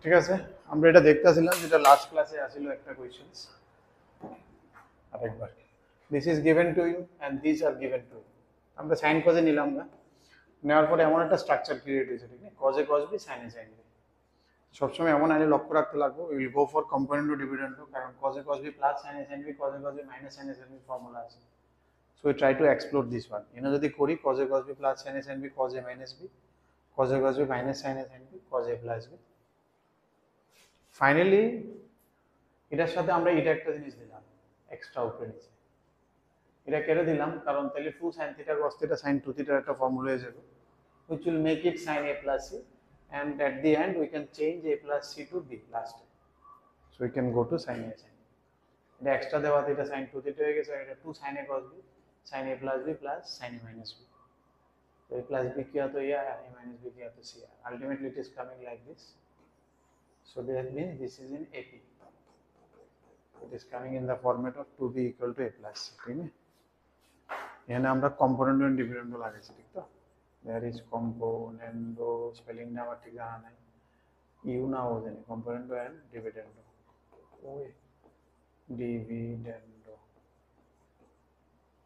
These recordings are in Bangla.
ঠিক আছে, আমরা এটা দেখতেছিলাম যেটা লাস্ট ক্লাসে আসিল একটা কোয়েশ্চেন্স আরেকবার। This is given to you and this are given to you. আমরা সাইন কজে নিলাম না, নেওয়ার পরে এমন একটা স্ট্রাকচার ক্রিয়েট হয়েছে, ঠিক আছে, cos A cos B sine A sine B. সবসময় এমন আইনে লক্ষ্য রাখতে লাগবে, will go for component to dividend, কারণ cos A cos B plus sine A sine B, cos A cos B minus sine A sine B formula আছে। So we try to explore this one. এনে যদি করি cos A cos B plus sine A sine B, cos A minus B, cos A cos B minus sine A sine B, cos A plus B. Finally এটার সাথে আমরা এটা একটা জিনিস দিলাম এক্সট্রা উপরে নিচে। এটা কেটে দিলাম কারণ তাহলে 2 sin theta cos theta sin 2 থিটার একটা ফর্মুলা হয়ে যাবে, which will make it sin a plus c, and at the end we can change a plus c to b last. So we can go to sin a sin. এটা এক্সট্রা দেওয়াতে এটা sin 2 থিটা হয়ে গেছে, এটা 2 sin a cos b sin a plus b plus sin a minus b. So a plus b किया तो ये आया, a minus b किया तो c आया. Ultimately it is coming like this. So that means this is in AP. It is coming in the format of 2b equal to a plus c. ठीक है, এখানে আমরা কম্পোনেন্ট এন্ড ডিভিডেন্ড লাগাইছি, ঠিক তো? দেয়ার ইজ কম্পোনেন্ট, স্পেলিং না আমার ঠিক জানা নাই, ইউ না ও জানি, কম্পোনেন্ট এন্ড ডিভিডেন্ড, ওই ডিভিডেন্ড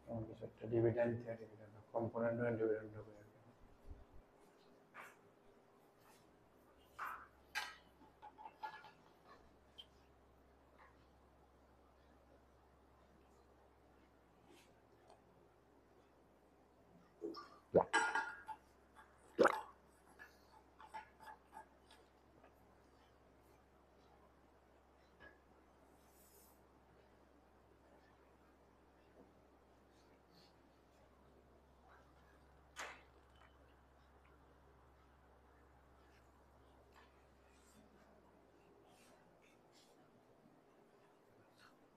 এমন কিছু একটা, ডিভিডেন্ড থেকে ডিভিডেন্ড, কম্পোনেন্ট এন্ড ডিভিডেন্ড হবে।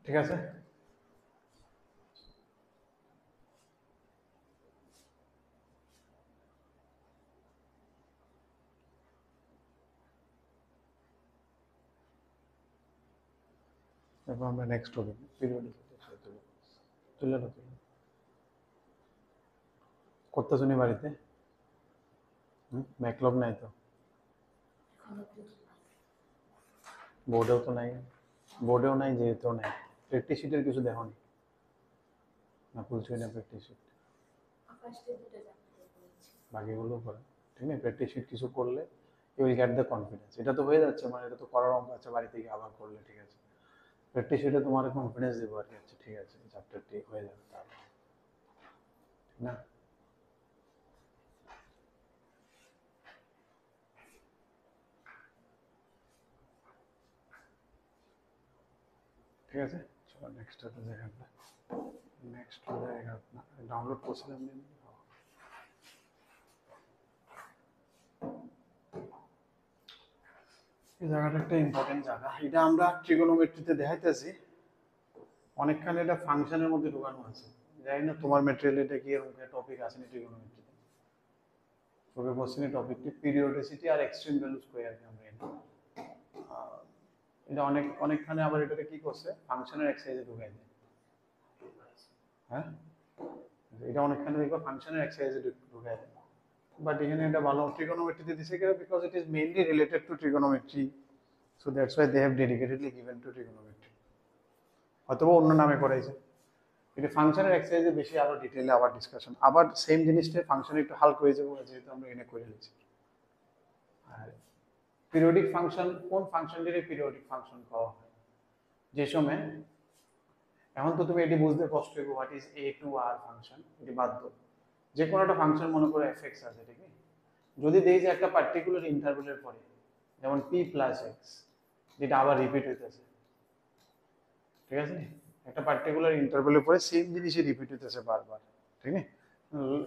ঠিক আছে, এরপর আমরা নেক্সট হবে পিরিয়ডিসিটি তুলে তুলে করতেছো নি বাড়িতে? ব্যাকলগ নাই তো, বোর্ডেও তো নাই, বোর্ডেও নাই, যেহেতেও নাই। প্র্যাকটিস শিটের কিছু দেখো নি না, খুলছোই না প্র্যাকটিস শিট, বাকিগুলো করে, ঠিক না? প্র্যাকটিস শিট কিছু করলে you will get the confidence. এটা তো হয়ে যাচ্ছে, মানে এটা তো করার অঙ্ক আছে, বাড়ি থেকে আবার করলে, ঠিক আছে? প্র্যাকটিস শিটে তোমার কনফিডেন্স দেবো আর কি, আচ্ছা ঠিক আছে চ্যাপ্টারটি হয়ে যাবে তাহলে, ঠিক না? ঠিক আছে, চলো নেক্সট হতে যাই আমরা। নেক্সট হয়ে জায়গা আপনার ডাউনলোড করছিলাম, এই জায়গাটা একটা ইম্পর্টেন্ট জায়গা। এটা আমরা ট্রিগোনোমেট্রিতে দেখাইতেছি, অনেকখানি এটা ফাংশনের মধ্যে ঢোকানো আছে। জানি না তোমার ম্যাটেরিয়ালে এটা কি এরকম টপিক আসেনি ট্রিগোনোমেট্রিতে, তবে কোশ্চেনে টপিকটি পিরিয়ডিসিটি আর এক্সট্রিম ভ্যালু স্কয়ার। আমরা এটা অনেকখানে আবার এটাকে কি করছে, ফাংশনের এক্সারসাইজে ঢুকাই দেয়। হ্যাঁ, এটা অনেকখানে দেখবা ফাংশনের এক্সারসাইজে ঢুকাই দেয়, বাট এখানে এটা ভালো ট্রিগোনোমেট্রিতে দিছে কেন, because it is mainly related to trigonometry, so that's why they have dedicatedly given to trigonometry. অথবা অন্য নামে করাইছে। এটা ফাংশনের এক্সারসাইজে বেশি আরো ডিটেইলে আবার ডিসকাশন, আবার সেম জিনিসটা ফাংশনে একটু হালকা হয়ে যাবে, যেহেতু আমরা এনে করে নিয়েছি। আর পিরিয়ডিক ফাংশন, কোন ফাংশনটিকে পিরিয়ডিক ফাংশন করা হয়? যে সময়, এখন তো তুমি এটি বুঝতে কষ্ট হবে, what is A to R function, এটি বাধ্য। যে কোনো একটা ফাংশন মনে করে এফএক্স আছে, ঠিক আছে? যদি দেই যে একটা পার্টিকুলার ইন্টারভ্যালের পরে, যেমন পি প্লাস এক্স, যেটা আবার রিপিট হইতেছে, ঠিক আছে? একটা পার্টিকুলার ইন্টারভ্যালের পরে সেম জিনিসই রিপিট হইতেছে বারবার, ঠিক আছে?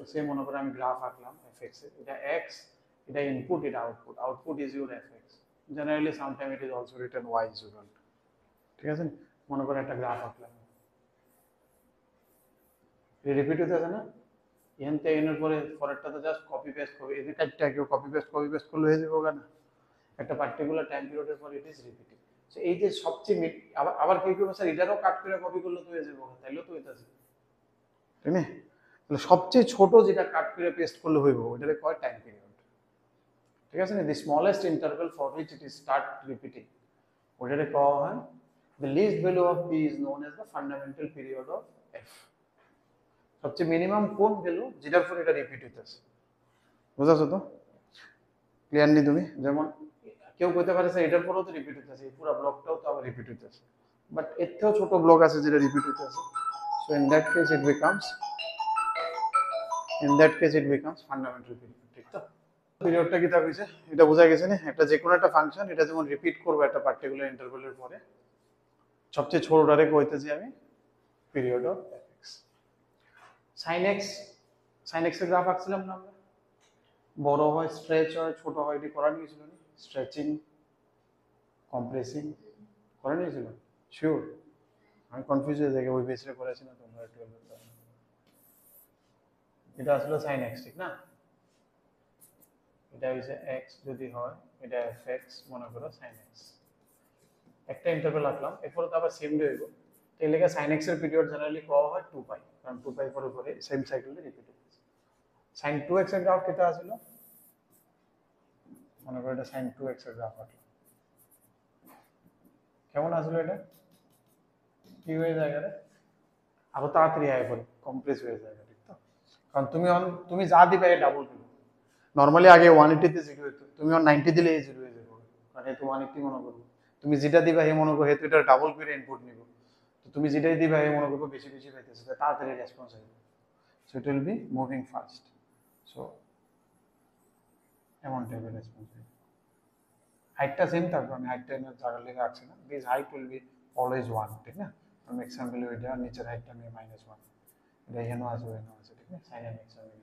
সে মনে করে আমি গ্রাফ আঁকলাম এফএক্স এর, এটা এক্স, এটা ইনপুট, এটা output, output is your f x. Generally sometime it is also written y is your, ঠিক আছে? মনে করে একটা গ্রাফ আঁকলাম, রিপিট হইতেছে না? এখান থেকে এনের পরে পরেরটা তো জাস্ট কপি পেস্ট করবে, এদের কাজটা কেউ কপি পেস্ট করলে হয়ে যাবে না? একটা পার্টিকুলার টাইম পিরিয়ডের পর ইট ইজ রিপিটিং। সো এই যে সবচেয়ে আবার আবার কেউ কেউ স্যার এটারও কাট করে কপি করলে তো হয়ে যাবে, তাইলেও তো হইতাছে, তাই না? তাহলে সবচেয়ে ছোট যেটা কাট করে পেস্ট করলে হইব ওটাকে কয় টাইম পিরিয়ড, ঠিক আছে না, the smallest interval for which it is start repeating ওটাকে কওয়া হয় the least value of p is known as the fundamental period of f। সবচেয়ে মিনিমাম কোন ভ্যালু যেটার পর এটা রিপিট হইতেছে, বুঝাছো তো? ক্লিয়ারলি তুমি যেমন কেউ কইতে পারে যে এটার পরেও তো রিপিট হইতেছে, এই পুরো ব্লকটাও তো আবার রিপিট হইতেছে, বাট এর থেকেও ছোট ব্লক আছে যেটা রিপিট হইতেছে, so in that case it becomes fundamental period. ঠিক তো? পিরিয়ডটা কি তা হইছে এটা বোঝা গেছে না? একটা যে কোনো একটা ফাংশন এটা যেমন রিপিট করবে একটা পার্টিকুলার ইন্টারভ্যালের পরে, সবচেয়ে ছোটটারে কইতেছি আমি period of x. Sine x এর গ্রাফ আঁকছিলাম না আমরা? বড় হয় স্ট্রেচ হয়, ছোট হয়, এটি করা নিয়েছিল না? স্ট্রেচিং কম্প্রেসিং করা নিয়েছিল শিওর? আমি কনফিউজ হয়ে যাই, ওই বেসে করেছি না তোমরা 12 এর। এটা আসলে সাইন এক্স, ঠিক না? এটা হচ্ছে এক্স যদি হয় এটা এফ এক্স, মনে করো সাইন এক্স। একটা ইন্টারভ্যাল রাখলাম, এরপরে তো আবার সেম ডে হইব, তাই লেগে সাইন এক্স এর পিরিয়ড জেনারেলি কওয়া হয় 2 পাই, কারণ 2 পাই পরে পরে সেম সাইকেলটা রিপিট হচ্ছে। সাইন 2x এর গ্রাফ কেটা আছিল? মনে করো এটা সাইন 2x এর গ্রাফ আছে, কেমন আসলো এটা? কি হয়ে যায় রে? আরো তাড়াতাড়ি আয় পড়ে কমপ্রেস হয়ে যায়, ঠিক তো? কারণ তুমি যা দিবে এটা ডাবল দিবে। নরমালি আগে 180 তে 0 হতো, তুমি 90 দিলে এই 0 হয়ে যাবে, কারণ এত 180 মনে করবো। তুমি যেটা দিবা হে মনে করো হেতু এটা ডাবল করে ইনপুট নিব, তো তুমি যেটাই দিবা হে মনে করবো বেশি বেশি পাইতেছে, তাড়াতাড়ি রেসপন্স হবে, so it will B moving fast. So এমন টাইপের রেসপন্স হবে। হাইটটা সেম থাকবে, আমি হাইটটা এনে জায়গা লেগে আছে না, this height will be always 1, ঠিক না? আমি এক্সাম্পল এটা নিচের হাইটটা আমি -1, এটা এখানেও আছে এখানেও আছে, ঠিক না? সাইন এম এক্স আমি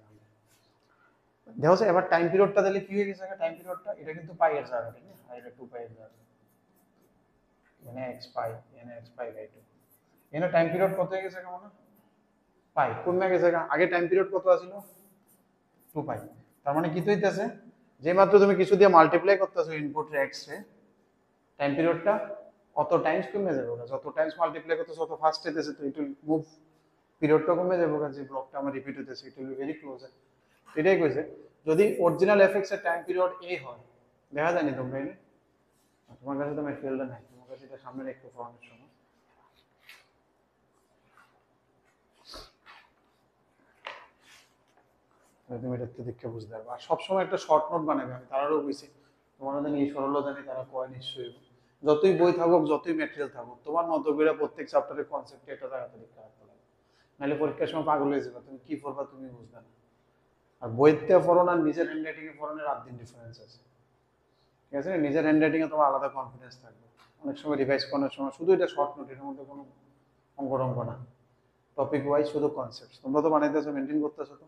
দেখো এবার টাইম পিরিয়ডটা দিলে কি হয়ে গেছে? টাইম পিরিয়ডটা এটা কিন্তু পাই এর জায়গা, ঠিক না? আর এটা 2 পাই এর জায়গা, এখানে x পাই, এখানে x পাই বাই 2, এখানে টাইম পিরিয়ড কত হয়ে গেছে কেমন পাই কমে গেছে। আগে টাইম পিরিয়ড কত ছিল? 2 পাই। তার মানে কি হইতাছে, যে মাত্র তুমি কিছু দিয়ে মাল্টিপ্লাই করতেছো ইনপুট x রে, টাইম পিরিয়ডটা কত টাইমস কমে যাবে, যত টাইমস মাল্টিপ্লাই করতেছো তত ফাস্ট হইতেছে, তো ইট উইল মুভ, পিরিয়ডটা কমে যাবে, যে ব্লকটা আমার রিপিট হইতেছে ইট উইল বি ভেরি ক্লোজ। এটাই কইছে যদি অরিজিনাল এফএক্স এর টাইম পিরিয়ড a হয়, দেখা যায়নি তোমরা এটা? তোমার কাছে তো ম্যাটেরিয়ালটা নাই, তোমার কাছে এটা সামনে রেখে পড়ানোর সময় তুমি এটা দেখে বুঝতে পারবে। আর সবসময় একটা শর্ট নোট বানাবে, আমি তারাও বুঝছি তোমার মধ্যে এই সরল জানি তারা কয় নিশ্চয়ই, যতই বই থাকুক যতই ম্যাটেরিয়াল থাকুক তোমার মতো করে প্রত্যেক চ্যাপ্টারের কনসেপ্ট এটা জায়গাতে লিখতে রাখতে হবে, নাহলে পরীক্ষার সময় পাগল হয়ে যাবে, তুমি কি পড়বা তুমি বুঝবে না। আর বইতে পড়ো না নিজের হ্যান্ড রাইটিং এ পড়ানোর রাত দিন ডিফারেন্স আছে, ঠিক আছে? নিজের হ্যান্ড রাইটিং এ তোমার আলাদা কনফিডেন্স থাকবে, অনেক সময় রিভাইজ করানোর সময় শুধু এটা শর্ট নোট, এর মধ্যে কোনো অঙ্ক না, টপিক ওয়াইজ শুধু কনসেপ্ট তোমরা তো বানাইতেছো, মেনটেন করতেছো, তো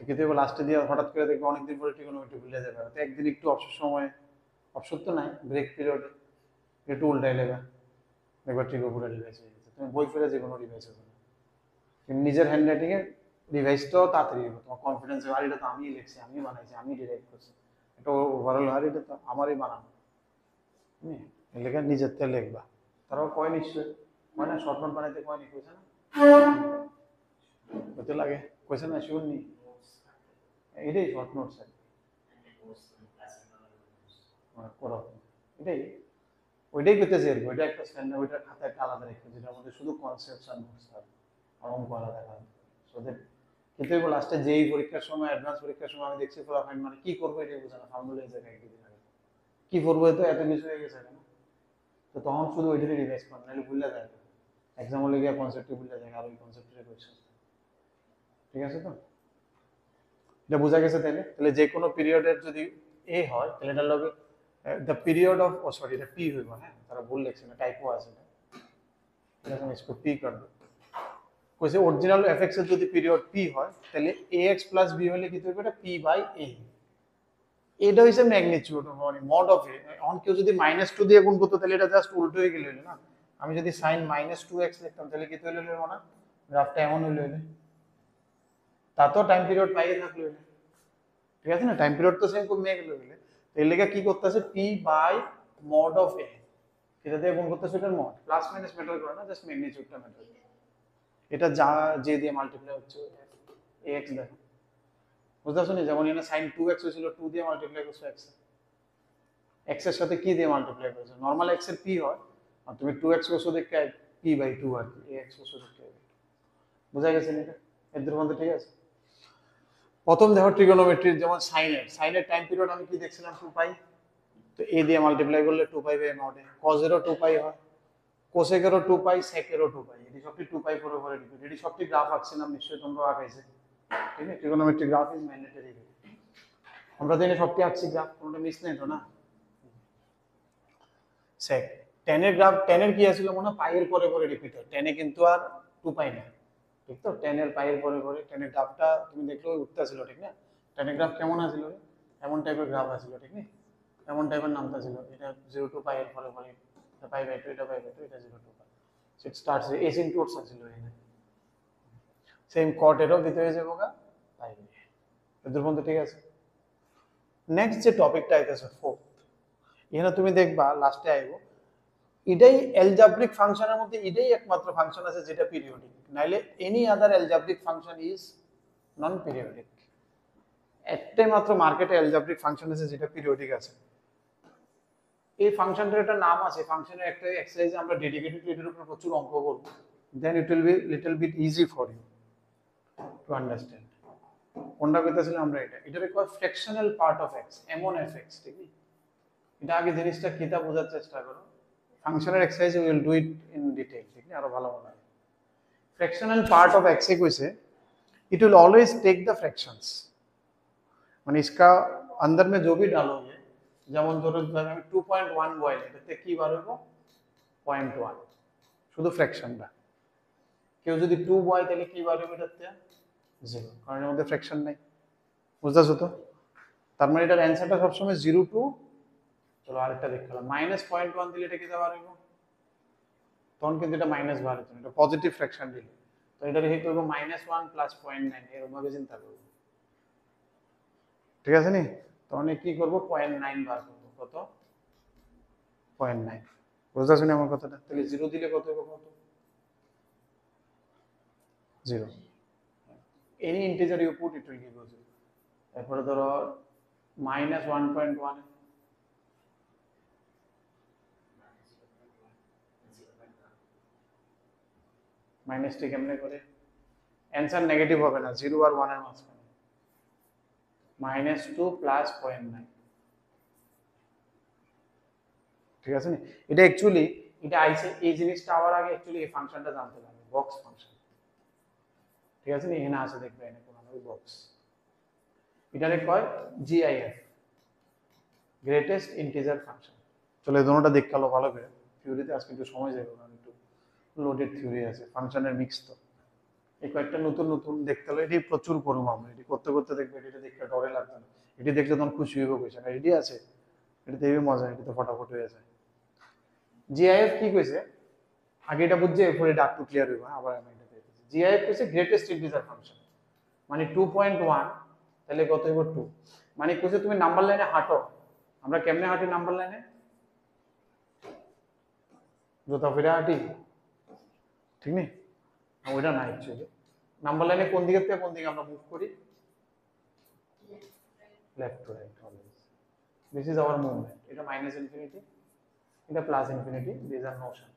কিন্তু লাস্টে দিয়ে হঠাৎ করে দেখবে অনেকদিন পরে ট্রিগোনোমেট্রি ভুলে যাবে, তো একদিন একটু অবসর সময়, অবসর তো নাই, ব্রেক পিরিয়ডে একটু উল্টাই লেবে, একবার ট্রিগো পুরো রিভাইজ হয়ে গেছে, তুমি বই ফেলে যে কোনো রিভাইজ হবে না, কিন্তু নিজের হ্যান্ড রাইটিং এর রিভাইজটাও তাড়াতাড়ি হবে, তোমার কনফিডেন্স হবে, আর এটা তো আমিই লিখছি, আমি বানাইছি, আমি ডিরাইভ করছি, এটা ওভারঅল আর এটা তো আমারই বানানো, লেখা নিজের থেকে লিখবা। তারাও কয় নিশ্চয়ই কয় না, শর্ট নোট বানাইতে কয় নি, কইছে না? কইতে লাগে, কইছে না শুননি? এটাই শর্ট নোটস আর করো, এটাই ওইটাই করতেছি আর কি, ওইটা একটা স্ট্যান্ডার্ড, ওইটা খাতা একটা আলাদা রেখে, যেটা আমাদের শুধু কনসেপ্ট আর নোটস থাকবে, আর অঙ্ক আলাদা থাকবে, সো দ্যাট কিন্তু এগুলো লাস্টে যেই পরীক্ষার সময়, অ্যাডভান্স পরীক্ষার সময় আমি দেখছি পুরো ফাইন, মানে কি করবো এটাই বোঝে না, ফর্মুলা এই জায়গায় একদিন আগে কি করবো, তো এত কিছু হয়ে গেছে কেন, তো তখন শুধু ওইটারই রিভাইজ করেন, নাহলে ভুলে যায়, এক্সাম হলে গিয়ে কনসেপ্টে ভুলে যায়, আর ওই কনসেপ্টের কোয়েশ্চেন, ঠিক আছে? তো এটা বোঝা গেছে তাইলে, তাহলে যে কোনো পিরিয়ডের যদি এ হয় তাহলে এটা লগে the period of, oh sorry এটা পি হইব, হ্যাঁ তারা ভুল লিখছে না, টাইপও আছে এটা, এরকম इसको পি कर दो। কইছে অরিজিনাল এফএক্স এর যদি পিরিয়ড পি হয় তাহলে ax প্লাস b হলে কি হবে, এটা পি বাই a, এটা হইছে ম্যাগনিটিউড মানে মড অফ এ। অন কেউ যদি -2 দিয়ে গুণ করতে তাহলে এটা জাস্ট উল্টো হয়ে গেল না, আমি যদি sin -2x লিখতাম তাহলে কি হইলো না, গ্রাফটা এমন হইলো, তা তো টাইম পিরিয়ড পাইয়ে থাকলো, ঠিক আছে না? টাইম পিরিয়ড তো সেম কমে গেল, এর লেগে কি করতেছে পি বাই মড অফ এ, এটা দিয়ে গুণ করতেছে, এটার মড প্লাস মাইনাস ম্যাটার করে না, জাস্ট ম্যাগনিটিউডটা ম্যাটার, এটা যা যে দিয়ে মাল্টিপ্লাই হচ্ছে এক্স দেখো, বুঝতে পারছো? যেমন এখানে sin 2x হয়েছিল 2 দিয়ে মাল্টিপ্লাই করছো x x এর সাথে কি দিয়ে মাল্টিপ্লাই করছো? নরমাল x এর p হয়, আর তুমি 2x করছো দেখে p/2 আর কি, ax করছো দেখে। বুঝা গেছে এটা? এদের মধ্যে ঠিক আছে। প্রথম দেখো ট্রিগোনোমেট্রির যেমন সাইনের টাইম পিরিয়ড আমি কি দেখছিলাম 2 পাই, তো a দিয়ে মাল্টিপ্লাই করলে 2 পাই বাই নট, cos এরও 2 পাই হয়, কোসেকেরও 2 পাই, সেকেরও 2 পাই, এটি সবটি 2 পাই করে করে দিবে। এটি সবটি গ্রাফ আঁকছিলাম, নিশ্চয়ই তোমরা আঁকাইছে, ঠিক আছে? Trigonometry graph is mandatory. আমরা তো এনে সবটি আঁকছি গ্রাফ, কোনটা মিস নেই তো না? সেক tan এর গ্রাফ, tan এর কি আছিল মনে পাই এর পরে পরে রিপিট হয়, tan এ কিন্তু আর 2 পাই না, ঠিক তো? tan এর পাই এর পরে পরে tan এর গ্রাফটা তুমি দেখলে উঠতে ছিল, ঠিক না? tan এর গ্রাফ কেমন আছিল রে? এমন টাইপের গ্রাফ আছিল, ঠিক না? এমন টাইপের নামটা ছিল, এটা 0 টু পাই এর পরে পরে, এটা পাই/2, এটা পাই/2, এটা 0 to pi, so it starts asymptotes আছিল এখানে। সেম কট এরও দিতে হয়ে যাবে পাই, এদের মধ্যে ঠিক আছে। নেক্সট যে টপিকটা আইতেছে ফোর্থ, এখানে তুমি দেখবা লাস্টে আইবো, এটাই অ্যালজাব্রিক ফাংশনের মধ্যে এটাই একমাত্র ফাংশন আছে যেটা পিরিয়ডিক, নাইলে any other algebraic function is non periodic. একটাই মাত্র মার্কেটে অ্যালজাব্রিক ফাংশন আছে যেটা পিরিয়ডিক আছে। এই ফাংশনটার একটা নাম আছে, ফাংশনের একটা এক্সারসাইজে আমরা ডেডিকেটেড এটার উপর প্রচুর অঙ্ক করব, then it will be little bit easy for you to understand. কোনটা কইতাছিল আমরা, এটারে কয় ফ্র্যাকশনাল পার্ট অফ এক্স, এমন এফ এক্স, ঠিক আছে? এটা আগে জিনিসটা কিতা বোঝার চেষ্টা করো, ফাংশনের exercise will do it in detail, ঠিক আছে? আরো ভালো মনে হয়। ফ্র্যাকশনাল পার্ট অফ एक्स ए কইছে it will always take the fractions, মানে इसका अंदर में जो भी डालोगे, যেমন ধরো আমি 2.1 বয়ালে এটাতে কি বার হইব 0.1, শুধু ফ্র্যাকশনটা। কেউ যদি 2 বয় তাহলে কি বার হবে এটাতে 0, কারণ এর মধ্যে ফ্র্যাকশন নাই। বুঝতাছো তো? তার মানে এটার অ্যানসারটা সবসময় 0 টু, চলো আরেকটা দেখালাম, -0.1 দিলে এটা কি বার হইব, তখন কিন্তু এটা মাইনাস বার হতো না, এটা পজিটিভ ফ্র্যাকশন দিলে, তো এটা লিখে করব -1 প্লাস 0.9, এরকম ভাবে চিন্তা করব, ঠিক আছে নি? তখন কি করব 0.9 বার করব, কত 0.9। বুঝতেছো নি আমার কথাটা? তাহলে 0 দিলে কত হবে, কত 0, any integer you put it will give you 0। তারপরে ধরো -1.1, মাইনাসটি কেমনে করে, অ্যান্সার নেগেটিভ হবে না, 0 আর 1 এর মাঝখানে, -2 প্লাস 0.9, ঠিক আছে নি? এটা অ্যাকচুয়ালি এটা আইসে এই জিনিসটা আবার আগে অ্যাকচুয়ালি এই ফাংশনটা জানতে লাগে, বক্স ফাংশন, ঠিক আছে নি? এখানে আছে দেখবে এখানে কোন আমাদের বক্স, এটারে কয় জিআইএফ, গ্রেটেস্ট ইন্টিজার ফাংশন। চলো এই দুটোটা দেখতে হলো ভালো করে, থিওরিতে আজকে একটু সময় যাবে, কারণ একটু লোডেড থিওরি আছে, ফাংশনের মিক্স তো, এই কয়েকটা নতুন নতুন দেখতে হলো, এটি প্রচুর করবো আমরা, এটি করতে করতে দেখবে এটা দেখতে ডরে লাগবে না, এটি দেখলে তখন খুশি হইব, কইছে না রেডি আছে, এটা দেখবে মজা, এটি তো ফটাফট হয়ে যায়। জিআইএফ কি কইছে আগে এটা বুঝছে, এরপরে ডাক টু ক্লিয়ার হইব, আবার আমি এটা দেখতেছি। জিআইএফ কইছে গ্রেটেস্ট ইন্টিজার ফাংশন, মানে 2.1 তাহলে কত হইব 2, মানে কইছে তুমি নাম্বার লাইনে হাঁটো, আমরা কেমনে হাঁটি নাম্বার লাইনে, জুতা ফিরে হাঁটি, ঠিক নেই? ওইটা না, অ্যাকচুয়ালি নাম্বার লাইনে কোন দিকে থেকে কোন দিকে আমরা মুভ করি, left to right always, this is our movement, এটা মাইনাস ইনফিনিটি, এটা plus infinity, this are motion,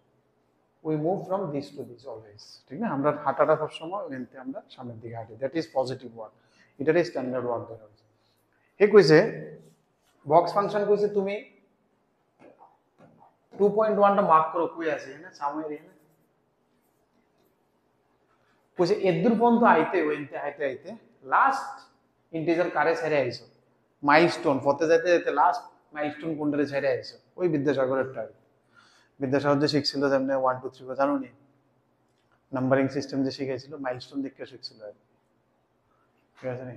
we move from this to this always, ঠিক না? আমরা হাঁটাটা সব সময় এনতে আমরা সামনের দিকে হাঁটি, দ্যাট ইজ পজিটিভ ওয়ার্ক, এটারই স্ট্যান্ডার্ড ওয়ার্ক ধরা হয়েছে। হে কইছে বক্স ফাংশন কইছে তুমি 2.1 টা মার্ক করো, কই আছে না সামনে এখানে, কইছে এদুর পর্যন্ত আইতে ওইতে আইতে আইতে লাস্ট ইন্টিজার কারে ছেড়ে আইছো, মাইলস্টোন পথে যাইতে যাইতে লাস্ট মাইলস্টোন কোনটারে ছেড়ে আইছো, ওই বিদ্যাসাগরের টাইপ, বিদ্যাসাগর যে শিখছিল যেমন 1 2 3 জানো নি, নাম্বারিং সিস্টেম যে শিখাইছিল মাইলস্টোন দেখে শিখছিল, ঠিক আছে নি?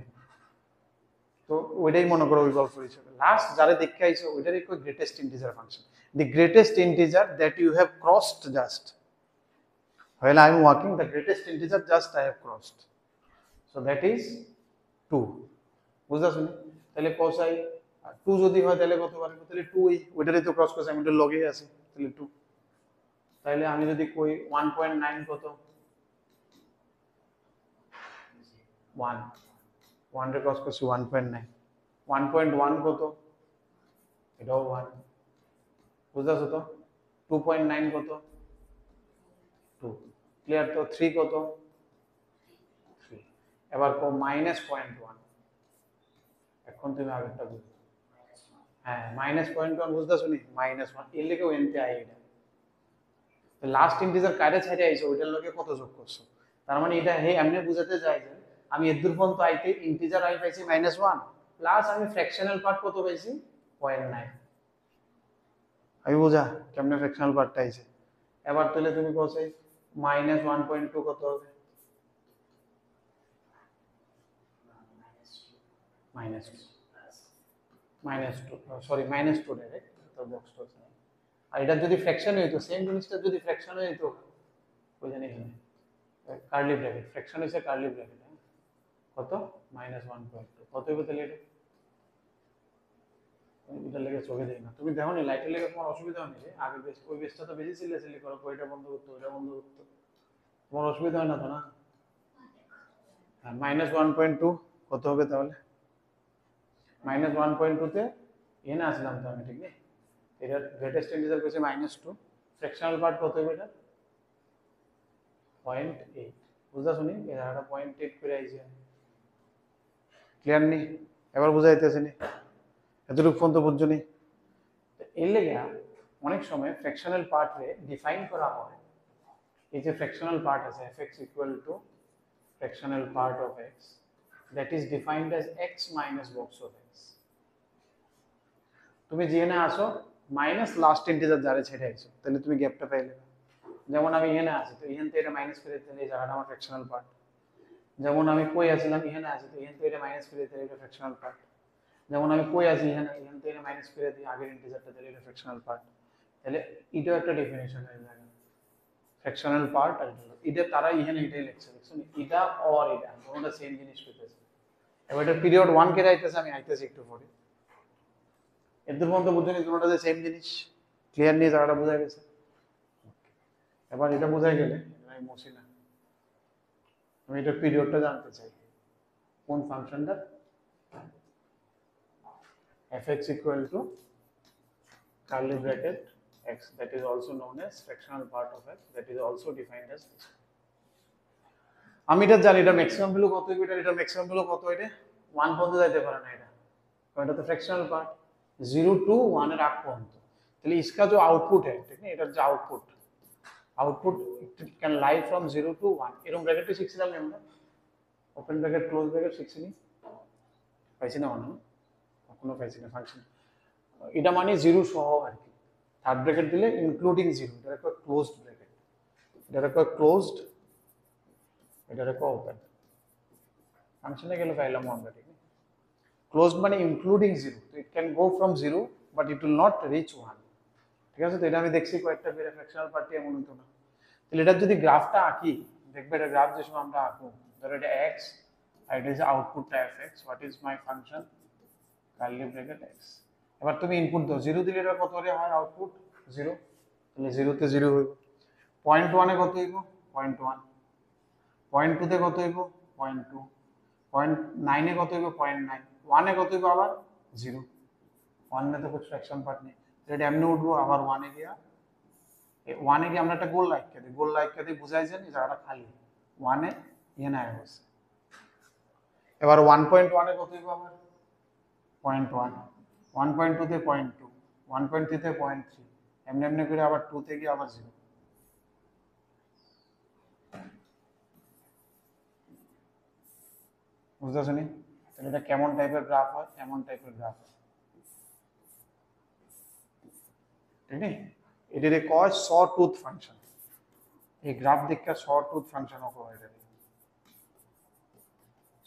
তো ওইটাই মনে করো ওই গল্প হিসেবে লাস্ট যারা দেখে আইছো ওইটারই কই greatest integer function, the greatest integer that you have crossed just while I am walking, the greatest integer just I have crossed, so that is 2। বুঝছো নি? তাহলে cosine 2 যদি হয় তাহলে কত পারবে, তাহলে 2 ওইটারই তো ক্রস করছে, আমি এটা লগেই আছে, তাহলে 2। তাহলে আমি যদি কই 1.9 কত, 1 1 রে ক্রস করছি 1.9, 1.1 কত, এটাও 1, বুঝতেছো তো? 2.9 কত, 2, ক্লিয়ার তো? 3 কত, 3। এবার কো -0.1, এখন তুমি আগেরটা বুঝো। হ্যাঁ -0.1 বুঝতেছো নি? -1 এর লেগেও এনতে আই এটা লাস্ট ইন্টিজার কারে ছাইড়ে আইছো ওইটার লগে কত যোগ করছো, তার মানে এটা হে এমনি বুঝাতে চাই যে আমি এর দূর পর্যন্ত আইতে ইন্টিজার আই পাইছি -1 প্লাস আমি ফ্র্যাকশনাল পার্ট কত পাইছি 0.9। আমি বুঝা কেমনে ফ্র্যাকশনাল পার্টটা আইছে। এবার তাহলে তুমি কইছো -1.2 কত হবে, -2 সরি -2 ডাইরেক্ট তো বক্স তো। আর এটা যদি ফ্র্যাকশন হইতো সেম জিনিসটা যদি ফ্র্যাকশন হইতো ওই জানি এখানে কার্লি ব্র্যাকেট ফ্র্যাকশন হইছে কার্লি ব্র্যাকেট কত -1.2 কত হইব তাহলে এটা, এটা লেগে চোখে দেয় না তুমি দেখো নি লাইটের লেগে তোমার অসুবিধা হয়নি যে আগে বেশ ওই বেশটা তো বেশি সিলেসিলি করো ওইটা বন্ধ করতে ওইটা বন্ধ করতে তোমার অসুবিধা হয় না তো না। হ্যাঁ -1.2 কত হবে তাহলে, -1.2 তে এখানে আসলাম তো আমি ঠিক আছে, এটা গ্রেটেস্ট ইন্টিজার কইছে -2, ফ্র্যাকশনাল পার্ট কত হবে এটা 0.8, বুঝা শুনি এই জায়গাটা 0.8 করে আইছে, ক্লিয়ার নি? এবার বুঝাইতেছে নি? এতটুকু ফোন তো বুঝছো নি? এর লেগে অনেক সময় ফ্র্যাকশনাল পার্ট রে ডিফাইন করা হয়, এই যে ফ্র্যাকশনাল পার্ট আছে fx equal to fractional part of x that is defined as x minus box of x। তুমি যেখানে আসো মাইনাস লাস্ট ইন্টিজার যারে ছেড়ে আইছো তাহলে তুমি গ্যাপটা পাইলে, যেমন আমি এখানে আছি তো এখান থেকে এটা মাইনাস করে দিলে এই জায়গাটা আমার ফ্র্যাকশনাল পার্ট, যেমন আমি কই আছিলাম এখানে আছি তো এখান থেকে এটা মাইনাস করে দিলে এটা ফ্র্যাকশনাল পার্ট, যেমন আমি কই আছি এখানে এখান থেকে এটা মাইনাস করে দিই আগের ইন্টিজারটা তাহলে এটা ফ্র্যাকশনাল পার্ট। তাহলে এটাও একটা ডেফিনেশন হয়ে যায় ফ্র্যাকশনাল পার্ট আর এটা তারা এখানে এটাই লিখছে দেখছেন এটা আর এটা দুটোটা সেম জিনিস পেতেছে। এবার এটা পিরিয়ড 1 কে আইতেছে আমি আইতেছি একটু পরে, এদের মধ্যে বুঝেনি দুটোটা যে সেম জিনিস, ক্লিয়ার নিয়ে জায়গাটা বোঝা গেছে। এবার এটা বোঝা গেলে আমি মুছি না, আমি এটা পিরিয়ডটা জানতে চাই কোন ফাংশনটা fx equal to curly bracket x that is also known as fractional part of x that is also defined as this। আমি এটা জানি এটা ম্যাক্সিমাম ভ্যালু কত হবে, এটা ম্যাক্সিমাম ভ্যালু কত, এটা 1 পর্যন্ত যাইতে পারে না এটা, কারণ এটা তো ফ্র্যাকশনাল পার্ট 0 to 1 এর আগ পর্যন্ত। তাহলে इसका जो आउटपुट है ठीक है এটার যে output can lie from 0 to 1 এরকম ব্র্যাকেটে শিখছিলাম আমরা, ওপেন ব্র্যাকেট ক্লোজ ব্র্যাকেট শিখছিনি, পাইছি না মনে কখনো পাইছি না ফাংশন, এটা মানে 0 সহ আর কি, থার্ড ব্র্যাকেট দিলে ইনক্লুডিং 0, এটা একটা ক্লোজড ব্র্যাকেট, এটা একটা ক্লোজড, এটা একটা ওপেন ফাংশনে গেলে পাইলাম আমরা ঠিক আছে। ক্লোজড মানে ইনক্লুডিং 0, তো it can go from 0 but it will not reach 1, ঠিক আছে। তো এটা আমি দেখছি কয়েকটা বেরে ফ্র্যাকশনাল পার্টি এমন হতো না। তাহলে এটা যদি গ্রাফটা আঁকি দেখবে এটা গ্রাফ যে সময় আমরা আঁকবো ধরো এটা x আর এটা হচ্ছে আউটপুটটা fx, what is my function curly bracket x। এবার তুমি ইনপুট দাও 0 দিলে এটা কত রে হয় আউটপুট 0, তাহলে 0 তে 0 হইব, 0.1 এ কত হইব 0.1, 0.2 তে কত হইব 0.2, 0.9 এ কত হইব 0.9, 1 এ কত হইব আবার 0, 1 में तो कुछ फ्रैक्शन पार्ट नहीं, এটা এমনি উঠবো আবার 1 এ গিয়া 1 এ গিয়ে আমরা একটা গোল লাইক করে গোল লাইক করে বুঝাই জানি জায়গাটা খালি 1 এ এখানে আয় বসে। এবার 1.1 এ কত হইব আবার 0.1, 1.2 তে 0.2, 1.3 তে 0.3, এমনি এমনি করে আবার 2 তে গিয়ে আবার 0। বুঝতে পারছো নি? তাহলে এটা কেমন টাইপের গ্রাফ হয়, এমন টাইপের গ্রাফ হয়, ঠিক আছে। এটারে কয় শ টুথ ফাংশন, এই গ্রাফ দেখে শ টুথ ফাংশন ও কয় এটা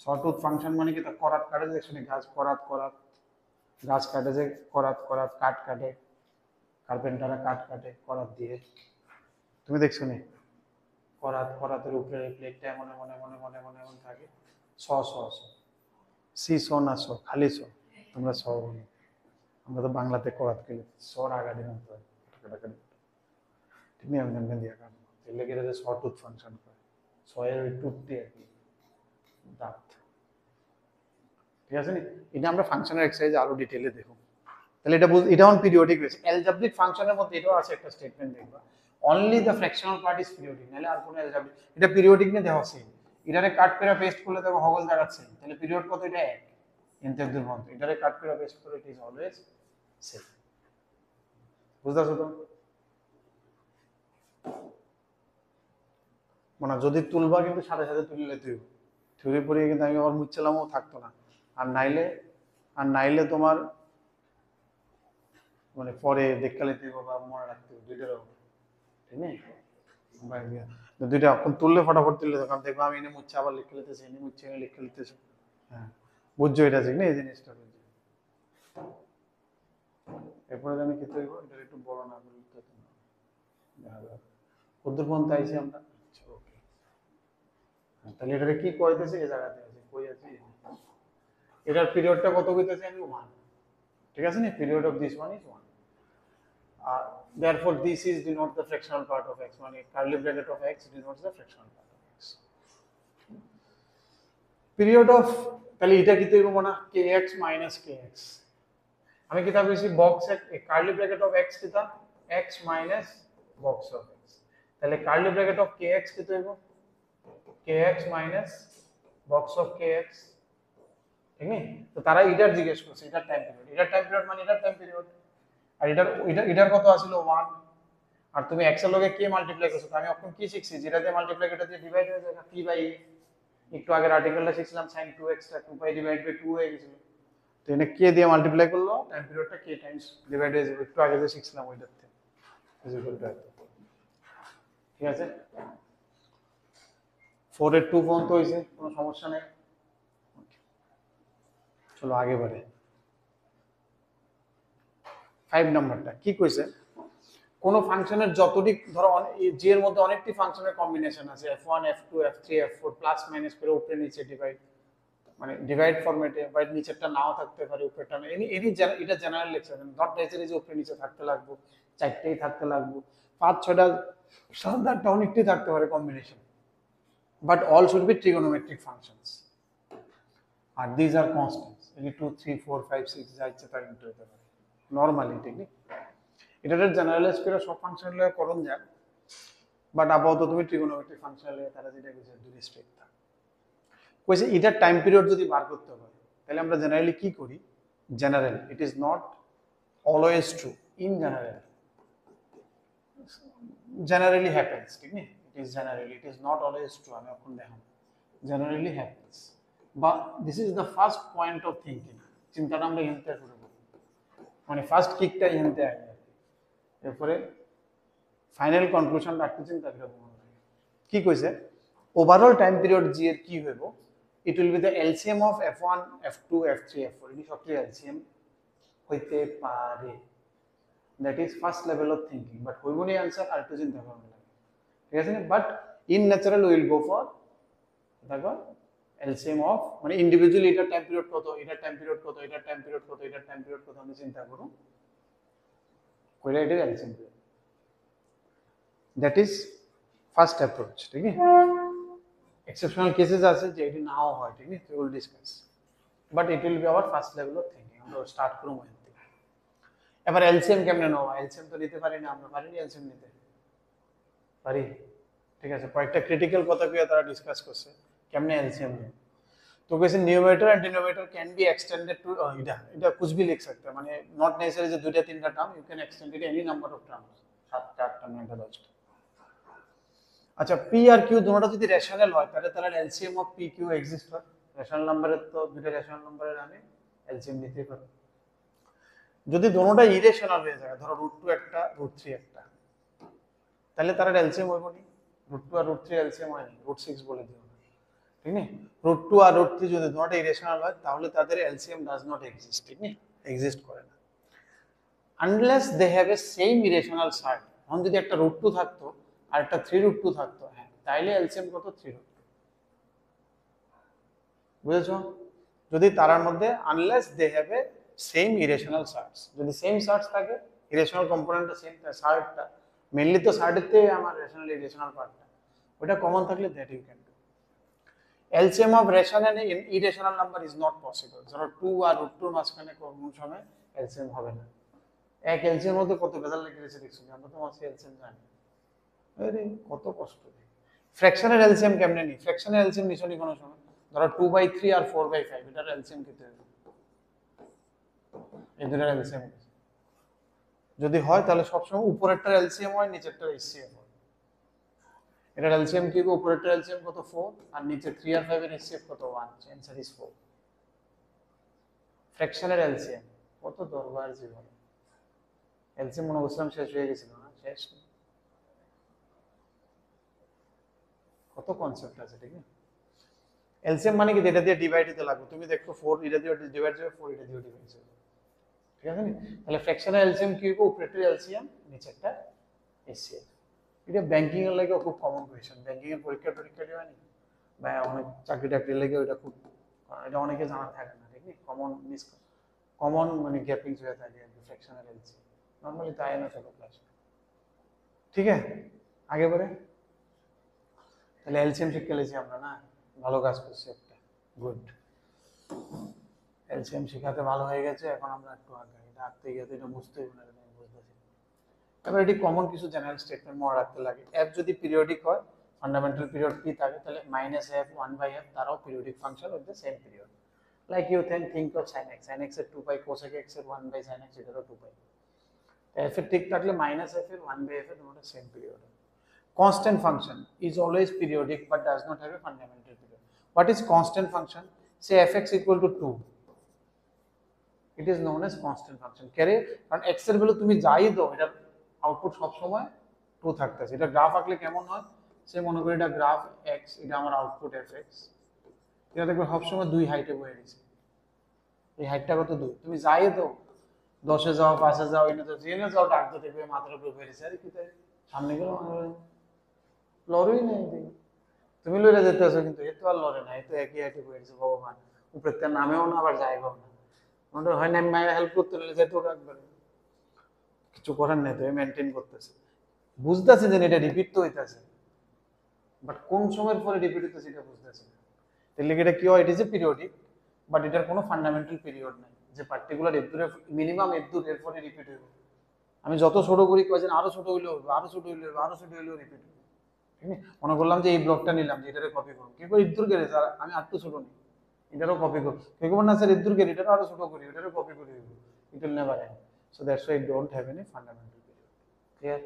শ টুথ ফাংশন মানে কি তা করাত কাটে দেখছনি গাছ করাত করাত গাছ কাটে যে করাত করাত কাট কাটে কার্পেন্টাররা কাট কাটে করাত দিয়ে, তুমি দেখছো নি করাত করাতের উপরে প্লেটটা মনে মনে মনে মনে মনে মনে থাকে শ শ শ সি শ না শ খালি শ, তোমরা শ বলো, আমরা তো বাংলাতে করাত খেলে শর আগা দিন ঠিক নেই, আমি দিয়া কাম এলে গেলে যে শ টুথ ফাংশন করে ছয়ের ওই টুথ দিয়ে আর কি দাঁত, ঠিক আছে নি? এটা আমরা ফাংশনের এক্সারসাইজে আরো ডিটেইলে দেখব। তাহলে এটা অন পিরিয়ডিক বেস। অ্যালজেব্রিক ফাংশনের মধ্যে এটাও আছে একটা স্টেটমেন্ট দেখবা, only the fractional part is periodic, নাহলে আর কোনো অ্যালজেব্রিক, এটা পিরিয়ডিক নিয়ে দেওয়া আছে, এটারে কাট করে পেস্ট করলে দেখো হগল দাঁড়াচ্ছে, তাহলে পিরিয়ড কত, এটা 1 ইনতে দূর পর্যন্ত, এটারে কাট করে পেস্ট করে ইট ইজ অলওয়েজ সেম। বুঝতেছো তো? মানে যদি তুলবা কিন্তু সাথে সাথে তুললে তুই থিওরি পড়িয়ে কিন্তু আমি আবার মুচ্ছিলামও থাকতো না, আর নাইলে তোমার মানে পরে দেখতে তুই বা মনে রাখতে দুইটার ঠিক নেই, দুইটা এখন তুললে ফটাফট তুললে তখন দেখবো আমি এনে মুচ্ছে আবার লিখে লিতেছি, এনে মুচ্ছে এনে লিখে লিতেছি। হ্যাঁ বুঝছো এটা ঠিক না, এই জিনিসটা বুঝছো। এরপরে আমি কি তৈরি এটা একটু বড় না করলে দেখা যাবে কদ্দুর পর্যন্ত আইছি আমরা। আচ্ছা ওকে, তাহলে এটাকে কি কইতেছে এই জায়গাতে আছে, কই আছে, এটার পিরিয়ডটা কত কইতেছে আমি 1, ঠিক আছে না, period of this one is 1, therefore this is denote the fractional part of x, মানে curly bracket of x denotes the fractional part of x. Period of, তাহলে এটা কি তৈরি করব না, kx minus kx, আমি কিতা কইছি box curly bracket of x কিতা x minus box of x, তাহলে কার্লি ব্র্যাকেট অফ kx কি তৈরি করব kx minus box of kx, ঠিক আছে? তো তারা এটার জিজ্ঞেস করছে, এটার টাইম পিরিয়ড মানে এটার টাইম পিরিয়ড, আর এটার কত আছিল 1, আর তুমি x এর লগে কে মাল্টিপ্লাই করছো, আমি এখন কি শিখছি, যেটা দিয়ে মাল্টিপ্লাই এটা দিয়ে ডিভাইড হয়ে যায় p বাই a, একটু আগের আর্টিকেলটা শিখছিলাম sin 2x টা 2 পাই ডিভাইড বাই 2 হয়ে গেছিল, তো এনে কে দিয়ে মাল্টিপ্লাই করলো টাইম পিরিয়ডটা k টাইমস ডিভাইড হয়ে যাবে, একটু আগে যে শিখছিলাম ওইটাতে ইজ ইকুয়াল টু, ঠিক আছে? 4 এর 2 পর্যন্ত হইছে, কোনো সমস্যা নেই, চলো আগে বাড়ে। 5 নাম্বারটা কি কইছে, কোন ফাংশনের যতটি ধরো জি এর মধ্যে অনেকটি ফাংশনের কম্বিনেশন আছে, f1 f2 f3 f4 plus minus করে উপরে নিচে ডিভাইড, মানে ডিভাইড ফরম্যাটে, বা নিচেরটা নাও থাকতে পারে উপরেরটা না, এটা জেনারেল লেকচার, নট নেসেসারি যে উপরে নিচে থাকতে লাগবে, চারটেই থাকতে লাগবে, 5-6টা 7-8টা অনেকটি থাকতে পারে combination, but all should be trigonometric functions, আর দিস আর কনস্ট্যান্টস, এই 2 3 4 5 6 যা ইচ্ছে তাই ইনটু হতে পারে নরমালি, ঠিক না? এটাতে জেনারেলাইজ করে সব ফাংশন লয়ে করণ যায়, বাট আপাতত তুমি ট্রিগোনোমেট্রিক ফাংশন লয়ে তারা যেটা কইছে দুই রেসপেক্ট থাক কইছে, এটার টাইম পিরিয়ড যদি বার করতে হয় তাহলে আমরা জেনারেলি কি করি, general, it is not always true, in generally happens, ঠিক না, it is not always true, আমি এখন দেখাম জেনারেলি হ্যাপেন্স, বা this is the first point of thinking, চিন্তাটা আমরা এখানতে শুরু করি, মানে ফার্স্ট কিকটা এখানতে আগে, এরপরে ফাইনাল কনক্লুশন রাখতে চিন্তা করে কি কইছে, ওভারঅল টাইম পিরিয়ড জি এর কি হইব, ইট will B the LCM of f1 f2 f3 f4, এটি সবটি এলসিএম হইতে পারে, that is first level of thinking, but হইব নি आंसर আর একটু চিন্তা করতে লাগে, ঠিক আছে না, but in natural will go for দেখো এলসিএম অফ, মানে ইন্ডিভিজুয়ালি এটা টাইম পিরিয়ড কত, এটা টাইম পিরিয়ড কত, এটা টাইম পিরিয়ড কত, এটা টাইম পিরিয়ড কত, আমি চিন্তা করব কইরা এটা LCM, that is first approach, ঠিক আছে? এক্সেপশনাল কেসেস আছে যে এটি নাও হয়, ঠিক আছে, will discuss, but it will B our first level of thinking, আমরা স্টার্ট করব এখান থেকে। এবার এলসিএম কেমনে নেওয়া, এলসিএম তো নিতে পারি না আমরা, পারি না এলসিএম নিতে পারি, ঠিক আছে, কয়েকটা ক্রিটিক্যাল কথা কইয়া তারা ডিসকাস করছে কেমনে এলসিএম নেব, तो कैसे numerator and denominator can be extended to इधर कुछ भी लिख सकते हैं, माने नॉट नेसेसरी जो दुटा तीनटा term you can extend it any number of terms, 7টা 8টা 9টা 10টা। আচ্ছা পি আর কিউ দুটোটা যদি রেশনাল হয় তাহলে তাহলে LCM of P Q exist করে, রেশনাল নাম্বারের তো দুটো রেশনাল নাম্বারের আমি এলসিএম নিতে পারি, যদি দুটোটা ইরেশনাল হয়ে যায়, ধরো √2 একটা √3 একটা, তাহলে তার এলসিএম হইব নি, √2 আর √3 এলসিএম হয় না, √6 বলে দিও, ঠিক না, √2 আর √3 যদি দুটোটা ইরেশনাল হয় তাহলে তাদের এলসিএম ডাজ নট এক্সিস্ট, ঠিক না, এক্সিস্ট করে না, unless they have a same irrational side, এখন যদি একটা √2 থাকতো আর একটা 3√2 থাকতো, হ্যাঁ তাইলে এলসিএম কত 3√2, বুঝেছো? যদি তারার মধ্যে unless they have a same irrational surds, যদি সেম সার্টস থাকে, ইরেশনাল কম্পোনেন্টটা সেম, সার্টটা মেইনলি তো সার্টের থেকে আমার রেশনাল ইরেশনাল পার্টটা ওটা কমন থাকলে that you can do. LCM of ration and irrational number is not possible. ধরো 2 আর √2 এর মাঝখানে কোন সময় এলসিএম হবে না। এক এলসিএম মধ্যে কত ভেজাল লেগে গেছে দেখছো, আমরা তো মাসে এলসিএম জানি। আরে কত কষ্ট। ফ্র্যাকশনের এলসিএম কেমনে নি? ফ্র্যাকশনের এলসিএম নিছনি কোন সময়। ধরো 2/3 আর 4/5 এটার এলসিএম কত হবে? এদের এলসিএম যদি হয় তাহলে সবসময় উপরেরটার এলসিএম হয়, নিচেরটার এইচসিএফ হয়। এটার এলসিএম কি হবে? উপরেরটার এলসিএম কত 4 আর নিচে 3 আর 5 এর এইচসিএফ কত 1। Answer is 4। ফ্র্যাকশনের এলসিএম কত দরবার জীবন। এলসিএম মনে করছিলাম শেষ হয়ে গেছিল না, শেষ। কত কনসেপ্ট আছে, ঠিক আছে। এলসিএম মানে কি? যেটা দিয়ে ডিভাইড দিতে লাগবে। তুমি দেখো 4 এটা দিয়ে ডিভাইড হবে, 4 এটা দিয়ে ডিভাইড হবে, ঠিক আছে। তাহলে ফ্র্যাকশনের এলসিএম কি হবে? উপরেরটার এলসিএম, নিচেরটা এইচসিএফ। এটা ব্যাংকিং এর লাগে খুব কমন কোয়েশ্চেন। ব্যাংকিং এর পরীক্ষা হয়নি বা অনেক চাকরি টাকরির লাগে ওটা খুব, এটা অনেকে জানা থাকে না, ঠিক আছে। কমন মানে গ্যাপিংস হয়ে থাকে ফ্র্যাকশনাল এলসিএম। নরমালি তাই না ছোট ক্লাস, ঠিক আছে। আগে বারে তাহলে এলসিএম শিখে গেছি আমরা না, ভালো কাজ করছি একটা, গুড। এলসিএম শেখাতে ভালো হয়ে গেছে। এখন আমরা একটু আগে এটা আঁকতে গিয়ে এটা বুঝতেই হবে না, বুঝতেছি। এবার এটি কমন কিছু জেনারেল স্টেটমেন্ট মনে রাখতে লাগে। এফ যদি পিরিয়ডিক হয়, ফান্ডামেন্টাল পিরিয়ড কি থাকে, তাহলে -f 1/f তারাও periodic function with the same period. Like you can think of sin x, sin x এর 2π, cosec x এর 1/sin x, এটারও 2π। f এর ঠিক থাকলে -f এর 1/f এর দুটো same period. Constant function is always periodic but does not have a fundamental period. What is constant function? Say fx equal to 2. It is known as constant function. কেরে? কারণ x এর ভ্যালু তুমি যাই দাও, এটা আউটপুট সব সময় 2 থাকতেছে। এটা গ্রাফ আঁকলে কেমন হয়? সে মনে করি এটা গ্রাফ x, এটা আমার আউটপুট fx। এটা দেখবে সব সময় 2 হাইটে বয়ে গেছে। এই হাইটটা কত? 2। তুমি যাই দাও, 10 এ যাও, 5 এ যাও, এনে তো জেনে যাও, ডাকতে দেখবে মাথার উপরে বয়ে গেছে। আরে কি তাই সামনে গেল লড়ই নেই, তুমি লড়ে যেতেছো কিন্তু এ তো আর লড়ে না, এ তো একই হাইটে বয়ে গেছে। ভগবান উপরে তার নামেও না, আবার যাইবেও না। মনে হয় না মায়ের হেল্প করতে হলে যেত একবারে, কিছু করার নেই, তো মেনটেন করতেছে। বুঝতেছে যে এটা রিপিট তো হইতেছে, বাট কোন সময়ের পরে রিপিট হইতেছে এটা বুঝতেছে না। তাহলে এটা কি হয়? It is a periodic, but এটার কোনো ফান্ডামেন্টাল পিরিয়ড নাই যে পার্টিকুলার এর মিনিমাম এর পরে রিপিট হইব। আমি যত ছোট করি কয়েছেন আরো ছোট হইলেও হইব, আরো ছোট হইলেও আরো ছোট হইলেও রিপিট হইব, ঠিক আছে। মনে করলাম যে এই ব্লকটা নিলাম, যে এটারে কপি করব, কি করে ইদ্দুর গেলে স্যার আমি আর তো ছোট নিই, এটারও কপি করব, কেউ না স্যার ইদ্দুর গেলে এটারও আরো ছোট করি, এটারও কপি করি, it will never end. So that's why don't have any fundamental period. Clear?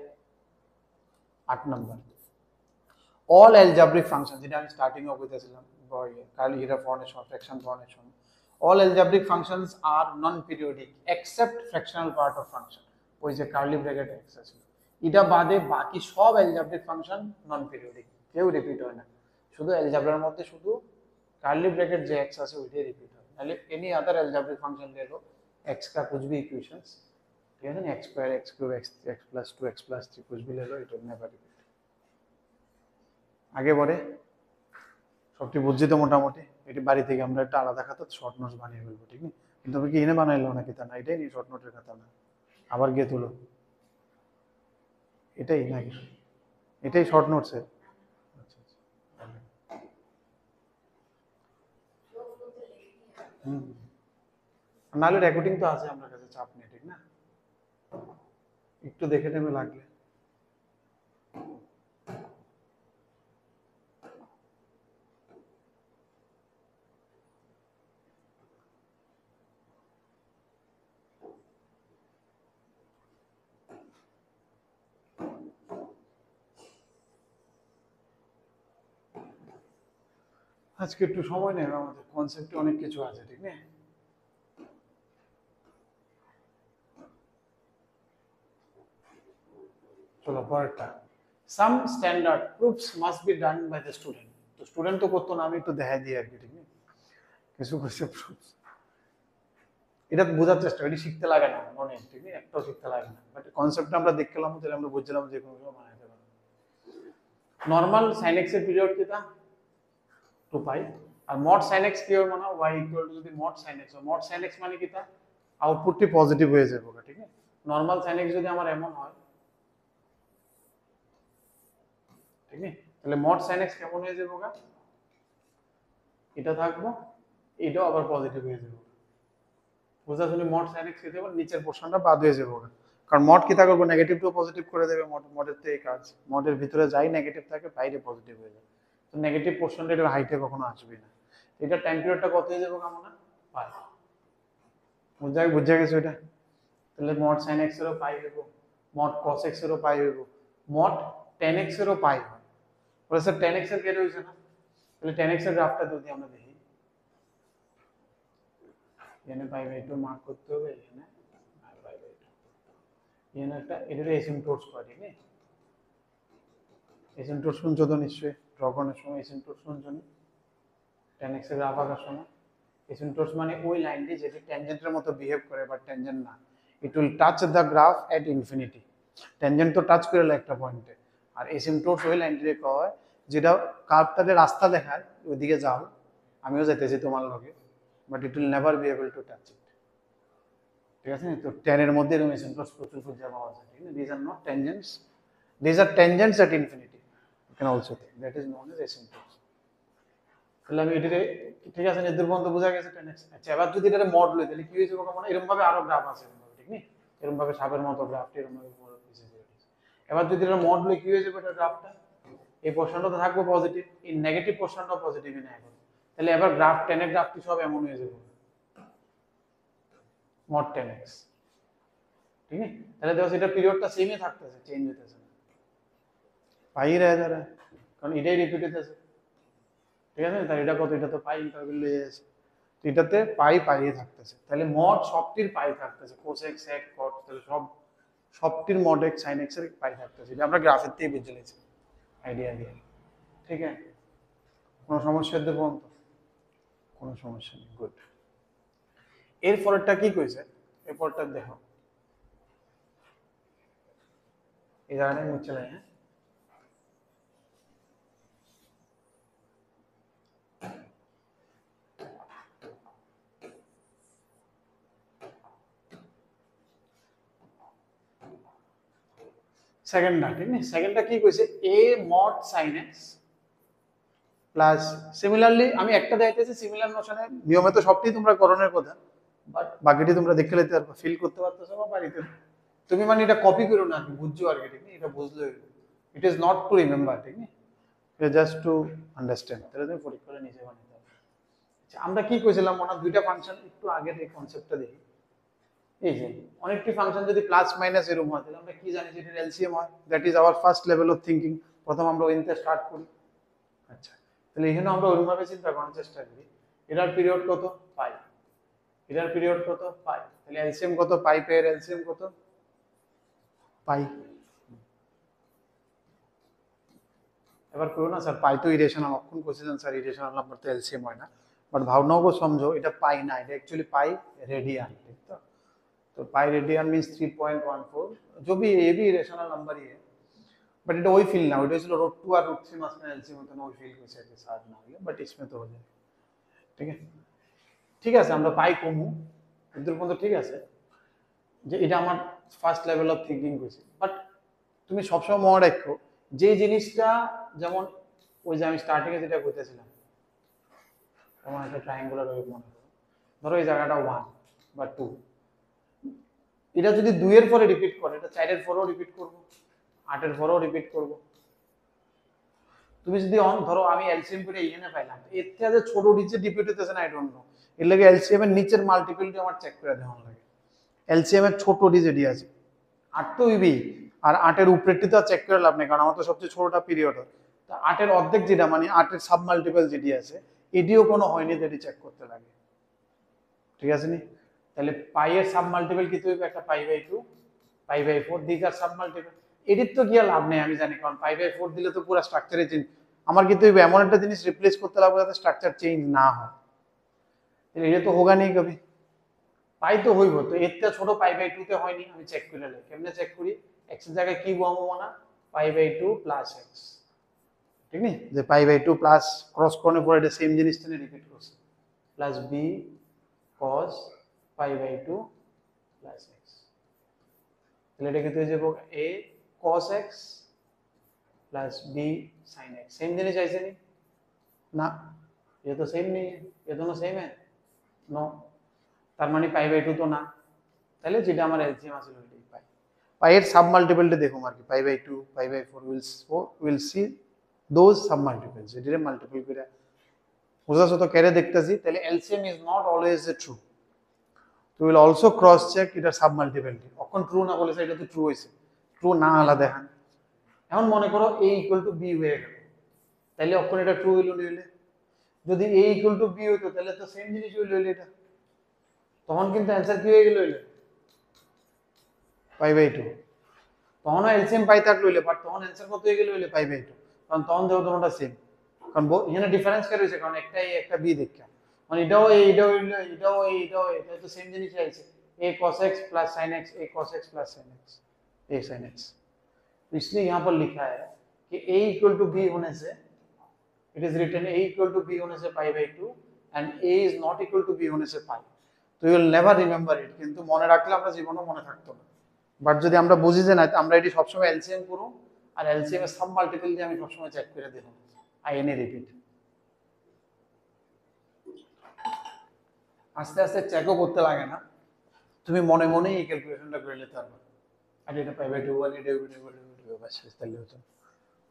8 number, all algebraic functions, যেটা আমি স্টার্টিং অফ কইতেছিলাম কার্লি হিরা formation, fraction formation, all algebraic functions are non periodic except fractional part of function। ওই যে কার্লি ব্র্যাকেট x আছে, এটা বাদে বাকি সব algebraic ফাংশন নন পিরিয়ডিক, কেউ রিপিট হয় না। শুধু অ্যালজেব্রার মধ্যে শুধু কার্লি ব্র্যাকেট যে x আছে ওইটাই রিপিট হয়, তাহলে এনি আদার algebraic ফাংশন ले लो, x का कुछ भी इक्वेशंस, ठीक है ना, x square, x cube, x plus 2, x plus 3 कुछ भी ले लो, इट विल नेवर रिपीट। আগে পরে সবটি বুঝছি তো মোটামুটি। এটি বাড়ি থেকে আমরা একটা আলাদা খাতা শর্ট নোটস বানিয়ে ফেলবো, ঠিক আছে। কিন্তু আমি কি এনে বানাইলো নাকি তা না, এটাই নি শর্ট নোটের খাতা না, আবার গিয়ে তুলো, এটাই নাকি এটাই শর্ট নোটসের। আচ্ছা আচ্ছা, হুম, নাহলে রেকর্ডিং তো আছে আমার কাছে, চাপ নেই, ঠিক না। একটু দেখে নেবে লাগলে। আজকে একটু সময় নেবে, আমাদের কনসেপ্টে অনেক কিছু আছে, ঠিক না। চলো পরেরটা, some standard proofs must be done by the student. তো স্টুডেন্ট তো করতো না, আমি একটু দেখাই দিই আর কি, ঠিক না। কিছু কিছু প্রুফস, এটা বোঝার চেষ্টা, এটি শিখতে লাগে না মনে, ঠিক আছে, একটাও শিখতে লাগে না, বাট কনসেপ্টটা আমরা দেখলাম, তাহলে আমরা বুঝলাম যে কোনো সময় বানাইতে পারবো। নর্মাল sin x এর পিরিয়ড কিটা 2π, আর mod sin x কি হবে মানে y ইকুয়াল টু যদি mod sin x হয়, mod sin x মানে কিটা আউটপুটটি পজিটিভ হয়ে যাবে, ঠিক আছে। নর্মাল sin x যদি আমার এমন হয়, ঠিক আছে, তাহলে mod sin x কেমন হয়ে যাবে? এটা থাকবো, এটাও আবার পজিটিভ হয়ে যাবে। বুঝতে পারছো? মড সাইন এক্স হয়ে যাবে, নিচের পোর্শনটা বাদ হয়ে যাবে ওটা। কারণ মড কি থাকবে, নেগেটিভ টু পজিটিভ করে দেবে, মডের তো এই কাজ। মডের ভিতরে যাই নেগেটিভ থাকে বাইরে পজিটিভ হয়ে যাবে, তো নেগেটিভ পোর্শনটা এটা হাইটে কখনো আসবে না। এটা টাইম পিরিয়ডটা কত হয়ে যাবে কেমন না, পাই। বুঝা গেছে এটা? তাহলে মড সাইন এক্স এরও পাই হইব, মড কস এক্স এরও পাই হইব, মড টেন এক্স এরও পাই হয়। বলে স্যার টেন এক্স এর কেটে হয়েছে না? তাহলে টেন এক্স এর গ্রাফটা যদি আমরা দেখি, এখানে পাই বাই টু মার্ক করতে হবে, এখানে পাই বাই টু, এখানে একটা এটার এসিমটোটস পাই, ঠিক আছে? এসিমটোটস শুনছো তো নিশ্চয়ই, ড্র করার সময় এসিমটোটস শুনছো না? টেন এক্স এর গ্রাফ আঁকার সময় এসিমটোটস মানে ওই লাইনটি যেটি ট্যানজেন্টের মতো বিহেভ করে, বাট ট্যানজেন্ট না। It will touch the graph at infinity. Tangent তো টাচ করে একটা পয়েন্টে, আর এসিমটোটস ওই লাইনটিকে কয় যেটা কার্ভটাতে রাস্তা দেখায়, ওইদিকে যাও, আমিও যাইতেছি তোমার লগে, but it will never be able to touch it. ঠিক আছে? তো টেনের মধ্যে এরকম এসিমটোটস প্রচুর খুঁজে পাওয়া যায়, ঠিক আছে? These are not tangents, these are tangents at infinity, you can also think that is known as asymptotes. তাহলে আমি এটারে, ঠিক আছে, নির্দূর পর্যন্ত বোঝা গেছে টেন এক্স। আচ্ছা, এবার যদি এটা মড লই তাহলে কি হয়েছে মানে এরকম ভাবে আরো গ্রাফ আছে, ঠিক নেই? এরকম ভাবে সাপের মতো গ্রাফ, এরকম ভাবে পুরো পিছে যায়। এবার যদি এটা মড লই কি হয়ে যাবে এটা গ্রাফটা, এই পোর্শনটা তো থাকবে পজিটিভ, এই নেগেটিভ পোর্শনটাও পজিটিভই না এখন। তাহলে এবার গ্রাফ 10 এর গ্রাফটি সব এমন হয়ে যাবে, মড 10x, ঠিক আছে? তাহলে দেখো এটা পিরিয়ডটা সেমই থাকতেছে, চেঞ্জ হইতেছে না, পাই রয়ে যাবে, কারণ এটাই রিপিট হইতেছে। ঠিক আছে? তাহলে এটা কত, এটা তো পাই ইন্টারভ্যাল লয়ে আছে, এটাতে পাই পাইয়ে থাকতেছে, তাহলে মড সবটির পাই থাকতেছে, কোস এক্স এক কট, তাহলে সবটির মড এক্স সাইন এক্স এর পাই থাকতেছে। এটা আমরা গ্রাফের থেকে বুঝে নিয়েছি আইডিয়া দিয়ে। ঠিক আছে? কোনো সমস্যা হতে পর্যন্ত? কোনো সমস্যা নেই, গুড। এর পরেরটা কি কইছে, এরপরটা দেখো, এই জায়গাটা মুছে লাই। হ্যাঁ, সেকেন্ডটা, ঠিক আছে? সেকেন্ডটা কি কইছে, a mod sin x plus, similarly আমি একটা দেখাইতেছি সিমিলার নোশনে, নিয়মে তো সবটি তোমরা করণের কথা, বাট বাকিটি তোমরা দেখে লইতে পারবে, ফিল করতে পারতেছো বা বাড়িতে তুমি মানে এটা কপি করো না, বুঝছো আর কি, ঠিক আছে? এটা বুঝলে it is not to remember, ঠিক আছে? এটা জাস্ট টু আন্ডারস্ট্যান্ড, তাহলে তুমি পরীক্ষা নিজে বানাতে পারবে। আচ্ছা, আমরা কি কইছিলাম মনে দুইটা ফাংশন, একটু আগের এই কনসেপ্টটা দেখি। এই যে অনেকটি ফাংশন যদি প্লাস মাইনাস এরকম হয় তাহলে আমরা কি জানি যে এটার এলসিএম হয়, that is our first level of thinking. প্রথম আমরা ওইতে স্টার্ট করি। আচ্ছা, তাহলে এখানে আমরা ওইভাবে চিন্তা করার চেষ্টা করি, এটার পিরিয়ড কত, পাই, এটার পিরিয়ড কত, পাই, তাহলে এলসিএম কত, পাই পেয়ের এলসিএম কত, পাই। এবার করো না স্যার, পাই তো ইরেশনাল, অক্ষণ কোশ্চেন স্যার ইরেশনাল নাম্বার তো এলসিএম হয় না, বাট ভাবনাও সমঝো এটা পাই না, এটা एक्चुअली पाई रेडियन, ठीक तो? तो पाई रेडियन मींस 3.14, जो भी ये भी रेशनल नंबर ही है, बट এটা ওই ফিল না, ওইটা ছিল √2 আর √3 মাঝখানে এলসিএম হতো না, ওই ফিল কইছে আর কি, সাদ না হলে, বাট इसमें তো हो जाए। ঠিক আছে? ঠিক আছে, আমরা পাই কমু এদুর পর্যন্ত, ঠিক আছে, যে এটা আমার ফার্স্ট লেভেল অফ থিংকিং কইছে। বাট তুমি সবসময় মনে রাখো যে জিনিসটা, যেমন ওই যে আমি স্টার্টিং এ যেটা কইতেছিলাম, তোমার একটা ট্রায়াঙ্গুলার ওয়েভ মনে করো, ধরো এই জায়গাটা 1 বা 2, এটা যদি 2 এর পরে রিপিট করে, এটা 4 এর পরেও রিপিট করব, 8 এর পরেও রিপিট করব। তুমি যদি ধরো আমি এলসিএম করে এখানে পাইলাম, এর থেকে ছোট নিচে রিপিট হইতেছে না, আই ডোন্ট নো, এর লাগে এলসিএম এর নিচের মাল্টিপলটি আমার চেক করে দেওয়া লাগে। এলসিএম এর ছোট ডি যেটি আছে 8 তো হইবেই, আর 8 এর উপরেরটি তো চেক করে লাভ নেই, কারণ আমার তো সবচেয়ে ছোটটা পিরিয়ড হয়। তো 8 এর অর্ধেক যেটা মানে 8 এর সাব মাল্টিপল যেটি আছে, এটিও কোনো হয়নি, যেটি চেক করতে লাগে। ঠিক আছে নি? তাহলে পাই এর সাব মাল্টিপল কি হইবে, একটা pi by 2, pi by 4, this are sub multiple. এডিট তো কি লাভ নেই আমি জানি, কারণ পাই বাই 4 দিলে তো পুরো স্ট্রাকচারে চেঞ্জ, আমার কিন্তু এমন একটা জিনিস রিপ্লেস করতে লাগবে যাতে স্ট্রাকচার চেঞ্জ না হয়, তাহলে এটা তো হোগা নেই কবি, পাই তো হইব, তো এর থেকে ছোট পাই বাই 2 তে হয়নি, আমি চেক করে লাই, কেমনে চেক করি, x এর জায়গায় কি বসাবো না, পাই বাই 2 প্লাস x, ঠিক নেই? যে পাই বাই 2 প্লাস ক্রস করনের পরে এটা সেম জিনিসটা রিপিট করছে, plus b cos pi by 2 plus x, তাহলে এটা কিন্তু হয়ে যাবে a cos x plus b sin x, same জিনিস আইছে নি না? ये तो सेम नहीं है, ये दोनों सेम है नो, তার মানে পাই বাই 2 তো না, তাহলে যেটা আমার এলসিএম আছে ওইটাই পাই। পাই এর সাব মাল্টিপলটা দেখুন আর কি, pi by 2 pi by 4 will see those sub multiples, যেটা মাল্টিপল করে বুঝাছো তো কেড়ে দেখতেছি, তাহলে LCM is not always a true, তো উইল অলসো ক্রস চেক এটা সাব মাল্টিপলটি, অখন ট্রু না বলেছে এটা তো ট্রু হয়েছে, ট্রু না আলাদা দেখান। এখন মনে করো a ইকুয়াল টু b হয়ে গেল, তাহলে অখন এটা ট্রু হইল হইলে, যদি a ইকুয়াল টু b হইতো তাহলে তো সেম জিনিস হইল হইলে এটা, তখন কিন্তু অ্যান্সার কি হয়ে গেল হইলে পাই বাই 2, তখন এলসিএম পাই থাকলো হইলে, বাট তখন অ্যান্সার কত হয়ে গেল হইলে পাই বাই 2, কারণ তখন দেখো তোমরা সেম, কারণ এখানে ডিফারেন্স কে রয়েছে, কারণ একটা a একটা b দেখা, মানে এটাও a এটাও এটাও এটাও এটা তো সেম জিনিস আছে, a cos x plus sin x, a cos x plus sin x, a sin x, तो इसलिए यहाँ पर लिखा है कि a इक्वल टू b होने से it is written a equal to b होने से pi by 2 and a is not equal to b होने से पाई, तो you will never remember it, কিন্তু মনে রাখলে আমরা জীবনে মনে থাকতো না, বাট যদি আমরা বুঝি যে না আমরা এটি সবসময় এলসিএম করব, আর এলসিএম এর সাব মাল্টিপল দিয়ে আমি সবসময় চেক করে দেব, আই এনি রিপিট, আস্তে আস্তে চেকও করতে লাগে না, তুমি মনে মনেই এই ক্যালকুলেশনটা করে নিতে পারবে, আর এটা পাই বাই 2 আর এটা বাস তাহলে হতো,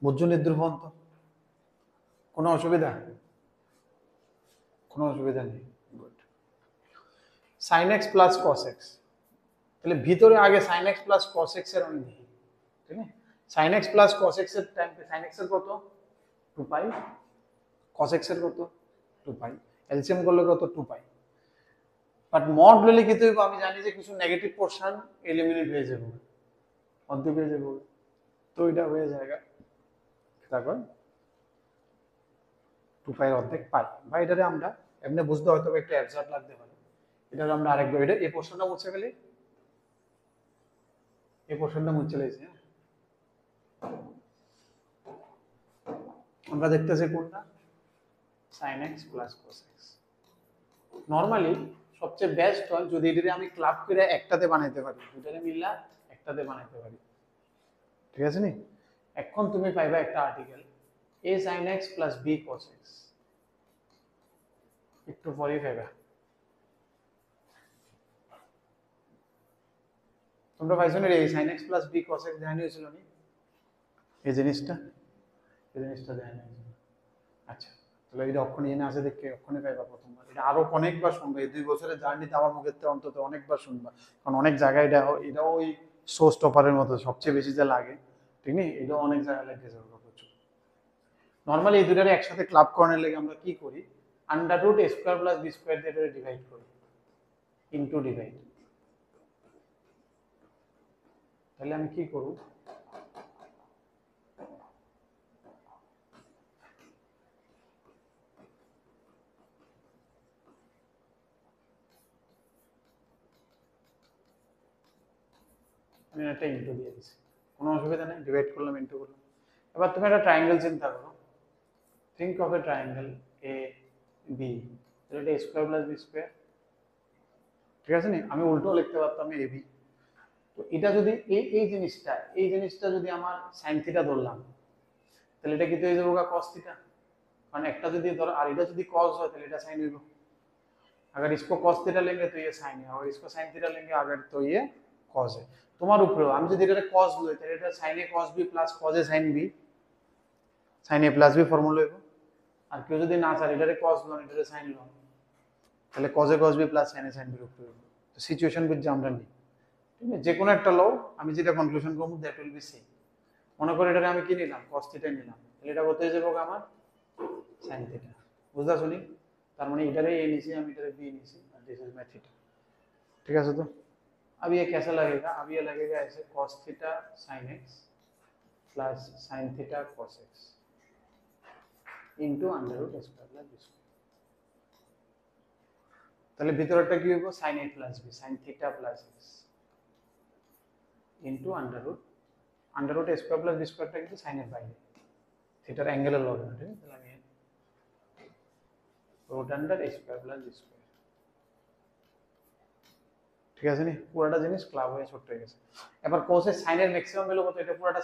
বুঝছো নির্দ্রুপন্ত, কোনো অসুবিধা, কোনো অসুবিধা নেই, good. sin x plus cos x, তাহলে ভিতরে আগে sin x plus cos x এর আমি দেখি, ঠিক আছে, sin x plus cos x এর টাইম sin x এর কত 2 পাই, cos x এর কত 2 পাই, এলসিএম করলে কত 2 পাই, বাট মড লইলে কি হইব, আমি জানি যে কিছু নেগেটিভ পোরশন এলিমিনেট হয়ে যাবে, অর্ধেক হয়ে যাবে, তো এটা হয়ে যায়গা তারপর 2 পাই অর্ধেক পাই, বা এটারে আমরা এমনি বুঝতে হয়তো একটা অ্যাবসার্ড লাগতে পারে, এটারে আমরা আরেকবার এটা এই পোরশনটা মুছে ফেলি, এই পোরশনটা মুছে লাইছি, আমরা দেখতেছি কোনটা sin x plus cos x, normally সবচেয়ে বেস্ট হয় যদি এটারে আমি ক্লাব করে একটাতে বানাইতে পারি, দুটারে মিললা একটাতে বানাইতে পারি, ঠিক আছে নি, এখন তুমি পাইবা একটা article a sin x plus b cos x, একটু পরেই পাইবা, তোমরা পাইছো না এই sin x plus b cos x ধ্যান হয়েছিল নি, এই জিনিসটা ধ্যান হয়েছিল, আচ্ছা তাহলে এটা অক্ষণ এনে আছে দেখে অক্ষণে পাইবা প্রথমবার, এটা আরো অনেকবার শুনবা, এই 2 বছরের জার্নিতে আমার মুখের থেকে অন্তত অনেকবার শুনবা, কারণ অনেক জায়গায় এটা ওই শো স্টপারের মতো সবচেয়ে বেশি যে লাগে, ঠিক নেই, এটাও অনেক জায়গায় লেগে যাবে প্রচুর। নর্মালি এই দুটারে একসাথে ক্লাব করানোর লেগে আমরা কি করি, under root a square plus b square দিয়ে এটা ডিভাইড করি, ইনটু ডিভাইড, তাহলে আমি কি করব, আমি একটা ইনটু দিয়ে দিছি, কোনো অসুবিধা নেই, ডিভাইড করলাম ইনটু করলাম। এবার তুমি একটা ট্রায়াঙ্গেল চিন্তা করো, think of a triangle A B, তাহলে এটা স্কয়ার প্লাস বি স্কয়ার, ঠিক আছে নি, আমি উল্টো লিখতে পারতাম এ বি, তো এটা যদি এই জিনিসটা যদি আমার সাইন থিটা ধরলাম, তাহলে এটা কি হয়ে যাবে cos থিটা, কারণ একটা যদি ধরো আর এটা যদি cos হয় তাহলে এটা sin হইব, अगर इसको cos थीटा लेंगे तो ये sin है, और इसको sin थीटा लेंगे अगर तो ये cos है, তোমার উপরে আমি যদি এটা cos লই তাহলে এটা sin a cos b plus cos a sin b, sin a plus b formula হইব, আর কেউ যদি না চায় এটারে cos লন এটারে sin লন, তাহলে cos a cos b plus sin a sin b উপরে হইব, তো সিচুয়েশন বুঝে আমরা নিই, ঠিক আছে, যে কোনো একটা লও, আমি যেটা কনক্লুশন করব দ্যাট উইল বি সেম, মনে করে এটারে আমি কি নিলাম cos থিটা নিলাম, তাহলে এটা কত হয়ে যাবে আমার sin থিটা, বুঝা শুনি, তার মানে इधर ए नीचे हम इधर बी नीचे, दिस इज माय थीटा, ठीक है तो अब ये कैसा लगेगा, अब ये लगेगा ऐसे cos theta sin x plus sin theta cos x into under root a square plus b square, তাহলে ভিতরটা কি হবে sin a plus b sin theta plus x into under root a square plus b স্কয়ারটা কিন্তু sin এর বাইরে, থিটার অ্যাঙ্গেলের লগ না, ঠিক আছে, তাহলে আমি root under a square plus b square, ঠিক আছে নি, পুরোটা জিনিস ক্লাব হয়ে ছোট হয়ে গেছে। এবার cos এর sin এর ম্যাক্সিমাম ভ্যালু কত, এটা পুরোটা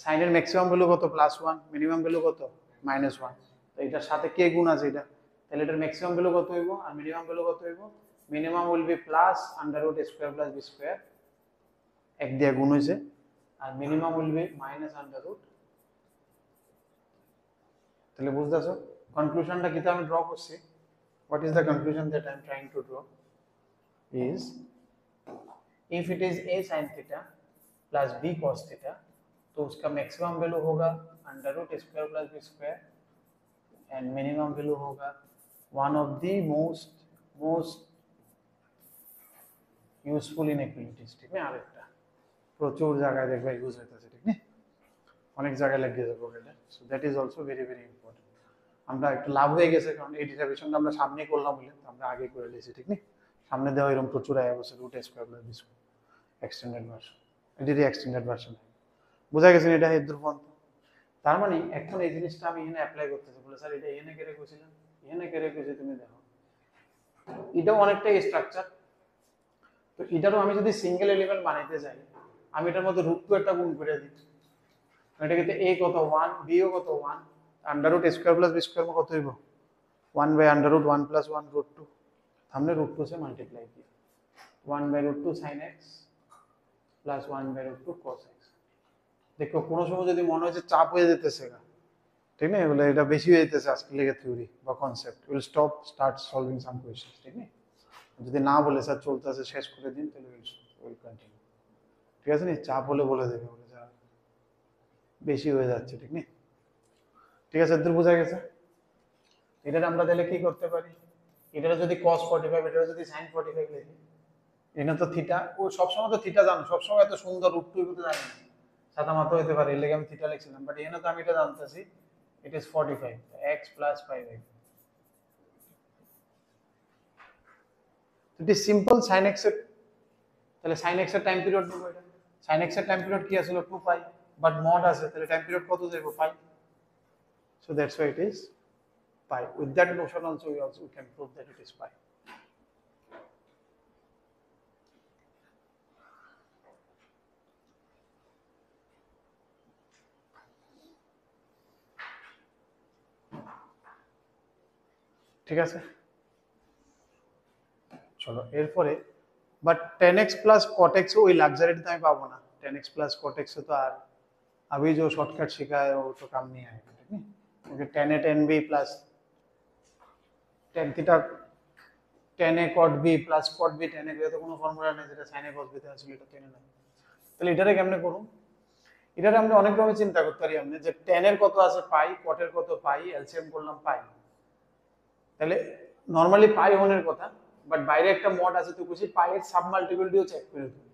sin এর ম্যাক্সিমাম ভ্যালু কত +1, মিনিমাম ভ্যালু কত -1, তো এটার সাথে কে গুণ আছে এটা, তাহলে এটার ম্যাক্সিমাম ভ্যালু কত হইব আর মিনিমাম ভ্যালু কত হইব, minimum will be plus under root square plus B square, এক দিয়ে গুণ হইছে, আর minimum will be minus under root. তাহলে বুঝতেছো কনক্লুশনটা কি আমি ড্র করছি, what is the conclusion that I am trying to draw is if it is a sin theta plus b cos theta तो उसका मैक्सिमम वैल्यू होगा under root square plus B square and minimum value होगा one of the most useful inequalities. ठीक है, আরেকটা প্রচুর জায়গায় দেখবে ইউজ হইতাছে, ঠিক না, অনেক জায়গায় লাগিয়ে যাবে এটা। So that is also very very important. আমরা একটু লাভ হয়ে গেছে কারণ এই ডেরিভেশনটা আমরা সামনে করলাম বলে আমরা আগে করে নিয়েছি, ঠিক না, সামনে দেওয়া এরকম প্রচুর আয়া বসে root square plus B square extended version, এটারই এক্সটেন্ডেড ভার্সন। বুঝা গেছে এটা হেদ্দুর পর্যন্ত? তার মানে এখন এই জিনিসটা আমি এখানে অ্যাপ্লাই করতেছি, বলে স্যার এটা এখানে কেড়ে কইছিলাম, এখানে কেড়ে কইছি, তুমি দেখো এটাও অনেকটা স্ট্রাকচার। তো এটারও আমি যদি সিঙ্গেল এলিমেন্ট বানাইতে যাই, আমি এটার মধ্যে রুট 2 একটা গুণ করে দিই, এটা কিন্তু a কত 1, b ও কত 1, under root square plus B square কত হইব 1 by under root 1 plus 1 root 2, हमने रूट 2 से मल्टीप्लाई किया 1 by root 2 sin x plus 1 by root 2 cos x। দেখো কোনো সময় যদি মনে হয় যে চাপ হয়ে যেতেছে, ঠিক না, বলে এটা বেশি হয়ে যেতেছে আজকে লেগে থিওরি বা concept, will start solving some questions, ঠিক না, যদি না বলে স্যার চলতেছে শেষ করে দিন তাহলে উইল কন্টিনিউ, ঠিক আছে নি, চাপ হলে বলে দেবে, বলে যা বেশি হয়ে যাচ্ছে, ঠিক না, ঠিক আছে, এত বোঝা গেছে। এটা আমরা তাহলে কি করতে পারি, এটা যদি cos 45 এটা যদি sin 45 লিখি, এটা তো থিটা, ও সব সময় তো থিটা জানো, সব সময় এত সুন্দর রূপ তুই তো জানি না, সাদা মাথা হইতে পারে, এর লাগি আমি থিটা লিখছিলাম, বাট এখানে তো আমি এটা জানতেছি it is 45 x plus 5y। It is simple sin x এর, তাহলে sin x এর টাইম পিরিয়ড দেব, এটা sin x এর টাইম পিরিয়ড কি আছিল 2π, বাট মড আছে, তাহলে টাইম পিরিয়ড কত যাইব 5, so that's why it is pi. With that notion also we can prove that it is pi. ঠিক আছে, চলো এরপরে, but 10x plus cot x ওই লাক্সারিটা আমি পাবো না, 10x plus cot x তো আর अभी जो शॉर्टकट सीखा है वो तो काम नहीं आएगा, ठीक है, क्योंकि 10a tan b plus tan theta tan a cot b plus cot b tan a তো কোনো ফর্মুলা নেই, যেটা sin a cos b তে আছে এটা টেনে নাই, তাহলে এটারে কেমনে করব, এটারে আমরা অনেক রকম চিন্তা করতে পারি, আমরা যে tan এর কত আছে পাই, cot এর কত পাই, এলসিএম করলাম পাই, তাহলে নরমালি পাই ওনের কথা, বাট বাইরে একটা মড আছে তো খুশি পাই এর সাব মাল্টিপলটিও চেক করে দিই,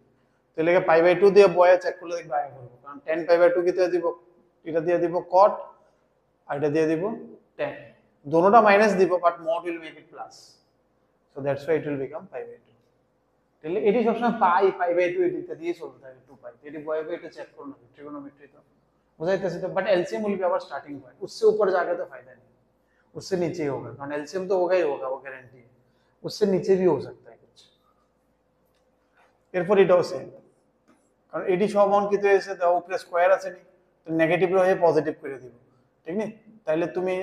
তাহলে পাই বাই 2 দিয়ে বয়ে চেক করলে দেখবে আয়া করব, কারণ tan পাই বাই 2 কি দিয়ে দিব, এটা দিয়ে দিব cot আর এটা দিয়ে দিব tan, দোনোটা মাইনাস দিব but mod will make it plus, so that's why it will become pi by 2। তাহলে এটি সবসময় পাই বাই 2 এদিকে দিয়ে চলতে থাকে 2 পাই, এটি বয়ে বয়ে একটু চেক করুন ট্রিগোনোমেট্রি তো বুঝাইতেছে তো, but LCM will be our starting point, उससे ऊपर जाके तो फायदा नहीं, उससे नीचे ही होगा, कारण एलसीएम तो होगा ही होगा, वो गारंटी है, उससे नीचे भी हो सकता है कुछ। এরপর এটাও সেম, কারণ এটি সব অন কিতে এসে দাও উপরে স্কয়ার আছে নি, তো নেগেটিভ রয়ে পজিটিভ করে দিব, ঠিক না, তাহলে তুমি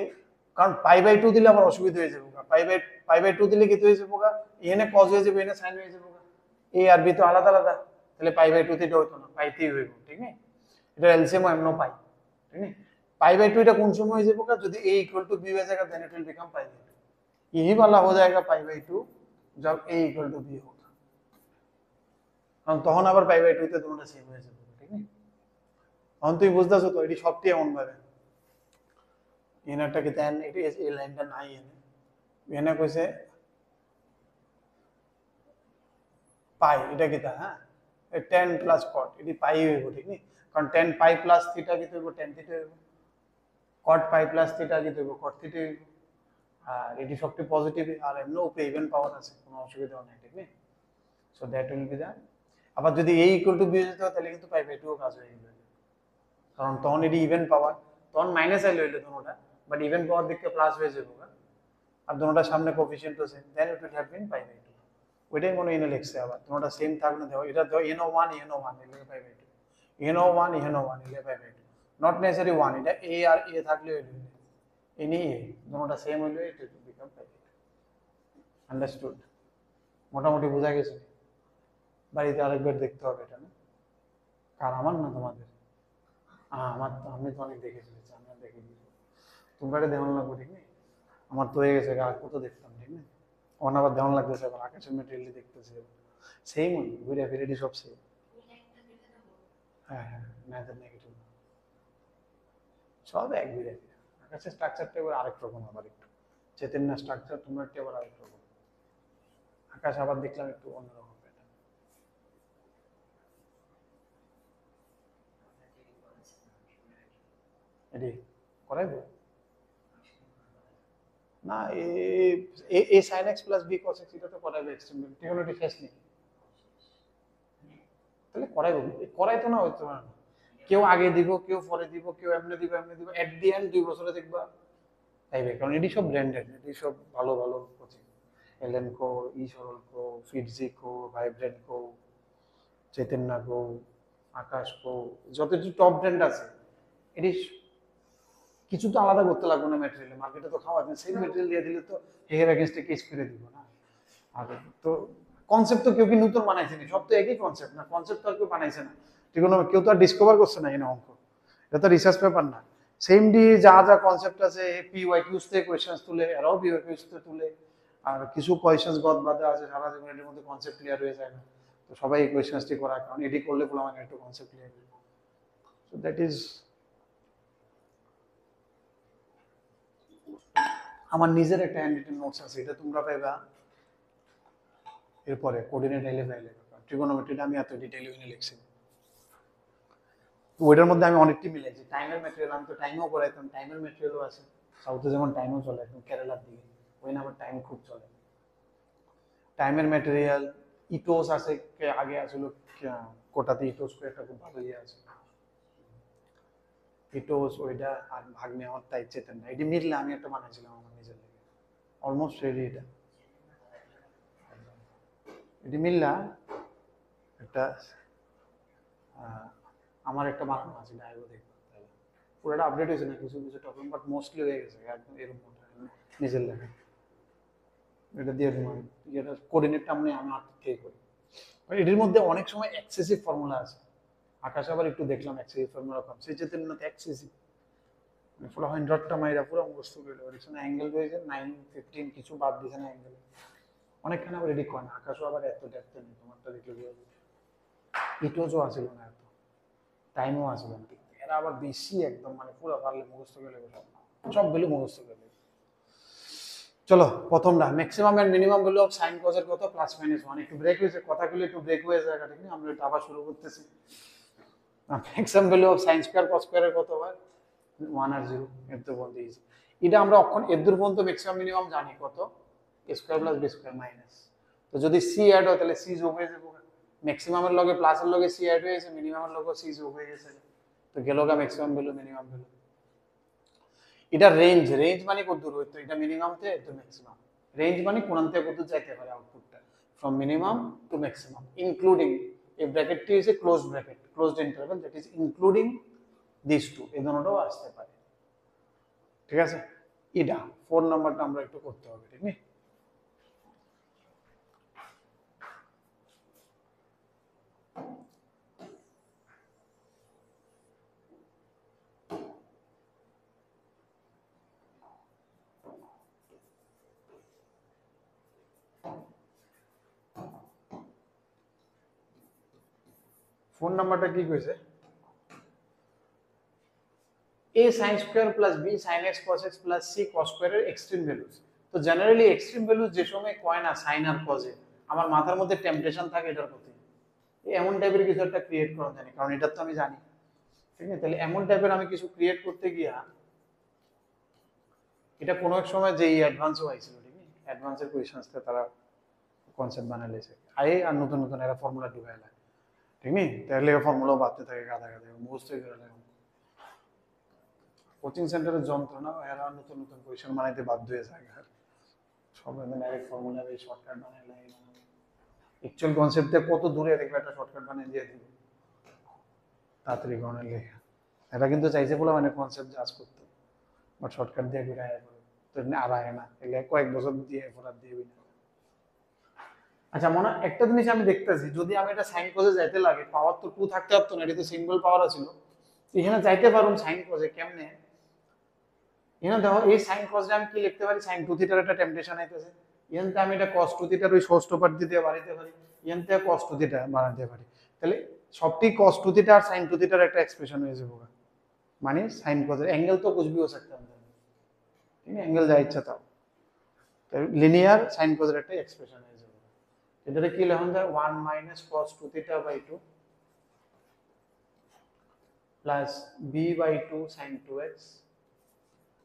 কারণ পাই বাই 2 দিলে আবার অসুবিধা হয়ে যাবে, পাই বাই 2 দিলে কি হয়ে যাবে, এখানে cos হয়ে যাবে, এখানে sin হয়ে যাবে, a আর b তো আলাদা আলাদা, তাহলে পাই বাই 2 তে এটা হতো না, পাই তেই হইব, ঠিক না, এটা এলসিএম এমন পাই, ঠিক না, पाई बाई 2 এটা কোন সময় হয়ে যাবে, যদি a = b हो जाएगा then it will become pi by 2, यही वाला हो जाएगा पाई बाई 2 जब a = b होगा, हम তখন আবার পাই বাই 2 তে দুটোটা সেম হয়ে যাবে, ঠিক না, এখন তুমি বুঝতাছো তো এটি সবটি এমন ভাবে এনারটা কি দেন, এটি এই লাইনটা নাই এনে কইছে পাই, এটা কি তা, হ্যাঁ 10 প্লাস cot এটি পাই হইব, ঠিক না, কারণ 10 পাই প্লাস থিটা কি হইব, tan থিটা হইব, cot পাই প্লাস থিটা কি হইব, cot থিটা হইব, আর এটি সবটি পজিটিভ, আর এমন উপরে ইভেন পাওয়ার আছে, কোনো অসুবিধা নাই, ঠিক না, so that will be the, আবার যদি a = b হতো তাহলে কিন্তু পাই বাই 2 কাজ হয়ে যাবে, কারণ তখন এটি ইভেন পাওয়ার, তখন মাইনাস আই লইলে দুটোটা, বাট ইভেন পাওয়ার দিকে প্লাস হয়ে যাবে, আর দুটোটার সামনে কোএফিশিয়েন্ট আছে, then it will have been pi by 2, ওইটাই মনে এনে লিখছে, আবার দুটোটা সেম থাকবে না, দেখো এটা দাও n01 এলে পাই বাই 2, n01 এলে পাই বাই 2, নট নেসেসারি 1, এটা a আর a থাকলে হইল, এনি দুটোটা সেম হইলে ইট উইল বিকাম প্যাকেট। আন্ডারস্টুড? মোটামুটি বোঝা গেছে? বাড়িতে আরেকবার দেখতে হবে এটা না? কার, আমার না তোমাদের? আমার তো, আমি তো অনেক দেখে ফেলেছি, আমি আর দেখে দিয়েছি। তোমরা এটা দেওয়ান লাগবো, ঠিক নেই? আমার তো হয়ে গেছে, আর কত দেখতাম, ঠিক না? অন আবার দেওয়ান লাগতেছে, আবার আকাশের মেটেরিয়াল দেখতেছে, সেম ওই ঘুরে ফিরে সব সেম। হ্যাঁ হ্যাঁ, ম্যাথের নেগেটিভ সব এক ঘুরে ফিরে। আকাশের স্ট্রাকচারটা এবার আরেক রকম, আবার একটু চেতনা স্ট্রাকচার, তোমরা একটু আবার আরেক রকম। আকাশ আবার দেখলাম একটু অন্যরকম প্যাটার্ন। এটি করাইবো না? A sin x plus b cos x এটা তো করাইবে এক্সট্রিম ট্রিগোনোমেট্রি শেষ নেই, তাহলে করাইবো। করাইতো না হইতো না, কেউ আগে দিব, কেউ পরে দিব, কেউ এমনি দিব, এমনি দিব, এট দি এন্ড 2 বছরে দেখবা তাইবে। কারণ এটি সব ব্র্যান্ডেড, এটি সব ভালো ভালো কোচিং, এলেনকো, ই সরলকো, ফিটজিকো, ভাইব্রেন্টকো, চৈতন্যকো, আকাশকো, যত টপ ব্র্যান্ড আছে, এটি কিছু তো আলাদা করতে লাগবে না ম্যাটেরিয়াল, মার্কেটে তো খাওয়া যায়, সেম ম্যাটেরিয়াল দিয়ে দিলে তো হেয়ার এগেনস্টে কেস করে দিব না। আর তো কনসেপ্ট তো কেউ কি নতুন বানাইছে না, সব তো একই কনসেপ্ট না, কনসেপ্ট তো আর কেউ বানাইছে না, ঠিক না? কেউ তো আর ডিসকভার করছে না এই অঙ্ক, এটা তো রিসার্চ পেপার না। সেম ডি যা যা কনসেপ্ট আছে, পি ওয়াই কিউজ থেকে কোয়েশ্চেন্স তুলে, এরাও পি ওয়াই কিউজ থেকে তুলে, আর কিছু কোয়েশ্চেন্স গদ বাদে আছে সারা জীবন, এর মধ্যে কনসেপ্ট ক্লিয়ার হয়ে যায় না, তো সবাই এই কোয়েশ্চেন্সটি করা, কারণ এটি করলে বলে আমার একটু কনসেপ্ট ক্লিয়ার হয়ে যায়। সো দ্যাট ইজ আমার নিজের একটা হ্যান্ড রিটেন নোটস আছে, এটা তোমরা পাইবা এরপরে কোঅর্ডিনেট আইলে পাইলে। ট্রিগোনোমেট্রিটা আমি এত ডিটেইলে লিখছি, তো ওইটার মধ্যে আমি অনেকটি মিলাইছি। টাইমের ম্যাটেরিয়াল, আমি তো টাইমও করাইতাম, টাইমের ম্যাটেরিয়ালও আছে। সাউথে যেমন টাইমও চলে, একদম কেরালার দিকে ওই না, আমার টাইম খুব চলে। টাইমের ম্যাটেরিয়াল, ইটোস আছে, আগে আসলে কোটাতে ইটোস করে একটা খুব ভালো ইয়ে আছে, ইটোস ওইটা, আর ভাগ নেওয়ার তাই চেতেন না, এটি মিললে আমি একটা বানাইছিলাম আমার নিজের লেগে, অলমোস্ট রেডি এটা। এটি মিললা একটা আমার একটা বানানো আছে, ডাইভো দেখবো, পুরোটা আপডেট হয়েছে না, কিছু কিছু টপিক, বাট মোস্টলি হয়ে গেছে একদম এরকম নিজের লেখা। এটা দিয়ে তোমার যেটা কোঅর্ডিনেটটা আমি হাত থেকে করি। এটির মধ্যে অনেক সময় এক্সেসিভ ফর্মুলা আছে, আকাশ আবার একটু দেখলাম এক্সেসিভ ফর্মুলা কম, সেই চেতেন না এক্সেসিভ, পুরো হান্ড্রেডটা মাইরা পুরো মুখস্থ করে দেওয়া, দেখছেন অ্যাঙ্গেল রয়েছে 9, 15 কিছু বাদ দিয়েছে না অ্যাঙ্গেল, অনেকখানে আবার রেডি করে না। আকাশও আবার এত ডেপথ নেই, তোমারটা দেখলে ইটোজও আসিল না এত, টাইমও আসিল না, এরা আবার বেশি একদম, মানে পুরো পারলে মুখস্থ করে সব ভ্যালু মুখস্থ করে। চলো প্রথমটা, maximum and minimum value of sine cos এর কত, প্লাস মাইনাস 1। একটু ব্রেক হয়েছে, কথাগুলো একটু ব্রেক হয়ে যায়, ঠিক না? আমরা এটা আবার শুরু করতেছি। Maximum value of sine square cause square এর কত হয়, 1 আর 0, এর তো বলতে ইজি। এটা আমরা অক্ষণ এর দূর পর্যন্ত ম্যাক্সিমাম মিনিমাম জানি কত, a square plus b square minus, তো যদি c অ্যাড হয় তাহলে c যোগ হয়ে যাবে, ম্যাক্সিমামের লগে প্লাসের লগে c অ্যাড হয়ে গেছে, মিনিমামের লগে c যোগ হয়ে গেছে, তো গেল গা ম্যাক্সিমাম ভ্যালু মিনিমাম ভ্যালু। এটা রেঞ্জ, রেঞ্জ মানে কত দূর হইতো, এটা মিনিমাম থেকে তো ম্যাক্সিমাম, রেঞ্জ মানে কোন থেকে কত যাইতে পারে আউটপুটটা, from minimum to maximum, including এই ব্র্যাকেটটি হচ্ছে close bracket, closed interval, that is including this two, এই দুটোও আসতে পারে, ঠিক আছে? এটা 4 নাম্বারটা আমরা একটু করতে হবে, ঠিক নেই? ফোন নাম্বারটা কি কইছে, a sin square plus b sin x cos x plus c cos square এর এক্সট্রিম ভ্যালুস। তো জেনারেলি এক্সট্রিম ভ্যালুস যে সময় কয় না সাইন আর cos এ, আমার মাথার মধ্যে টেম্পটেশন থাকে এটার প্রতি, এমন টাইপের কিছু একটা ক্রিয়েট করা জানি, কারণ এটা তো আমি জানি, ঠিক আছে? তাহলে এমন টাইপের আমি কিছু ক্রিয়েট করতে গিয়া, এটা কোনো এক সময় যে অ্যাডভান্সও হয়েছিল, ঠিক আছে? অ্যাডভান্সের কোয়েশ্চেন্সটা তারা কনসেপ্ট বানাই লেছে, আয়ে আর নতুন নতুন এরা ফর্মুলা ঢুকায় লাগে, ঠিক নেই? তাহলে ফর্মুলাও বাড়তে থাকে গাদা গাদা, মুখস্থ করে লাগে। কোচিং সেন্টারের যন্ত্রণা, এরা নতুন নতুন কোয়েশ্চেন বানাইতে বাধ্য হয়ে যায়, সব ডাইরেক্ট ফর্মুলা এই শর্টকাট বানাই লাগে, অ্যাকচুয়াল কনসেপ্টে কত দূরে দেখবে একটা শর্টকাট বানিয়ে দিয়ে দিবে তাড়াতাড়ি গণের লেখা। এরা কিন্তু চাইছে বলে মানে কনসেপ্ট জাজ করতে, বাট শর্টকাট দিয়ে ঘুরে আয় পড়ে তো আর আয় না, এগুলো কয়েক বছর দিয়ে পড়ার দিয়ে না। আচ্ছা মনে একটা জিনিস আমি দেখতেছি, যদি আমি এটা সাইন কোজে যাইতে লাগে, পাওয়ার তো 2 থাকতে পারতো না, এটা তো সিঙ্গেল পাওয়ার ছিল। এখানে যাইতে পারুন সাইন কোজে কেমনে? এখানে দেখো এই সাইন কোজে আমি কি লিখতে পারি, সাইন 2 থিটার একটা টেম্পটেশন আইতেছে, এখানে আমি এটা cos 2 থিটার ওই ষষ্ঠ পার্ট দিয়ে বাড়াইতে পারি, এখানে cos 2 থিটা বাড়াইতে পারি, তাহলে সবটি cos 2 থিটা আর sin 2 থিটার একটা এক্সপ্রেশন হয়ে যাবে, মানে সাইন কোজের অ্যাঙ্গেল তো कुछ भी हो सकता है, ঠিক আছে, অ্যাঙ্গেল যা ইচ্ছা তাও, লিনিয়ার সাইন কোজের একটা এক্সপ্রেশন হয়ে যাবে। এটারে কি লেখা যায় 1 minus cos 2 theta by 2 plus b by 2 sin 2x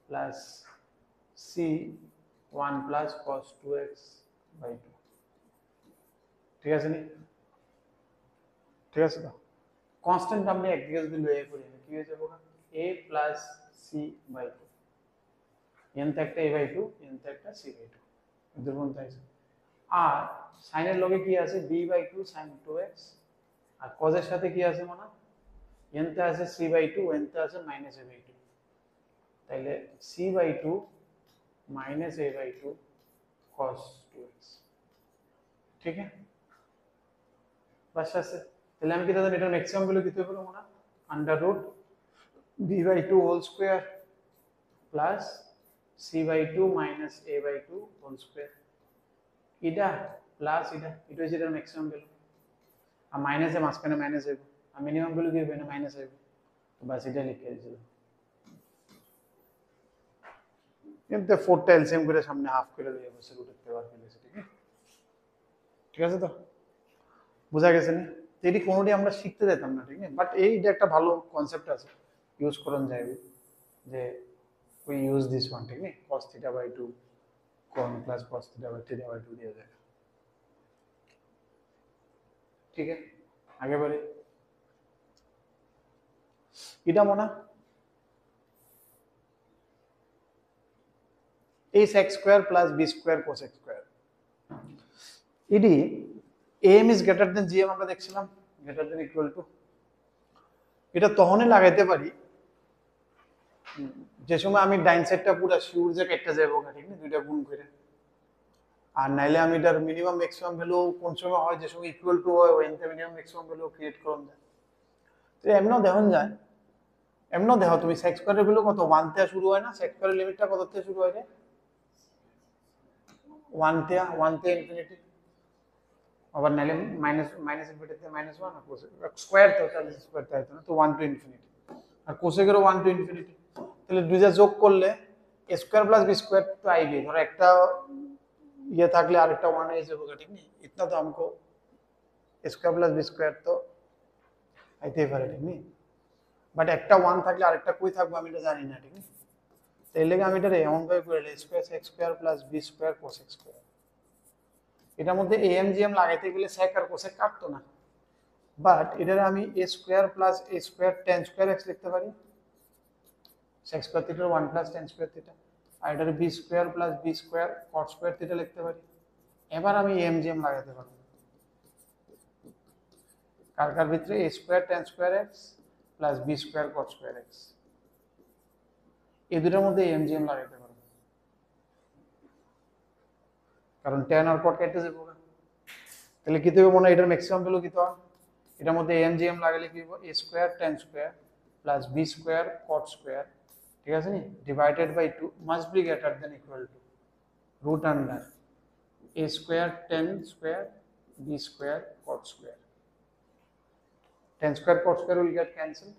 plus c 1 plus cos 2x by 2, ঠিক আছে নি? ঠিক আছে তো কনস্ট্যান্ট আমরা একদিকে যদি লয়ে করি কি হয়ে যাবে, a প্লাস c বাই 2, এনতে একটা a বাই 2, এনতে একটা c বাই 2, এদের মধ্যে আছে। আর সাইনের লগে কি আছে b বাই 2 sin 2x, আর cos এর সাথে কি আছে মনে, এনতে আছে c বাই 2, এনতে আছে মাইনাস a বাই 2, তাইলে c by 2 minus a by 2 cos 2x, ঠিক আছে বাস আছে। তাহলে আমি কি দাদা এটার ম্যাক্সিমাম ভ্যালু দিতে পারবো মনে, under root b by 2 whole square plus c by 2 minus a by 2 whole square, এটা প্লাস এটা হচ্ছে এটার ম্যাক্সিমাম ভ্যালু, আর মাইনাসে মাঝখানে মাইনাস হবে, আর মিনিমাম ভ্যালু কি হবে না মাইনাস হবে, তো বাস এটা লিখে দিয়েছিল। কিন্তু 4টা এলসিএম করে সামনে হাফ করে লইয়া বসে রুটের পেপার ফেলেছে, ঠিক আছে, ঠিক আছে তো বোঝা গেছে না? এটি কোনোটি আমরা শিখতে যেতাম না, ঠিক আছে, বাট এইটা একটা ভালো কনসেপ্ট আছে, ইউজ করুন যাবে যে we use this one, ঠিক আছে, cos theta by 2 con plus cos theta by 2 दिया जाएगा, ठीक है आगे बढ़े। এটা মনে ax square plus b square cos x square, এটি am is greater than gm আমরা দেখছিলাম, greater than equal to, এটা তখনই লাগাইতে পারি যে সময় আমি ডাইন সাইডটা পুরো শিওর যে কেটে যাবো, ঠিক না, দুইটা গুণ করে, আর নাইলে আমি এটার মিনিমাম ম্যাক্সিমাম ভ্যালু কোন সময় হয় যে সময় ইকুয়াল টু হয় ওইতে মিনিমাম ম্যাক্সিমাম ভ্যালু ক্রিয়েট করুন যায়। তো এমনও দেখুন যায়, এমনও দেখো তুমি সেক্স স্কয়ারের ভ্যালু কত 1 থেকে শুরু হয় না, সেক্স স্কয়ারের লিমিটটা কত থেকে শুরু হয় রে 1 থেকে ইনফিনিটি, আবার নাইলে মাইনাস ইনফিনিটি থেকে -1 আর কোসেক স্কয়ার তো তাহলে স্কয়ার তাই তো না, তো 1 টু ইনফিনিটি আর কোসেকেরও 1 টু ইনফিনিটি, তাহলে দুইটা যোগ করলে a square plus b square তো আইবে, ধরো একটা ये থাকলে আরেকটা 1 হয়ে যাবে, ঠিক না, इतना तो हमको a square plus b square তো আইতেই পারে, ঠিক না, বাট একটা 1 থাকলে আরেকটা কই থাকবে আমি এটা জানি না, ঠিক না, তাই লাগি আমি এটা এমন ভাবে করে a square x square plus b square cos x square, এটার মধ্যে am gm লাগাইতে গেলে sec আর cosec কাটতো না, বাট এটারে আমি a square plus a square tan square x লিখতে পারি, sec square theta 1 plus tan square theta, আর এটারে b square plus b square cot square theta লিখতে পারি। এবার আমি am gm লাগাইতে পারবো কার কার ভিতরে a square tan square x plus b square cot square x, এই দুটোর মধ্যে am gm লাগাইতে পারবো, কারণ tan আর cot কেটে যাবে, তাহলে কি হবে মনে এটার ম্যাক্সিমাম ভ্যালু কি তো, এটার মধ্যে am gm লাগালে কি হবে a square tan square plus b square cot square, ঠিক আছে নি, divided by 2 must be greater than equal to root under a square tan square b square cot square, tan square cot square will get cancel,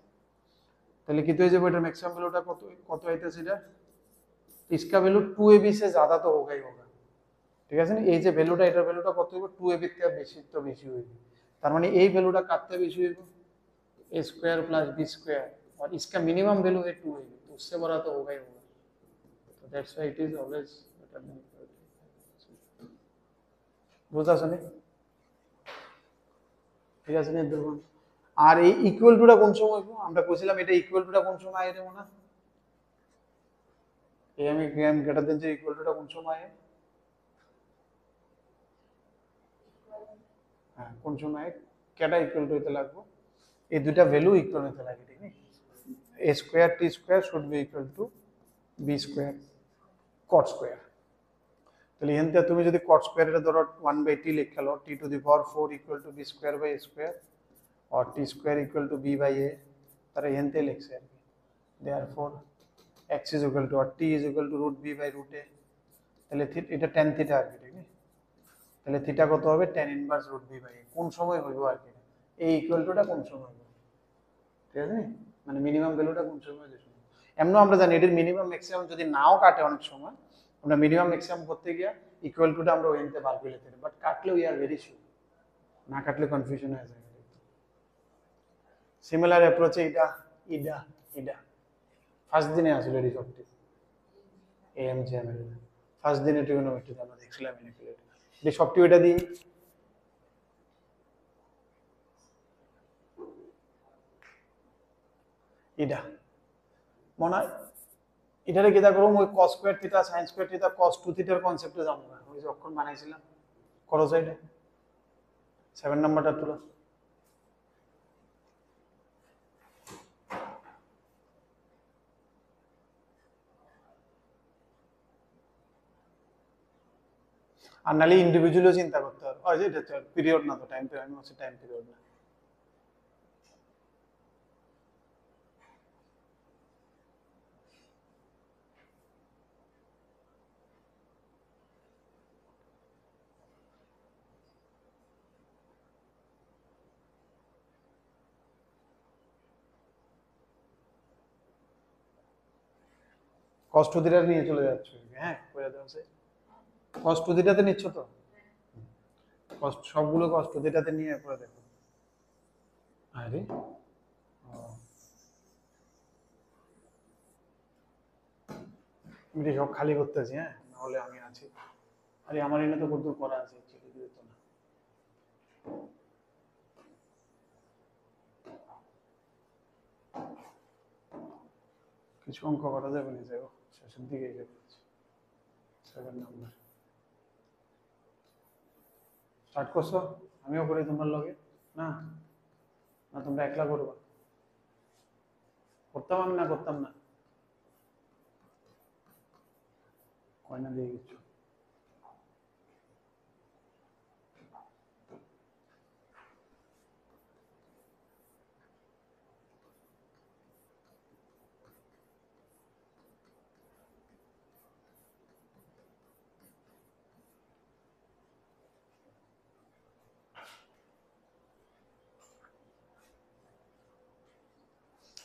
তাহলে কি হয়ে যাবে এটার ম্যাক্সিমাম ভ্যালুটা কত কত আইতেছে, এটা इसका वैल्यू 2ab से ज्यादा तो होगा ही होगा, ঠিক আছে না, এই যে ভ্যালুটা এটার ভ্যালুটা কত হবে 2ab থেকে বেশি তো বেশি হইবে, তার মানে এই ভ্যালুটা কাটতে বেশি হইবে a square plus b square, और इसका मिनिमम वैल्यू है 2ab, तो उससे बड़ा तो होगा ही होगा, तो that's why it is always better than equal to, বুঝা শুনে, ঠিক আছে না দেখুন। আর এই ইকুয়াল টুটা কোন সময় হইব, আমরা কইছিলাম এটা ইকুয়াল টুটা কোন সময় আইরে মনে, am গ্রেটার দেন যে ইকুয়াল টুটা কোন সময় আয়, হ্যাঁ কোন সময় কেটা ইকুয়াল টু হইতে লাগবে, এই দুইটা ভ্যালু ইকুয়াল হইতে লাগে, ঠিক আছে, a square t square should be equal to B square cot square. তাহলে এখান থেকে তুমি যদি কট স্কোয়ার এটা ধরো 1/t লিখে লো, t⁴ equal to B square by square और T square equal to B by A তারা এনতে লিখছে আর কি। Therefore x is equal to और t is equal to root B by root A. তাহলে এটা tan থিটা আর কি, ঠিক না? তাহলে থিটা কত হবে? tan inverse root B by A. কোন সময় হইব আর কি এই ইকুয়াল টুটা কোন সময় হবে, ঠিক আছে? মানে মিনিমাম ভ্যালুটা কোন সময় হবে। এমনও আমরা জানি এটার মিনিমাম ম্যাক্সিমাম যদি নাও কাটে অনেক সময়, আমরা মিনিমাম ম্যাক্সিমাম করতে গিয়া ইকুয়াল টুটা আমরা ওইতে বার করে নিতে পারি, বাট কাটলে উই আর ভেরি শিওর, না কাটলে কনফিউশন হয়ে যায়। সিমিলার অ্যাপ্রোচে এটা ইডা ইডা ফার্স্ট দিনে আসলে রিসর্টটি এএমজিএম এর ফার্স্ট দিনে ট্রিগোনোমেট্রিতে আমরা দেখছিলাম ম্যানিপুলেট এই সবটি ওইটা দিই। ইডা মনে হয় এটারে কিতা করব, ওই cos square theta sin square theta cos 2 থিটার কনসেপ্টে যাব না, ওই যখন বানাইছিলাম করো সাইডে 7 নাম্বারটা তুলো। আর নালে ইন্ডিভিজুয়ালি চিন্তা করতে হবে, ওই যে এটা পিরিয়ড না তো, টাইম পিরিয়ড, আমি হচ্ছে টাইম পিরিয়ড না। cos 2 থিটা নিয়ে চলে যাচ্ছ, হ্যাঁ করে দাও সে cos 2 থিটাতে নিচ্ছ তো, cos সবগুলো cos 2 থিটাতে নিয়ে পরে দেখো। আরে আমি সব খালি করতেছি, হ্যাঁ নাহলে আমি আছি। আরে আমার এনে তো কত করা আছে, চিঠি দিত না। কিছু অঙ্ক করা যাবে না, যাবো শেষের দিকে যাবো। 7 নাম্বার স্টার্ট করছো, আমিও করি তোমার লগে না? না তোমরা একলা করবা? করতাম আমি না করতাম না, কয়না দিয়ে গেছো।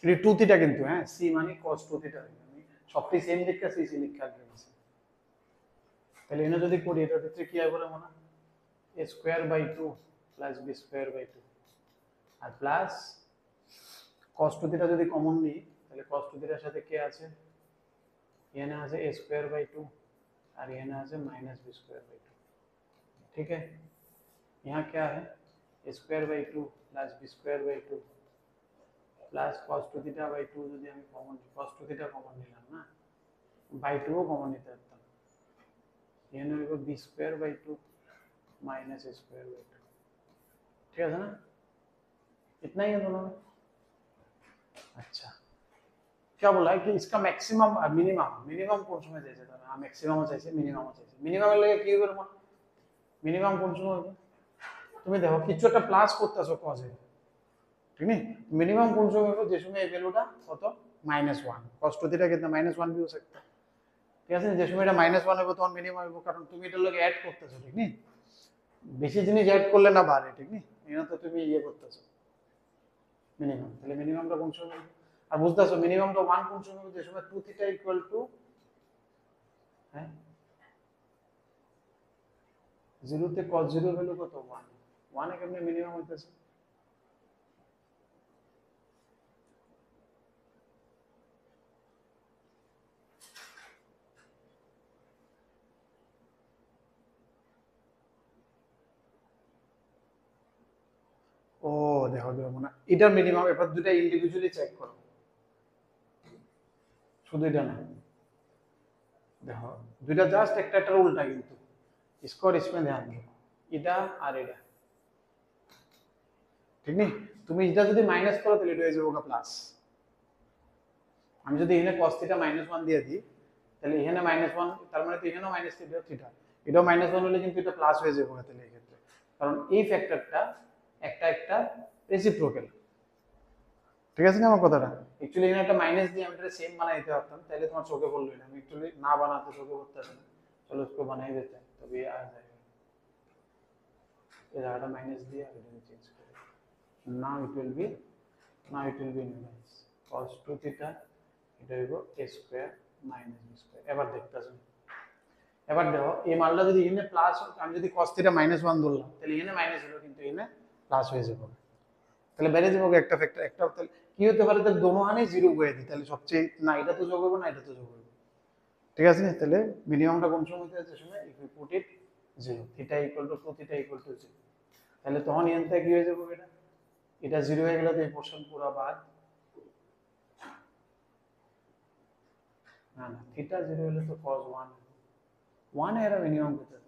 এটা 2 থিটা কিন্তু, হ্যাঁ সি মানে cos 2 থিটা, আমি সবটাই সেম লিখা সি সি লিখা আছে। তাহলে এনে যদি করি এটার ক্ষেত্রে কি হয় বলে মনে হয়, a square by 2 plus b square by 2 আর প্লাস cos 2 থিটা যদি কমন নিই তাহলে cos 2 থিটার সাথে কে আছে, এখানে আছে a স্কয়ার বাই 2 और एन आ जाए माइनस बी स्क्वायर बाई 2, ठीक है? यहाँ क्या है a square by 2 plus B square by 2 plus cos 2 theta by 2 যদি আমি কমন cos 2 থিটা কমন নিলাম না, বাই 2 ও কমন নিতে পারতাম, এখানে হবে b square by 2 minus a square by 2, ठीक है ना? इतना ही है दोनों में। अच्छा क्या बोला है कि इसका मैक्सिमम मिनिमम, मिनिमम কোন সময় চাইছে তাহলে? হ্যাঁ ম্যাক্সিমামও চাইছে মিনিমামও চাইছে। মিনিমামের লাগে কি করব, মিনিমাম কোন সময় হবে? তুমি দেখো কিছু একটা প্লাস করতেছো কজে, ঠিক না? मिनिमम কোন সময় হবে? যে সময় এই ভ্যালুটা কত -1, cos 2 থিটা कितना -1 भी हो सकता है, ঠিক আছে? যে সময় এটা -1 হবে তখন মিনিমাম হবে, কারণ তুমি এটার লগে অ্যাড করতেছো, ঠিক না? বেশি জিনিস অ্যাড করলে না বাড়ে, ঠিক না? এটা তো তুমি ইয়ে করতেছো মিনিমাম, তাহলে মিনিমামটা কোন সময় হবে? আর বুঝতেছো মিনিমামটা 1 কোন সময় হবে? যে সময় 2 থিটা ইকুয়াল টু, হ্যাঁ 0 তে cos 0 ভ্যালু কত 1, 1 এ কেমনে মিনিমাম হইতেছে? ও দেখো দেখো না, এটার মিনিমাম এবার দুটো ইন্ডিভিজুয়ালি চেক করো, শুধু এটা না, দেখো দুইটা জাস্ট একটা একটা উল্টা, কিন্তু স্কোর इसमें ध्यान दो, এটা আর এটা, ঠিক নেই? তুমি এটা যদি মাইনাস করো তাহলে এটা হয়ে যাবে প্লাস। আমি যদি এখানে cos থিটা -1 দিয়ে দিই তাহলে এখানে -1, তার মানে তো এখানেও মাইনাস থিটা, এটাও -1 হলে কিন্তু এটা প্লাস হয়ে যাবে তাহলে এই ক্ষেত্রে, কারণ এই ফ্যাক্টরটা একটা রেসিপ্রোকাল। ঠিক আছে না আমার কথাটা? অ্যাকচুয়ালি এখানে একটা মাইনাস দিয়ে আমি এটা সেম বানাই দিতে পারতাম, তাহলে তোমার চোখে পড়লো না। আমি অ্যাকচুয়ালি না বানাতে চোখে পড়তে না, চলো उसको বানাই দিতে, তবে আর যাবে এই জায়গাটা মাইনাস দিয়ে আর এটা চেঞ্জ করে। Now it will be inverse cos 2 theta, এটা হইব a square minus b square. এবার দেখতেছেন, এবার দেখো এই মানটা যদি এখানে প্লাস, আমি যদি cos থিটা -1 ধরলাম, তাহলে এখানে মাইনাস হলো কিন্তু এখানে প্লাস হয়ে যাবে, তাহলে বেড়ে যাবে একটা ফ্যাক্টর একটা। তাহলে কি হতে পারে, তাহলে দোনো হানে জিরো করে দিই, তাহলে সবচেয়ে না এটা তো যোগ হবে না এটা তো যোগ হবে। ঠিক আছে, তাহলে মিনিমামটা কোন সময় হতে সময় if you put it 0, theta equal to 2 theta equal to 0, তাহলে তখন এনটা কি হয়ে যাবে, এটা 0 হয়ে গেলে তো এই পোরশন পুরো বাদ। না না, থিটা 0 হলে তো cos 1 এর মিনিমাম কত হবে?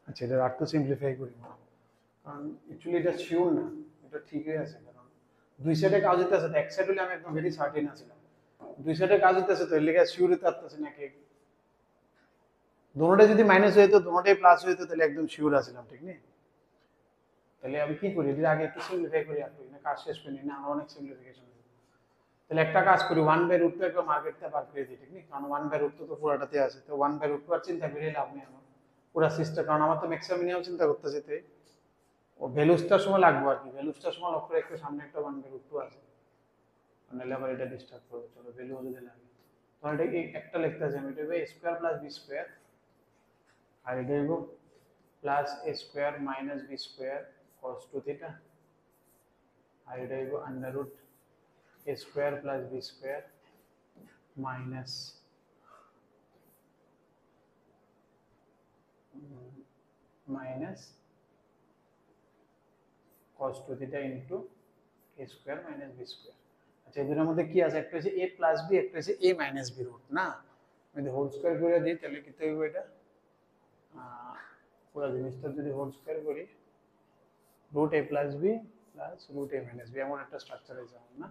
আচ্ছা, এটা আরেকটু সিম্পলিফাই করি, কারণ অ্যাকচুয়ালি এটা শিওর না, এটা ঠিকই আছে, কারণ দুই সাইডে কাজ হতে আছে, এক সাইড হলে আমি একদম ভেরি সার্টেন আছিলাম, দুই সাইডে কাজ হতে আছে তো এর লেগে শিওর হতে পারতেছি না কি। দুটোটা যদি মাইনাস হয়ে যেত দুটোটাই প্লাস হয়ে যেত তাহলে একদম শিওর আছিলাম, ঠিক নেই? তাহলে আমি কি করি, এর আগে একটু সিম্পলিফাই করি, আর না কাজ শেষ করি না, অনেক সিম্পলিফিকেশন। তাহলে একটা কাজ করি, 1/√2 একবার মার্কেটটা বার করে দিই, ঠিক নেই? কারণ 1/√2 তো পুরোটাতে আছে, তো 1/√2 আর চিন্তা করে লাভ নেই আমার পুরো সিস্টেম, কারণ আমার তো ম্যাক্সিমাম মিনিমাম চিন্তা করতেছে, তাই ও ভ্যালুসটার সময় লাগবে আর কি, ভ্যালুসটার সময় লক্ষ্য রেখে সামনে একটা 1/√2 আছে, নাহলে আবার এটা ডিস্টার্ব করবে। চলো ভ্যালু যদি লাগে, তাহলে এটা একটা লিখতে আছে, আমি এটা হবে a square plus b square, আর এটা হইব plus a square minus b square cos 2 theta, আর এটা হইব under root a square plus b square minus cos 2 theta into a square minus b square. আচ্ছা, এদের মধ্যে কি আছে, একটা হচ্ছে a প্লাস b, একটা হচ্ছে a মাইনাস b রুট না, আমি যদি হোল স্কয়ার করে দিই তাহলে কি হইব, এটা পুরো জিনিসটা যদি হোল স্কয়ার করি, root a plus b plus root a minus b, এমন একটা স্ট্রাকচারে যাব না,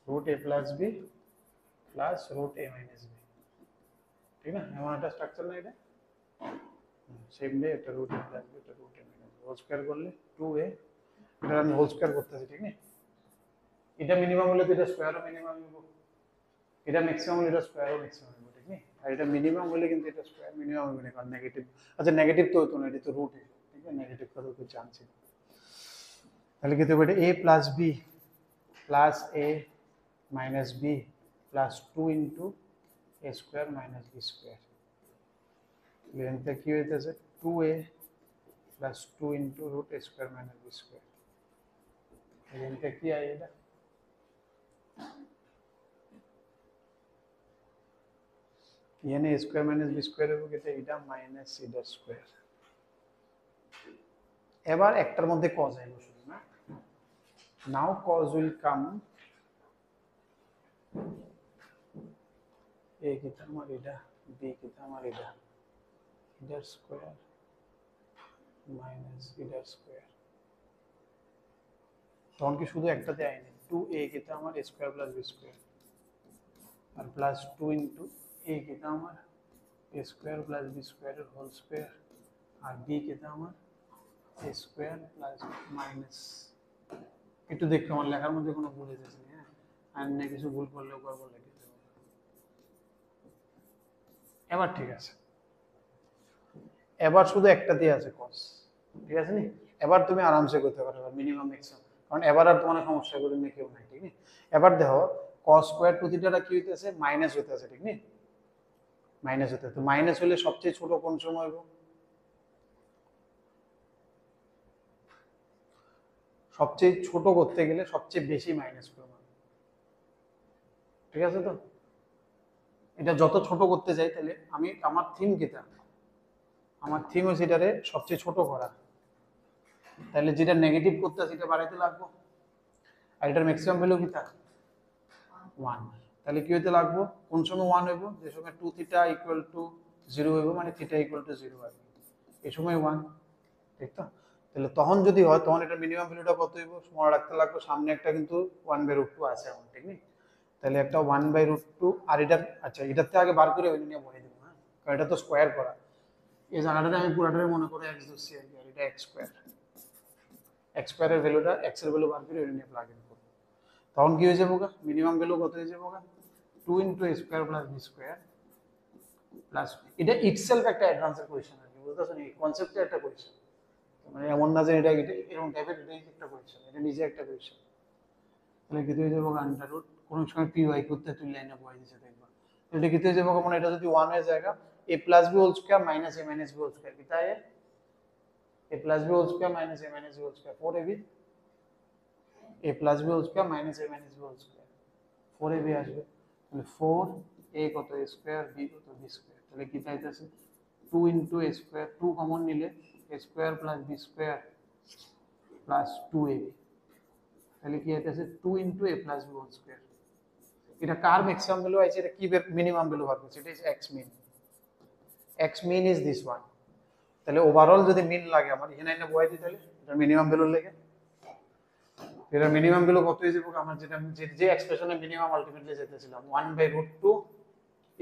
root a plus b plus root a minus b, ঠিক না? এমন একটা স্ট্রাকচার না এটা, সেম ডে একটা রুট a প্লাস b একটা root a minus b, whole square করলে 2a, এটা আমি হোল স্কয়ার করতেছি, ঠিক না? এটা মিনিমাম হলে তো এটা স্কয়ারও মিনিমাম নিব, এটা ম্যাক্সিমাম হলে এটা স্কয়ারও ম্যাক্সিমাম নিব, ঠিক না? আর এটা মিনিমাম হলে কিন্তু এটা স্কয়ার মিনিমাম হবে না, কারণ নেগেটিভ। আচ্ছা, নেগেটিভ তো হতো না, এটা তো রুট, ঠিক আছে, নেগেটিভ করার কোনো চান্স নেই। তাহলে কি হবে, এটা a plus b plus a minus b plus 2 into a square minus b square, লেনটা কি হইতেছে 2a plus 2 into root a square minus b square, লেনটা কি আয়, এটা এখানে a square minus b square হবে, এটা মাইনাস এটা স্কয়ার। এবার একটার মধ্যে cos আইলো শুধু না, নাও cos will come a কি আমার এটা, b কি আমার এটা, এটা স্কয়ার মাইনাস এটা স্কয়ার, তখন কি শুধু একটাতে আইনি 2a কি আমার a square plus b square, আর প্লাস 2 ইনটু a কি আমার a square plus b square এর হোল স্কয়ার, আর b কি আমার a স্কয়ার প্লাস মাইনাস, একটু দেখতে আমার লেখার মধ্যে কোনো ভুল হয়েছে না, হ্যাঁ, আর না কিছু ভুল করলে করবো লিখতে হবে। এবার ঠিক আছে, এবার শুধু একটাতেই আছে cos, ঠিক আছে নি? এবার তুমি আরামসে করতে পারো মিনিমাম ম্যাক্সিমাম, কারণ এবার আর তোমার সমস্যা করে নিয়ে কেউ নাই, ঠিক না? এবার দেখো cos স্কয়ার 2 থিটাটা কি হইতেছে, মাইনাস হইতেছে, ঠিক না? মাইনাস হতে, তো মাইনাস হলে সবচেয়ে ছোট কোন সময় হইব, সবচেয়ে ছোট করতে গেলে সবচেয়ে বেশি মাইনাস করব, ঠিক আছে? তো এটা যত ছোট করতে যাই তাহলে আমি আমার থিম কিটা, আমার থিম হচ্ছে এটারে সবচেয়ে ছোট করা, তাহলে যেটা নেগেটিভ করতে সেটা বাড়াইতে লাগবো, আর এটার ম্যাক্সিমাম ভ্যালু কি থাকে 1, তাহলে কি হইতে লাগবো কোন সময় 1 হইব যে সময় 2 থিটা ইকুয়াল টু 0 হইব মানে থিটা ইকুয়াল টু 0 হবে এই সময় 1, ঠিক তো? তাহলে তখন যদি হয় তখন এটা মিনিমাম ভ্যালুটা কত হইব মনে রাখতে লাগবে সামনে একটা কিন্তু 1/√2 আছে এখন, ঠিক নেই? তাহলে একটা 1/√2 আর এটা আচ্ছা এটাতে আগে বার করে ওই নিয়ে বলে দেবো, হ্যাঁ, কারণ এটা তো স্কোয়ার করা। এই জায়গাটাতে আমি পুরাটারে মনে করে x ধরছি আর কি, আর এটা x স্কোয়ারের ভ্যালুটা x এর ভ্যালু বার করে ওই নিয়ে প্লাগ ইন করব। তখন কি হয়ে যাবো গা মিনিমাম ভ্যালু কত হয়ে যাবো গা 2 * a square plus b square plus এটা ইটসেলফ একটা অ্যাডভান্সের কোয়েশ্চেন আর কি, বুঝতেছো এই কনসেপ্টটা একটা কোয়েশ্চেন, মানে এমন না যে এটা এরকম টাইপের, এটাই একটা কোয়েশ্চেন, এটা নিজে একটা কোয়েশ্চেন। তাহলে কি হয়ে যাবো আন্ডার রুট কোন সময় পি ওয়াই করতে তুই লাইনে বয় দিছে দেখবা, এটা কি হয়ে যাবো মানে এটা যদি 1 হয়ে জায়গা a plus b whole square minus a minus b whole square কি তাই a plus b whole square minus a minus b whole square 4ab a plus b whole square minus a minus b whole square 4ab আসবে, তাহলে 4 a কত a স্কয়ার b কত b স্কয়ার, তাহলে কি চাইতেছে 2 * a স্কয়ার 2 কমন নিলে a square plus b square plus 2ab, তাহলে কি হইতেছে 2 * a plus b whole square. এটা কার ম্যাক্সিমাম ভ্যালু আছে, এটা কি মিনিমাম ভ্যালু হবে, সেটা is x min, x min is this one. তাহলে ওভারঅল যদি মিন লাগে আমার এখানে এনে বয় দিই, তাহলে এটা মিনিমাম ভ্যালু লাগে, এটা মিনিমাম ভ্যালু কত হয়ে যাবে আমরা যেটা যে এক্সপ্রেশনে মিনিমাম আলটিমেটলি যেতেছিলাম 1/√2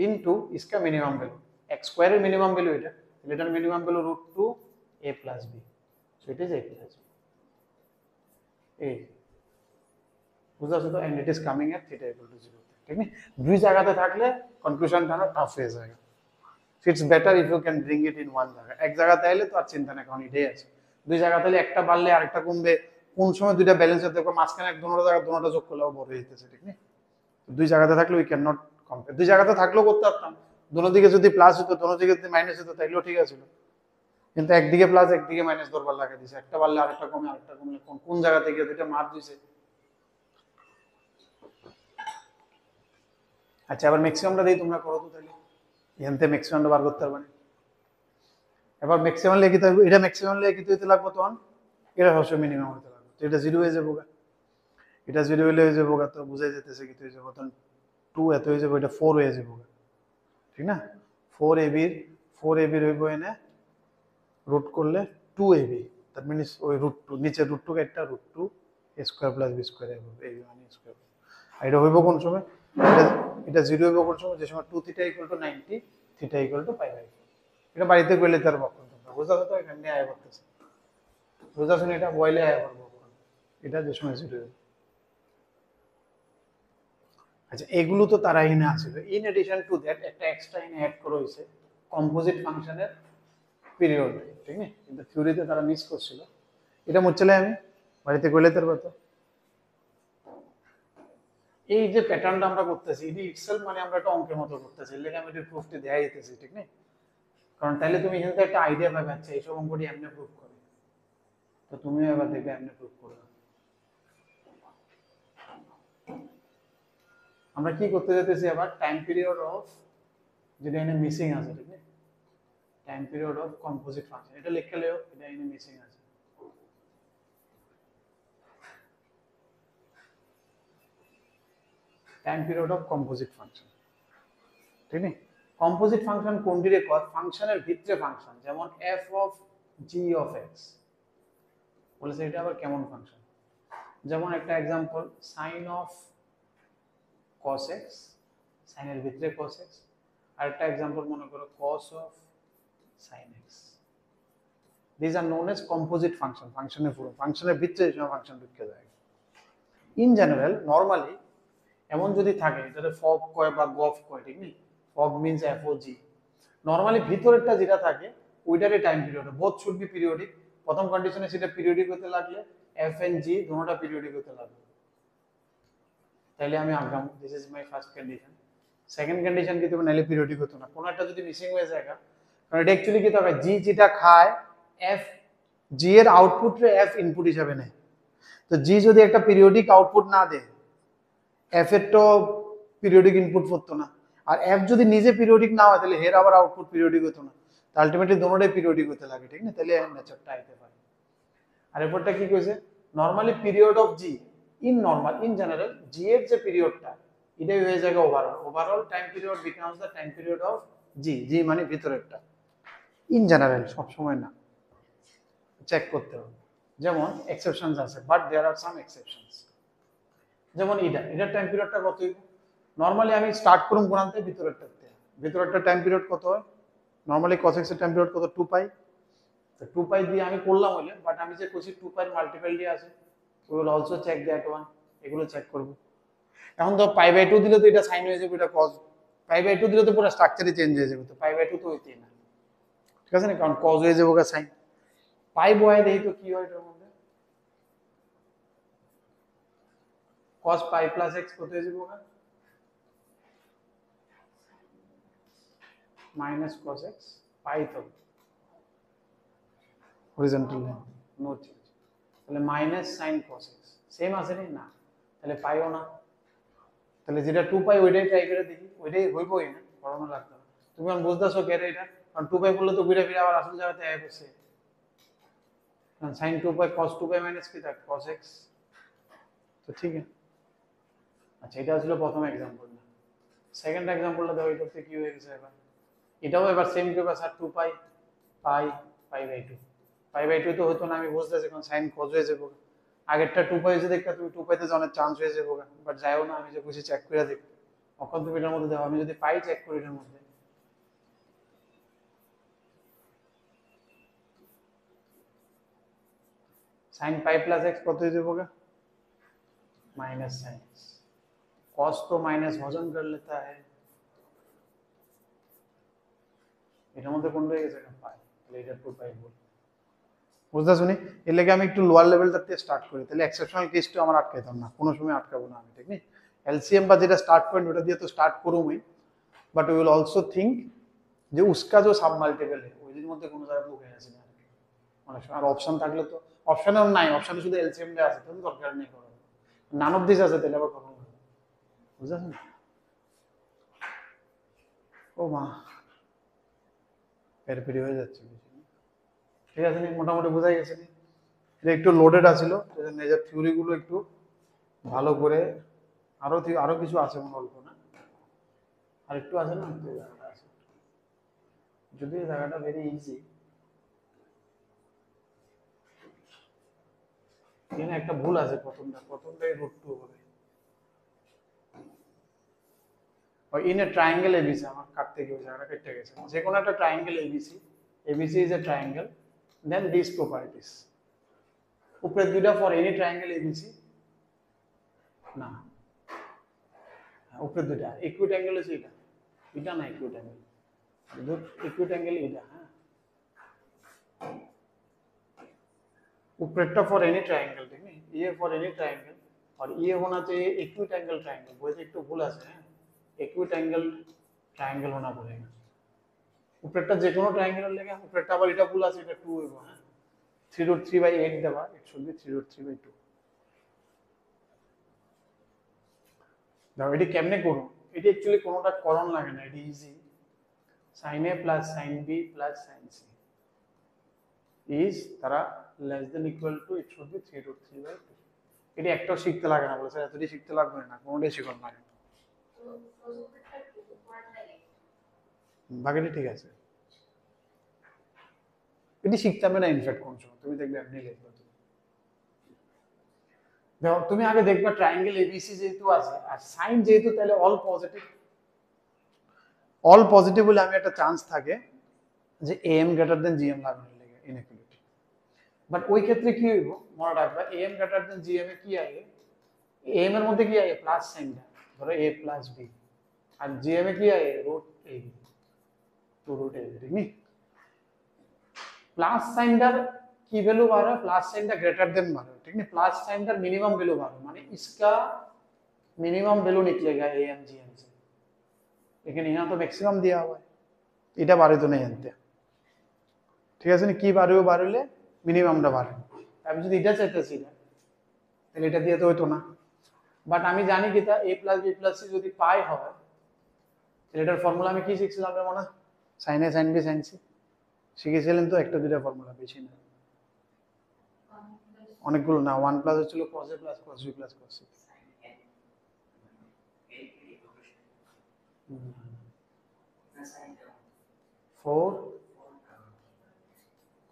ইনটু इसका মিনিমাম ভ্যালু x স্কয়ারের মিনিমাম ভ্যালু এটা, তাহলে এটার minimum value √2 a plus b, so it is a plus b এই বুঝাছো তো, and it is coming at theta equal to 0, ঠিক না? দুই জায়গাতে থাকলে কনক্লুশনটা না টাফ হয়ে যায়, it's better if you can bring it in one জায়গা, এক জায়গাতে আইলে তো আর চিন্তা নেই কারণ এটাই আছে, দুই জায়গাতে হলে একটা বাড়লে আরেকটা কমবে, কোন সময় দুইটা ব্যালেন্স হতে পারে মাঝখানে এক দুটো জায়গা দুটোটা যোগ করলেও বড় হয়ে যেতেছে, ঠিক না? দুই জায়গাতে থাকলে উই ক্যান নট কম্পেয়ার, দুই জায়গাতে থাকলেও করতে পারতাম, দুটো দিকে যদি প্লাস হতো দুটো দিকে যদি মাইনাস হতো তাইলেও ঠিক আছে, কিন্তু একদিকে প্লাস একদিকে মাইনাস দরবার লাগিয়ে দিছে, একটা বাড়লে আরেকটা কমে আরেকটা কমলে কোন জায়গা থেকে দুইটা মার দিছে। আচ্ছা এবার ম্যাক্সিমামটা দেই তোমরা করো তো, তাহলে এখান থেকে ম্যাক্সিমামটা বার করতে পারবে, এবার ম্যাক্সিমাম লিখিত হবে, এটা ম্যাক্সিমাম লিখিত হইতে লাগবে তখন এটা সবসময় মিনিমাম হতে লাগবে, তো এটা 0 হয়ে যাবো গা, এটা 0 হলে হয়ে যাবো গা, তো বুঝাই যেতেছে কি হয়ে যাবো তখন 2 এত হয়ে যাবো, এটা 4 হয়ে যাবো গা, ঠিক না? 4ab হইব এনে রুট করলে 2ab, দ্যাট মিনস ওই √2 নিচে √2 একটা √2 a square plus b square হবে ab মানে স্কয়ার, আর এটা হইব কোন সময় এটা 0 হইব কোন সময় যে সময় 2 theta equal to 90 theta equal to π/4, এটা বাড়িতে কইলে তার বক্তব্য তোমরা বুঝাছো তো, এখানে আয় করতেছে বুঝাছো না, এটা বইলে আয় করব এটা যে সময় 0 হবে। আচ্ছা এগুলো তো তারাই না ছিল, ইন এডিশন টু দ্যাট একটা এক্সট্রা ইন অ্যাড করা হয়েছে কম্পোজিট ফাংশনের পিরিয়ড, ঠিক না? কিন্তু থিওরিতে তারা মিস করছিল, এটা মুছলে আমি বাড়িতে কইলে তার কথা, এই যে প্যাটার্নটা আমরা করতেছি এটি ইটসেলফ মানে আমরা একটা অঙ্কের মতো করতেছি, এর লাগি আমি এর প্রুফটি দেখাই দিতেছি, ঠিক না? কারণ তাহলে তুমি এখান থেকে একটা আইডিয়া পাবে, আচ্ছা এইসব অঙ্কটি এমনি প্রুফ করে, তো তুমিও এবার দেখবে এমনি প্রুফ করবে। আমরা কি করতে যেতেছি আবার টাইম পিরিয়ড অফ, যেটা এখানে মিসিং আছে, ঠিক না? Time period of composite function, এটা লিখে লেও, এটা এখানে মিসিং আছে, time period of composite function, ঠিক না? কম্পোজিট ফাংশন কোনটিরে কয় ফাংশনের ভিতরে ফাংশন, যেমন f of g of x বলেছে, এটা আবার কেমন ফাংশন, যেমন একটা example sin of cos x, sin এর ভিতরে cos x, আর একটা एग्जांपल মনে করো cos of sin x, these are known as composite function, ফাংশনের পুরো ফাংশনের ভিতরে যে ফাংশন ঢুকে যায়। ইন জেনারেল নরমালি এমন যদি থাকে এটাতে ফগ কয় বা গফ কয়, ঠিক না? ফগ মিন্স f ও g, নরমালি ভিতরেরটা যেটা থাকে ওইটারই time period both should be periodic, প্রথম কন্ডিশনে সেটা পিরিয়ডিক হতে লাগলে f এন্ড g দুটোটা পিরিয়ডিক হতে লাগবে, তাহলে আমি আগাম this is my first condition. Second condition কি তুমি নাইলে পিরিয়ডিক হতো না, কোনো একটা যদি মিসিং হয়ে যায়, কারণ এটা অ্যাকচুয়ালি কি হবে g যেটা খায় f g এর আউটপুট রে f ইনপুট হিসাবে নেয়, তো g যদি একটা পিরিয়ডিক আউটপুট না দেয় f এর তো পিরিয়ডিক ইনপুট করতো না, আর f যদি নিজে পিরিয়ডিক না হয় তাহলে এর আবার আউটপুট পিরিয়ডিক হতো না, তো আলটিমেটলি দুটোটাই পিরিয়ডিক হতে লাগে, ঠিক না? তাহলে নেচারটা আইতে পারে। আর এরপরটা কি কইছে normally period of g in normal in general G এর যে পিরিয়ডটা এটাই হয়ে যায় overall time period becomes the time period of G, G মানে ভিতরেরটা। ইন জেনারেল সব সময় না, চেক করতে হবে। যেমন এক্সেপশনস আছে, but there R some exceptions. যেমন এটার টাইম পিরিয়ডটা কত? নরমালি আমি স্টার্ট করুম কোনাতে ভিতরেরটা টাইম পিরিয়ড কত হয়? নরমালি cos x এর টাইম পিরিয়ড কত? 2 পাই। তো 2 পাই দিয়ে আমি করলাম হইলে, বাট আমি যে কইছি 2 পাই মাল্টিপল দিয়ে আছে, we will also check that one. এগুলো চেক করব। এখন তো পাই বাই 2 দিলে তো এটা সাইন হয়ে যাবে, এটা cos। পাই বাই 2 দিলে তো পুরো স্ট্রাকচারই চেঞ্জ হয়ে যাবে, তো পাই বাই 2 তো হইতেই না, ঠিক আছে না, কারণ cos হয়ে যাবে সাইন। পাই বয় দেই তো কি হয় এটার মধ্যে? cos পাই প্লাস x কত হয়ে যাবে? মাইনাস cos x পাই, তো হরিজন্টাল লাইন, নো চেঞ্জ। তাহলে minus sine cos x same আছে না? তাহলে পাইও না। তাহলে যেটা 2 পাই ওইটাই ট্রাই করে দেখি, ওইটাই হইবই না, পড়ানো লাগবে না। তুমি এখন বুঝতেছো কেন এটা? কারণ 2 পাই বললে তো ঘুরে ফিরে আবার আসল জায়গাতে আয় করছে। কারণ sin 2 পাই cos 2 পাই মাইনাস কি থাকে? cos x। তো ঠিক আছে। আচ্ছা, এটা ছিল প্রথম एग्जांपल না। সেকেন্ড एग्जांपलটা দেখো, এটাতে কি হয়ে গেছে এবার? এটাও এবার সেম করবে sir, 2 pi pi pi by 2। Pi by 2 তো হতো না, আমি বুঝতেছি কারণ sin cos হয়ে যাবে। আগেরটা 2 পাই হয়েছে দেখতে, তুমি 2 পাইতে জানার চান্স হয়ে যাবে, বাট যাইও না, আমি যে খুশি চেক করে দেখি। অখন তুমি এটার মধ্যে দেখো, আমি যদি পাই চেক করি এটার মধ্যে, sin पाई प्लस x কত হয়ে যাবে? Minus sin x। cos तो माइनस वजन कर लेता है, এটার মধ্যে কোন হয়ে গেছে? পাই। তাহলে এটা 2 পাই বল। বুঝতে শুনি এর লাগে আমি একটু লোয়ার লেভেলটা দিয়ে স্টার্ট করি, তাহলে এক্সেপশনাল কেসটা আমার আটকাইতাম না, কোনো সময় আটকাবো না আমি, ঠিক না? एलसीएम বা যেটা স্টার্ট পয়েন্ট ওটা দিয়ে তো স্টার্ট করুমই, but we will also think যে उसका जो सब मल्टीपल है ওইদের মধ্যে কোনো জায়গা ঢুকে আছে না অনেক সময়। আর অপশন থাকলে তো, অপশনও নাই, অপশনে শুধু এলসিএম দেওয়া আছে, তাহলে দরকার নেই করার। নান অফ দিস আছে, তাহলে আবার করুন, বুঝছেন? ও মা, এর পেরি হয়ে যাচ্ছে, ঠিক আছে নি? মোটামুটি বোঝাই গেছে নি? এটা একটু লোডেড আছিল, সেজন্য এই যে থিওরিগুলো একটু ভালো করে, আরো কিছু আছে মনে অল্প না, আর একটু আছে না, একটু জায়গাটা আছে, যদি এই জায়গাটা ভেরি ইজি। এখানে একটা ভুল আছে, প্রথমটাই √2 হবে। in a triangle ABC, আমার কাটতে গিয়ে জায়গাটা কেটে গেছে, যে কোনো একটা triangle ABC is a triangle, then these properties উপরে দুইটা ফর এনি ট্রায়াঙ্গেল ABC না, উপরে দুইটা ইকুইট অ্যাঙ্গেল আছে, এটা না ইকুইট অ্যাঙ্গেল, ইকুইট অ্যাঙ্গেল এটা, হ্যাঁ উপরেরটা ফর एनी ट्रायंगल, ठीक है? ये फॉर एनी ट्रायंगल और ये होना चाहिए इक्विट एंगल ट्रायंगल। बोलते একটু ভুল আছে, হ্যাঁ इक्विट एंगल ट्रायंगल होना पड़ेगा। উপরেরটা যে কোনো ট্রায়াঙ্গেলের লাগে, উপরেরটা আবার এটা ভুল আছে, এটা 2 হইব, হ্যাঁ 3√3/8 দেবা, ইট শুড বি 3√3/2। দাও এটি কেমনে করব? এটি অ্যাকচুয়ালি কোনোটা করণ লাগে না, এটি easy. sin a plus sin b plus sin c is তারা less than equal to, it should be 3√3/2। এটি একটাও শিখতে লাগে না, বলে স্যার এতটি শিখতে লাগবে না, কোনোটাই শিখুন না, বাকিটি ঠিক আছে। এটি শিখতে হবে না ইনফ্যাক্ট কোন সময়, তুমি দেখবে এমনি লিখবে। দেখো তুমি আগে দেখবা ট্রায়াঙ্গেল এবিসি যেহেতু আছে আর সাইন যেহেতু, তাহলে অল পজিটিভ বলে আমি একটা চান্স থাকে যে am গ্রেটার দেন gm লাগানোর লাগে ইনইকুয়ালিটি। বাট ওই ক্ষেত্রে কি হইব মনে রাখবা, am গ্রেটার দেন gm এ কি আগে, am এর মধ্যে কি আগে প্লাস সাইনটা, ধরো a প্লাস b, আর gm এ কি আগে √a, 2√a, ঠিক নি? प्लस साइनটার की वैल्यू बार है, प्लस साइनটা ग्रेटर देन बार है, ठीक है? प्लस साइनটার मिनिमम वैल्यू बार है, माने इसका मिनिमम वैल्यू निकलेगा am gm से, लेकिन यहाँ तो मैक्सिमम दिया हुआ है, এটা বাড়ে তো नहीं জানতে, ঠিক আছে? কি বাড়লে মিনিমামটা বাড়ে। আমি যদি এটা চাইতেছি না, তাহলে এটা দিয়ে তো হইতো না। বাট আমি জানি কি তা a + b + c যদি পাই হয়, তাহলে এটার ফর্মুলা আমি কি শিখছিলাম মনে? sin a sin b sin c শিখেছিলেন তো, একটা দুইটা ফর্মুলা, বেশি না। অনেকগুলো না, 1 প্লাস হচ্ছিল cos a plus cos b plus cos c। 4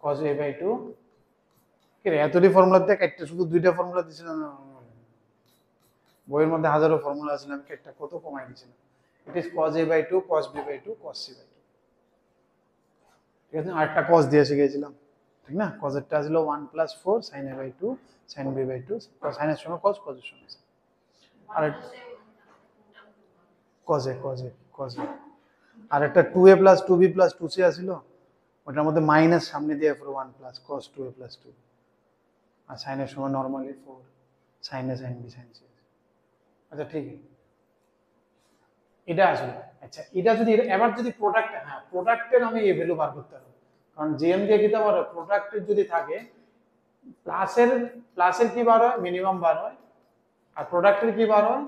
cos a by 2 কি রে এতটি ফর্মুলা দিয়ে কাটতে শুধু দুইটা ফর্মুলা দিছিল না, বইয়ের মধ্যে হাজারো ফর্মুলা আছে, আমি একটা কত কমাই দিছিলাম। It is cos a by 2 cos b by 2 cos c by 2, ঠিক আছে। আরেকটা cos দিয়ে শিখেছিলাম, ঠিক না? cos এরটা ছিল 1 plus 4 sin a by 2 sin b by 2, sin এর সঙ্গে cos, cos এর সঙ্গে sin। R cos a cos a cos a আর একটা 2a plus 2b plus 2c আছিল, ওটার মধ্যে মাইনাস সামনে দিয়ে পুরো 1 প্লাস cos 2a প্লাস 2, আর sin এর সময় normally 4 sin a sin b sin c। আচ্ছা ঠিক আছে, এটা আসলে আচ্ছা এটা যদি এবার যদি প্রোডাক্ট, হ্যাঁ প্রোডাক্টের আমি এই ভ্যালু বার করতে হবে, কারণ জিএম দিয়ে কি পারো প্রোডাক্টের যদি থাকে প্লাসের কি বার হয় মিনিমাম বার হয়, আর প্রোডাক্টের কি বার হয়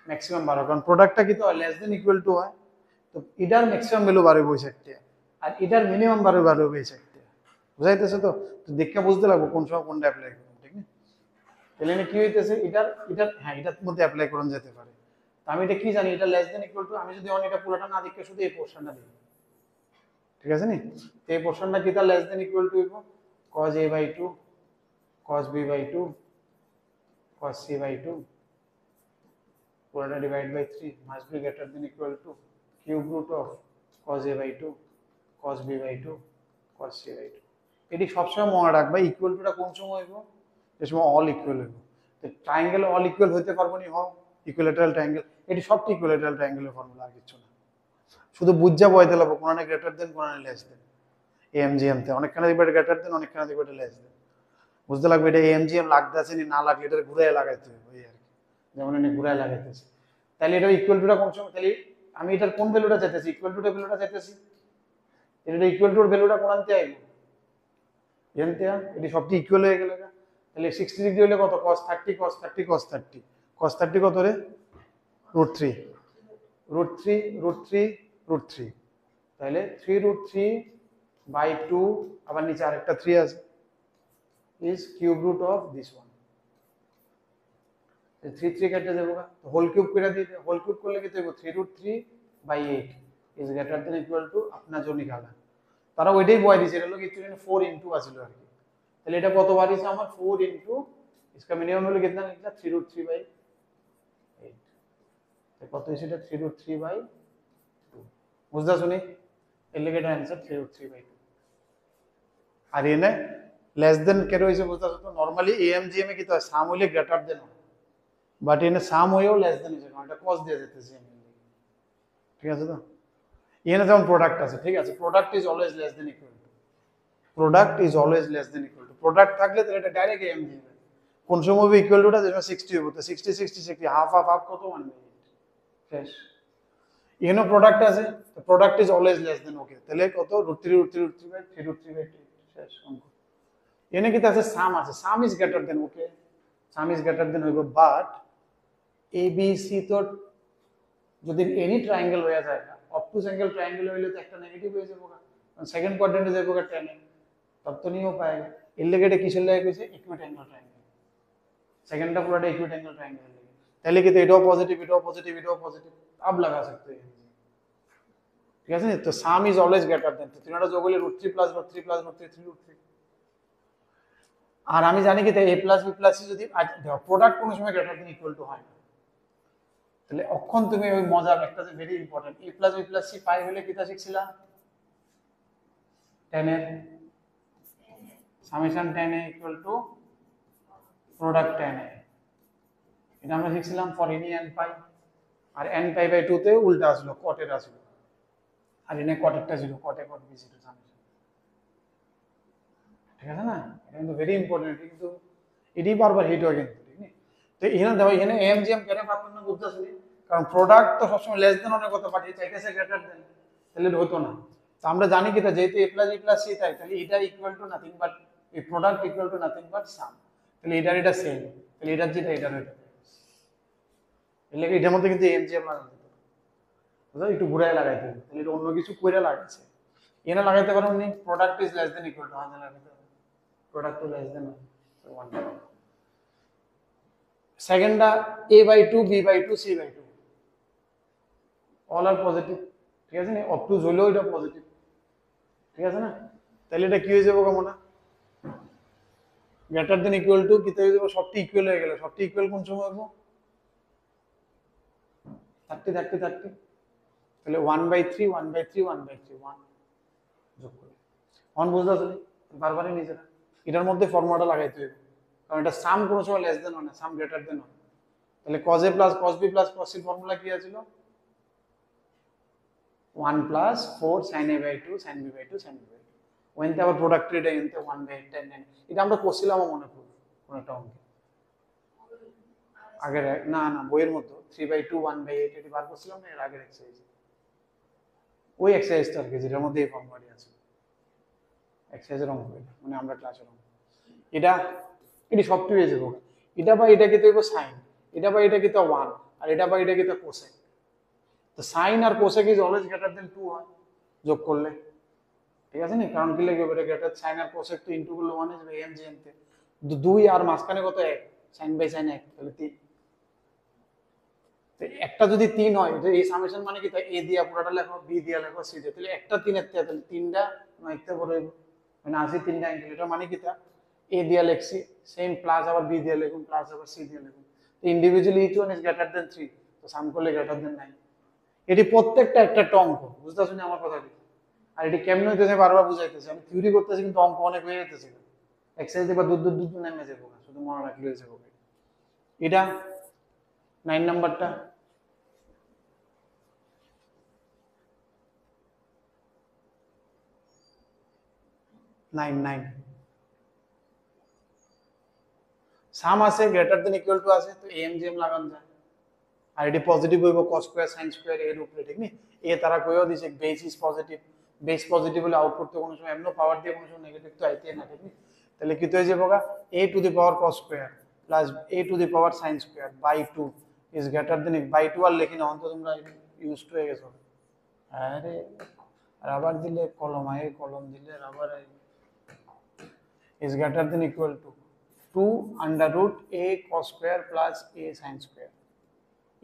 ম্যাক্সিমাম বার হয়, কারণ প্রোডাক্টটা কি তো লেস দেন ইকুয়াল টু হয়, তো এটার ম্যাক্সিমাম ভ্যালু বার হবে 60 আর এটার মিনিমাম বার হবে 60, বুঝাইতেছে তো? তো দেখে বুঝতে লাগবে কোন সময় কোনটা অ্যাপ্লাই করবো, ঠিক না? তাহলে কি হইতেছে এটার হ্যাঁ এটার মধ্যে অ্যাপ্লাই করুন যেতে পারে। আমি এটা কি জানি, এটা লেস দেন ইকুয়াল টু, আমি যদি এটা পুরোটা না দেখে শুধু এই পোর্শনটা দিই, ঠিক আছে নি? তো এই পোর্শনটা কি তার লেস দেন ইকুয়াল টু হইব cos a by 2 cos b by 2 cos c by 2 পুরোটা divide by 3 must be greater than equal to cube root of cos a by 2 cos b by 2 cos c by 2। এটি সবসময় মনে রাখবা ইকুয়াল টুটা কোন সময় হইব, যে সময় অল ইকুয়াল হইব। তো ট্রায়াঙ্গেল অল ইকুয়াল হইতে পারবো নি, হও ইকুইলেটারাল ট্রায়াঙ্গেল, এটি সবটি ইকুইলেটারাল ট্রায়াঙ্গেলের ফর্মুলা, আর কিছু না। শুধু বুঝা বইতে লাগবো কোনটা গ্রেটার দেন কোনটা লেস দেন। এএমজিএম তে অনেকখানে দেখবে গ্রেটার দেন, অনেকখানে দেখবে লেস দেন, বুঝতে লাগবে এটা এএমজিএম লাগতেছে নি না লাগলে এটা ঘুরায় লাগাইতে হবে, ওই আর কি, যেমন এনে ঘুরায় লাগাইতেছে। তাহলে এটা ইকুয়াল টুটা কোন সময়, তাহলে আমি এটার কোন ভ্যালুটা চাইতেছি, ইকুয়াল টুটা ভ্যালুটা চাইতেছি, এটা ইকুয়াল টুর ভ্যালুটা কোন আনতে আইব এনতে, এটি সবটি ইকুয়াল হয়ে গেল। তাহলে 60 ডিগ্রি হলে কত cos 30 cos 30 cos 30 cos 30 কত রে √3 √3 √3 √3, তাহলে 3√3/2 আবার নিচে আরেকটা 3 আছে is cube root of this one, 3 3 কেটে দেবো, হোল কিউব করে দিতে, হোল কিউব করলে কি দেব 3√3/8 is greater than equal to अपना जो निकाला, তারা ওইটাই বয় দিছে, এটা হলো কি 4 ইনটু আছিল আর কি। তাহলে এটা কত বার হইছে আমার 4 ইনটু इसका मिनिमम হলো कितना निकला 3√3/8, तो কত হইছে এটা 3√3/2, বুঝদা শুনি এর লাগে এটা आंसर 3√3/2। আর এনে লেস দেন কেন হইছে বুঝদা তো, নরমালি এএমজিএম এ কি তো সাম হইলে গ্রেটার দেন, বাট এনে সাম হইও লেস দেন হইছে, কারণ এটা cos দিয়ে যেতেছে, ঠিক আছে তো? এখানে যেমন প্রোডাক্ট আছে, ঠিক আছে, product is always less than equal two, product is always less than equal two, product থাকলে তাহলে এটা ডাইরেক্ট এম দিবে, কোন সময় হবে ইকুয়াল টুটা যেটা 60 হবে, তো 60 60 60 হাফ হাফ হাফ কত 1 মিনিট শেষ। এখানে প্রোডাক্ট আছে, তো product is always less than, okay, তাহলে কত √3 √3 √3/3 √3/2 শেষ অঙ্ক। এখানে কি আছে সাম আছে, সাম is greater then, okay some is greater দেন হইব, বাট এ বি সি তো যদি এনি ট্রায়াঙ্গেল হয়ে যায় না, অবটুস অ্যাঙ্গেল ট্রায়াঙ্গেল হইলে তো একটা নেগেটিভ হয়ে যাবে, কারণ সেকেন্ড কোয়াড্রেন্টে যাবে tan है, तब तो नहीं हो पाएगा। এর লাগে এটা কিসের লাগে কইছে ইকুইট অ্যাঙ্গেল ট্রায়াঙ্গেল, সেকেন্ডটা পুরোটা ইকুইট অ্যাঙ্গেল ট্রায়াঙ্গেল লাগে, তাহলে কি তো এটাও পজিটিভ এটাও পজিটিভ এটাও পজিটিভ, अब लगा सकते हैं, ঠিক আছে। তো সাম ইজ অলওয়েজ গ্রেটার দেন, তো তিনটা যোগ হলে √3 + √3 + √3 3√3। আর আমি জানি কি তাই a + b + c যদি প্রোডাক্ট কোনো সময় গ্রেটার দেন ইকুয়াল টু হয়, তাহলে অক্ষণ তুমি ওই মজার একটা যে very important a + b + c pi হলে কিটা শিখছিলা, tan এর summation tan a = product tan a, এটা আমরা শিখছিলাম ফর এনি n পাই, আর n π/2 তে উল্টা আসলো cot এর আসলো, আর এনে cot এরটা ছিল cot a cot b ছিল সামেশন, ঠিক আছে না? এটা কিন্তু ভেরি ইম্পর্টেন্ট, কিন্তু এটাই বারবার হিট হয় কিন্তু, ঠিক না? তো এখানে দেখো এখানে এএমজিএম কেন পারতেন না বুঝতেছি, কারণ প্রোডাক্ট তো সবসময় লেস দেন অনেক কথা পাঠিয়ে চাইতেছে গ্রেটার দেন, তাহলে হতো না। তো আমরা জানি কি যেহেতু a + b + c তাই, তাহলে এটা ইকুয়াল টু নাথিং বাট এই product equal to nothing but some, তাহলে এটা সেম, তাহলে এটা যেটা এটা এটা, এর লাগে এটার মধ্যে কিন্তু এএমজিএম লাগাতে হবে, বুঝছো, একটু ঘুরায় লাগাইতে হবে, তাহলে এটা অন্য কিছু কইরা লাগাইছে, এনে লাগাইতে পারো নি product is less than equal two, হাজার লাগাইতে হবে প্রোডাক্ট টু লেস দেন, তো সেকেন্ডটা a/2 b/2 c/2 অল আর পজিটিভ, ঠিক আছে না, অবটুজ হলেও এটা পজিটিভ, ঠিক আছে না, তাহলে এটা কি হয়ে যাবে কেমন, গ্রেটার দেন ইকুয়াল টু কি হয়ে যাবে, সবটি ইকুয়াল হয়ে গেল, সবটি ইকুয়াল কোন সময় হবে 30 30 30, তাহলে 1/3 1/3 1/3 1 যোগ করে 1 বুঝতে আসলে বারবারই নিজেরা এটার মধ্যে ফর্মুলাটা লাগাইতে হবে, কারণ এটা সাম কোনো সময় লেস দেন হয় না, সাম গ্রেটার দেন হয়। তাহলে cos a plus cos b plus cos c formula কি আছিল 1 plus 4 sin a/2 sin b/2 sin b/2, ওইতে আবার প্রোডাক্ট এটা এনতে 1/8 10 এটা আমরা করছিলাম মনে করব কোন একটা অঙ্কে আগের, না না বইয়ের মতো 3/2 1/8 এটা বার করছিলাম না এর আগের এক্সারসাইজ, ওই এক্সারসাইজটার কি যেটার মধ্যে এই ফর্মুলাটি আছে, এক্সারসাইজের অঙ্ক এটা মানে আমরা ক্লাসের অঙ্ক, এটা এটি সবটি হয়ে যাবে, এটা বা এটা কি তো সাইন, এটা বা এটা কি তো 1 আর এটা বা এটা কি তো কোসেক, তো সাইন আর cosec is always greater than 2 হয় যোগ করলে, ঠিক আছে না, কারণ কি লাগবে এটা গ্রেটার সাইন আর কোসেক তো ইনটু করলে 1 আসবে এম জি এম তে, 2 আর মাঝখানে কত 1 সাইন বাই সাইন 1 তাহলে 3, তো একটা যদি 3 হয় তো এই সামেশন মানে কি তাই এ দিয়া পুরোটা লেখো বি দিয়া লেখো সি দিয়া, তাহলে একটা 3 এর থেকে তাহলে 3টা নাইতে বড় হইব মানে আসি 3টা অ্যাঙ্গেল, এটা মানে কি তা এ দিয়া লেখছি সেম প্লাস আবার বি দিয়া লিখুন প্লাস আবার সি দিয়া লিখুন, তো individually each one is greater than 3, তো সাম করলে গ্রেটার দেন 9, এটি প্রত্যেকটা একটা অঙ্ক বুঝতে পারছেন আমার কথা কি, আর এটি কেমনে হইতেছে বারবার বুঝাইতেছে, আমি থিওরি করতেছি কিন্তু অঙ্ক অনেক হয়ে যেতেছে, এক্সারসাইজ দেখবা দূর দূর দূর নেমে যাবো, শুধু মনে রাখলে হয়ে যাবো। এটা 9 নাম্বারটা, নাইন সাম আছে গ্রেটার দেন ইকুয়াল টু আছে, তো এম জি এম লাগান যায়, আর এটি পজিটিভ হইব cos স্কয়ার sin স্কয়ার এর উপরে, ঠিক নি, এ তারা কইও দিছে base is positive, base positive হলে আউটপুট তো কোনো সময় এমন পাওয়ার দিয়ে কোনো সময় নেগেটিভ তো আইতে না, ঠিক নি, তাহলে কি হয়ে যাবে a to the power cos square plus a to the power sin square by 2 is greater than, by 2 আর লিখি না অন্ত তোমরা ইউজ টু হয়ে গেছো, আরে রাবার দিলে কলম আয়, কলম দিলে রাবার আয়, is greater than equal to 2 under root a cos square plus a sin square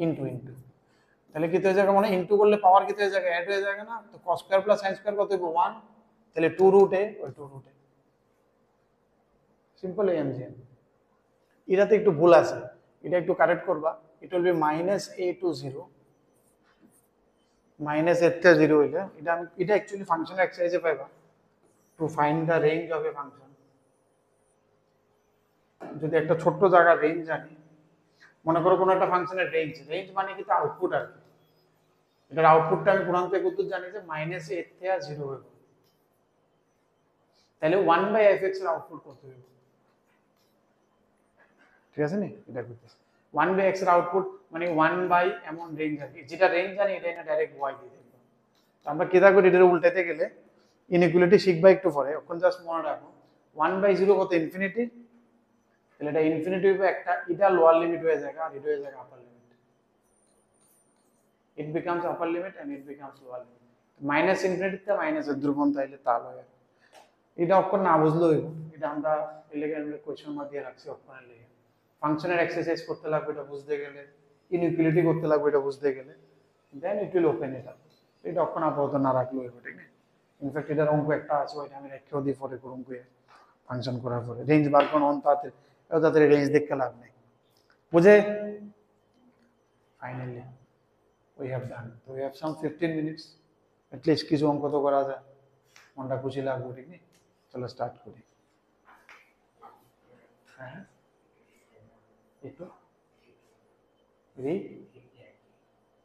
into তাহলে কি হয়ে যাবে মানে ইনটু করলে পাওয়ার কি হয়ে যাবে অ্যাড হয়ে যাবে না, তো cos square plus sin square কত হবে 1, তাহলে 2 root a ওই 2 root a, সিম্পল এমজিএম। এটাতে একটু ভুল আছে, এটা একটু কারেক্ট করবা, ইট will B -a to 0 -a থেকে 0 হইলে এটা আমি এটা অ্যাকচুয়ালি ফাংশন এক্সারসাইজে পাইবা, to find the range of a function, যদি একটা ছোট্ট জায়গা রেঞ্জ জানি, মনে করো কোনো একটা ফাংশনের রেঞ্জ, রেঞ্জ মানে কি তা আউটপুট আর কি, এটার আউটপুটটা আমি কোরআন থেকে কত জানি যে -a থেকে 0 হবে, তাহলে 1/fx এর আউটপুট কত হবে, ঠিক আছে নি, এটা করতেছি 1/x এর আউটপুট মানে 1 এমন রেঞ্জ আর কি, যেটা রেঞ্জ জানি এটা না ডাইরেক্ট y দিয়ে দেব, আমরা কি থাকবে এটার উল্টাতে গেলে ইনইকুয়ালিটি শিখবা একটু পরে, এখন জাস্ট মনে রাখো 1/0 কত ইনফিনিটি, তাহলে এটা ইনফিনিটি হবে একটা, এটা লোয়ার লিমিট হয়ে যায় আর এটা হয়ে যায় আপার limit, it becomes upper limit and it becomes lower limit, minus infinity থেকে মাইনাসের ধ্রুবন তাইলে তাল হয়, এটা অক্ষর না বুঝলেও এটা আমরা এলিগেন্ট কোশ্চেন মার্ক দিয়ে রাখছি অক্ষরের লেগে, ফাংশনের এক্সারসাইজ করতে লাগবে এটা বুঝতে গেলে, ইনইকুয়ালিটি করতে লাগবে এটা বুঝতে গেলে, then it will open it up, এটা অক্ষর আপাতত না রাখলেও হবে, ঠিক না, ইনফ্যাক্ট এটার অঙ্ক একটা আছে ওইটা আমি রেখেও দিয়ে পরে করুন ফাংশন করার পরে রেঞ্জ বার করুন অন তাতে রেঞ্জ দেখতে লাভ নেই, বুঝে, finally we have done, so we have some 15 minutes at least কিছু অঙ্ক তো করা যায়, মনটা খুশি লাগবে, ঠিক না, চলো স্টার্ট করি, হ্যাঁ একটু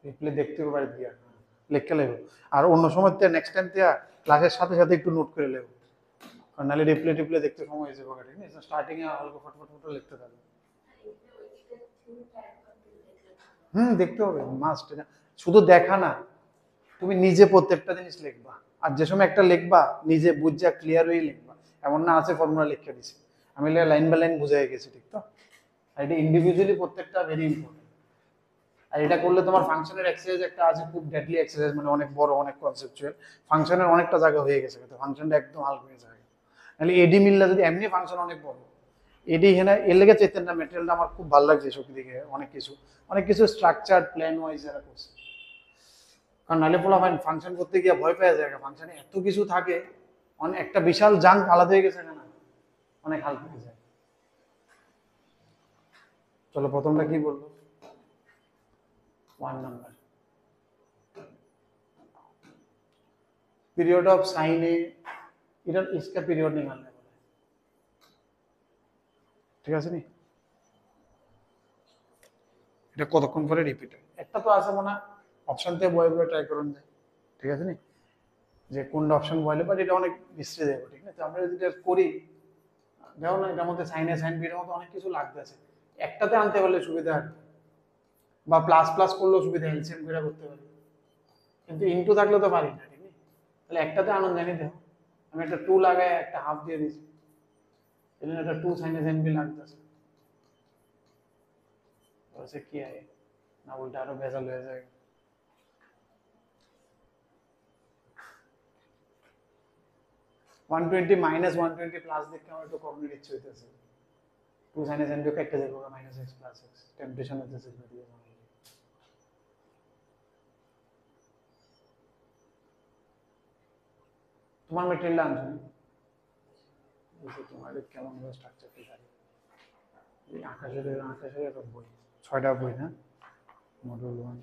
রিপ্লে দেখতে হবে বাড়ি দিয়া লিখতে লাগবে, আর অন্য সময় নেক্সট টাইম দিয়া ক্লাসের সাথে সাথে একটু নোট করে নেব, কারণ নাহলে রিপ্লে দেখতে সময় হয়ে যাবে, ঠিক না, স্টার্টিং এ অল্প ফটফট লিখতে থাকবে, দেখতে হবে মাস্ট, শুধু দেখা না, তুমি নিজে প্রত্যেকটা জিনিস লিখবা, আর যে সময় একটা লিখবা নিজে বুঝা ক্লিয়ার হয়ে লিখবা, এমন না আছে ফর্মুলা লিখে দিছি আমি লাইন বাই লাইন বুঝাই গেছি, ঠিক তো, আর এটা ইন্ডিভিজুয়ালি প্রত্যেকটা ভেরি ইম্পর্টেন্ট, আর এটা করলে তোমার ফাংশনের এক্সারসাইজ একটা আছে খুব ডেডলি এক্সারসাইজ, মানে অনেক বড় অনেক কনসেপচুয়াল, ফাংশনের অনেকটা জায়গা হয়ে গেছে, তো ফাংশনটা একদম হালকা হয়ে যায়, নাহলে এডি মিললে যদি এমনি ফাংশন অনেক বড়, এডি এখানে এর লেগে চেতনটা ম্যাটেরিয়ালটা আমার খুব ভালো লাগছে শক্তি দিকে অনেক কিছু স্ট্রাকচার প্ল্যান ওয়াইজ এরা করছে। কারণ নাহলে পোলা ফাংশন করতে গিয়ে ভয় পেয়ে যায়, ফাংশনে এত কিছু থাকে, অনেক একটা বিশাল জাঙ্ক আলাদা হয়ে গেছে না, অনেক হালকা হয়ে যায়। চলো প্রথমটা কি বলবো, 1 নাম্বার पीरियड ऑफ साइन ए, इधर इसका पीरियड निकालने वाला है, ঠিক আছে নি? এটা কতক্ষণ পরে রিপিট হয়, একটা তো আছে মনে অপশন থেকে বয়ে বয়ে ট্রাই করুন যায়, ঠিক আছে নি, যে কোনটা অপশন বলে, বাট এটা অনেক মিস্ত্রি দেবো, ঠিক আছে? আমরা যদি এটা করি, দেখো না এটার মধ্যে সাইন এ সাইন বি এর মধ্যে অনেক কিছু লাগতেছে, একটাতে আনতে পারলে সুবিধা আর, বা প্লাস প্লাস করলেও সুবিধা, এলসিএম করে করতে পারি, কিন্তু ইনটু থাকলে তো পারি না, ঠিক আছে? তাহলে একটাতে আনন্দ জানি, দেখো আমি একটা 2 লাগায় একটা হাফ দিয়ে দিছি, এজন্য এটা 2 সাইন এ সাইন বি লাগতেছে, वैसे क्या है ना, उल्टा आरो ভেজাল হয়ে যায়। 120 মাইনাস 120 প্লাস দেখতে আমার একটু কমপ্লিট ইচ্ছে হইতেছে, 2 সাইন এ সাইন বি কাটতে যাবো minus x plus x, temptation হইতেছে দিয়ে যাবো। তোমার মেটেরিয়াল আনছো না, বুঝছো তোমার কেমন ভাবে স্ট্রাকচার কি থাকে, এই আকাশের একটা বই, 6টা বই না, মডিউল 1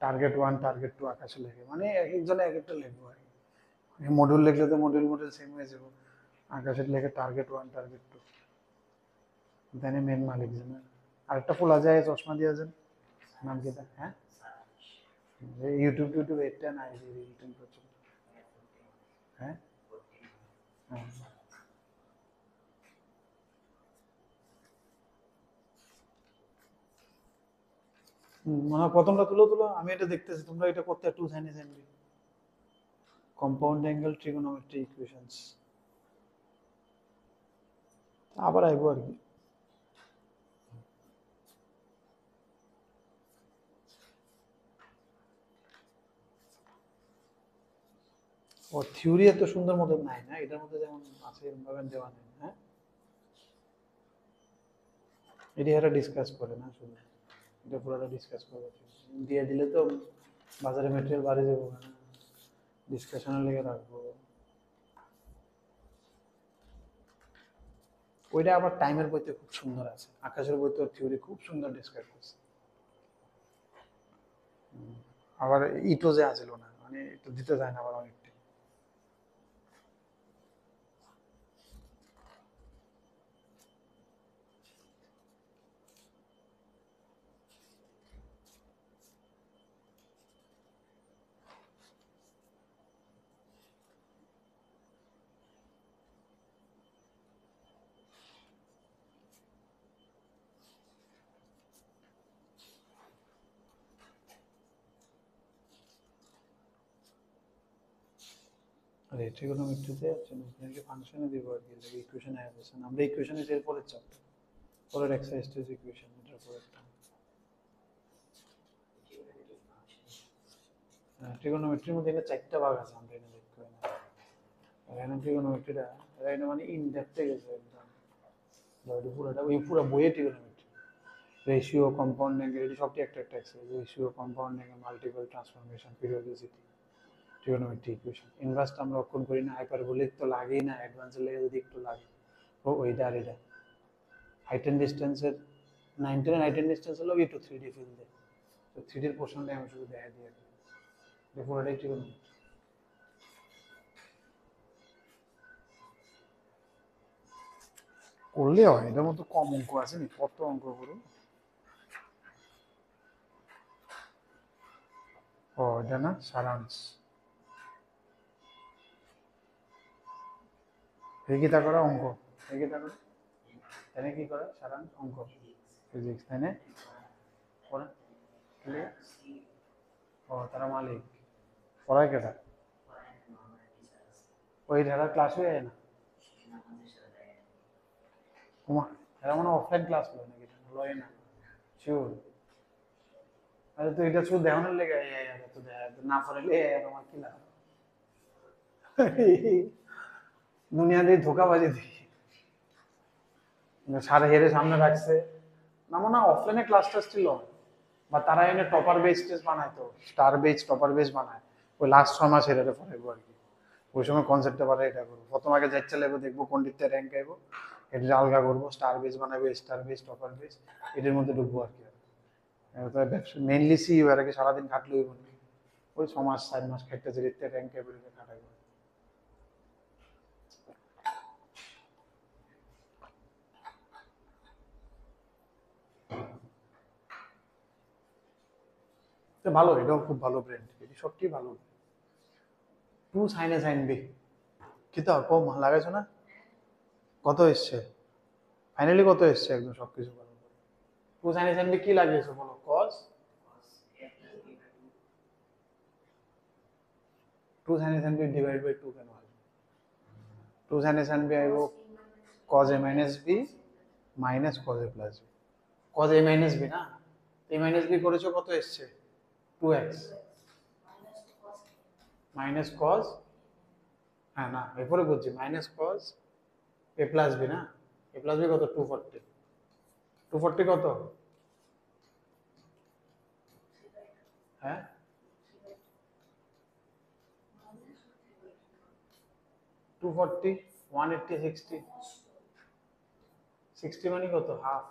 টার্গেট 1 টার্গেট 2 আকাশে লেখে, মানে এক একজনে এক একটা লিখবো আর কি, মডিউল লিখলে তো মডিউল সেম হয়ে যাবে, আকাশের লেখে টার্গেট 1 টার্গেট 2, দেনে মেন মালিক জানে। আরেকটা খোলা যায় চশমা দিয়ে যান, নাম কি তা? হ্যাঁ, ইউটিউব এটা না, রিটেন করছো? হ্যাঁ হ্যাঁ, মানে প্রথমটা তুলো, আমি এটা দেখতেছি, তোমরা এটা করতে 2 sine A sine B, compound angle trigonometry equations, আবার আইবো আর কি। ও থিওরি এত সুন্দর মতো নাই না, এটার মধ্যে যেমন আছে এরকম ভাবে দেওয়া নেই, হ্যাঁ এটা এরা ডিসকাস করে না, শুধু এটা পুরোটা ডিসকাস করে দিয়ে দিলে তো বাজারে মেটেরিয়াল বাড়ে যাবো না, ডিসকাশনের লেগে রাখবো। ওইটা আবার টাইমের বইতে খুব সুন্দর আছে, আকাশের বইতে থিওরি খুব সুন্দর ডিসকাস করছে, আবার ইটো যে আছিল না, মানে একটু দিতে যায় না আবার অনেকটা। আর ট্রিগোনোমেট্রিতে ফাংশনে দিব আর কি, ইকুয়েশন অ্যাপ্লিকেশন, আমরা ইকুয়েশনে এর পরের চ্যাপ্টার, পরের এক্সারসাইজ টেস্ট ইকুয়েশন, এটার পরেরটা। ট্রিগোনোমেট্রির মধ্যে এটা 4টা ভাগ আছে, আমরা এটা দেখতে পাই না, এখানে ট্রিগোনোমেট্রিটা এটা মানে ইন ডেপথে গেছে একদম, ধরো পুরোটা ওই পুরো বইয়ে ট্রিগোনোমেট্রি, রেশিও, কম্পাউন্ড অ্যাঙ্গেল, এটা সবটি একটা একটা exercise, ratio, compound angle, multiple transformation, periodicity, trigonometry equation. ইনভার্সটা আমরা অক্ষণ করি না, হাইপারবোলিক তো লাগেই না, অ্যাডভান্সের লেগে যদি একটু লাগে, ও ওইটা আর এটা হাইট এন্ড ডিস্টেন্সের 9 হাইট এন্ড ডিস্টেন্স হলো একটু 3D ফিল দেয়, তো 3D এর পোর্শনটা আমি শুধু দেখা দিই আর কি, পুরোটাই ট্রিগোনোমেট্রি। করলে হয়, এটার মতো কম অঙ্ক আছে নি, কত অঙ্ক করো। ও এটা না সারাংশ, রেখিতা করা অঙ্ক, রেখিতা করা তাই কি করে সারাংশ অঙ্ক, ফিজিক্স তাই না পড়া, ও তারা মালিক পড়ায় কেটা, ওই যারা ক্লাস হয়ে যায় না, তোমার এরা মনে অফলাইন ক্লাস করে নাকি, লয় না শিওর, আরে তো এটা শুধু দেখানোর লেগে তো না পড়াইলে তোমার কি লাভ, দুনিয়াতে ধোকাবাজি দিই, সারা হেরে সামনে রাখছে না, মনে হয় অফলাইনে ক্লাস টেস্ট ছিল, বা তারা এনে টপার বেচ টেস্ট বানাইতো, স্টার বেচ টপার বেচ বানায়, ওই লাস্ট 6 মাস হেরে পড়াইবো আর কি। ওই সময় কনসেপ্টটা পারে এটা করবো, প্রথম আগে যাইতে লাগবো, দেখবো কোনটিতে র্যাঙ্ক আইবো, এটা আলগা করবো, স্টার বেচ বানাবো, স্টার বেচ টপার বেচ, এটার মধ্যে ঢুকবো আর কি। ব্যবসা মেইনলি সি আর কি, সারাদিন খাটলে হইব না, ওই 6 মাস 4 মাস খেটে যেতে র্যাঙ্ক আইবো খাটাইবো। ভালো, এটাও খুব ভালো ব্র্যান্ড, এটি সত্যি ভালো। 2 সাইনে সাইন বি কি তো কম লাগাইছো না? কত এসছে ফাইনালি, কত এসছে একদম সবকিছু করার পরে? 2 সাইনে সাইন বি কি লাগিয়েছো বলো? কজ 2 সাইনে সাইন বি ডিভাইড বাই 2 কেন আসবে? 2 সাইনে সাইন বি আইবো cos a minus b minus cos a plus b, cos a minus b না, এ মাইনাস বি করেছো, কত এসছে? 2x মাইনাস কজ, হ্যাঁ না এরপরে বুঝছি, minus cos a plus b না, এ প্লাস বি কত? 240, 240 কত? হ্যাঁ 240 180 60, 60 মানে কত? হাফ।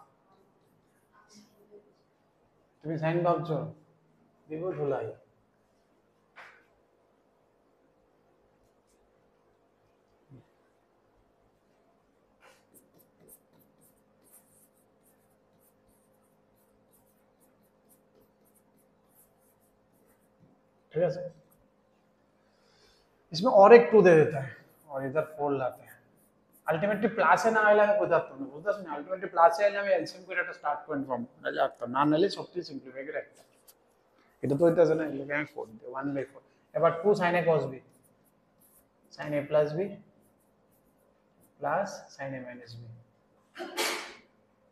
তুমি সাইন ভাবছো, দিব ধুলাই। ठीक है, इसमें और एक 2 दे देता है और इधर 4 लाते हैं, अल्टीमेटली प्लस है ना आइला আমি বোঝাতো না, বুঝতাছ না? अल्टीमेटली প্লাস এ আমি এলসিএম করে একটা স্টার্ট পয়েন্ট ফর্ম করে রাখতাম, না নালে সবকিছু সিম্পলিফাই করে রাখতাম। এটা তো হইতাছে না, এগুলো আমি 4 দিই 1/4। এবার 2 sin a cos b, sin a plus b plus sin a minus b,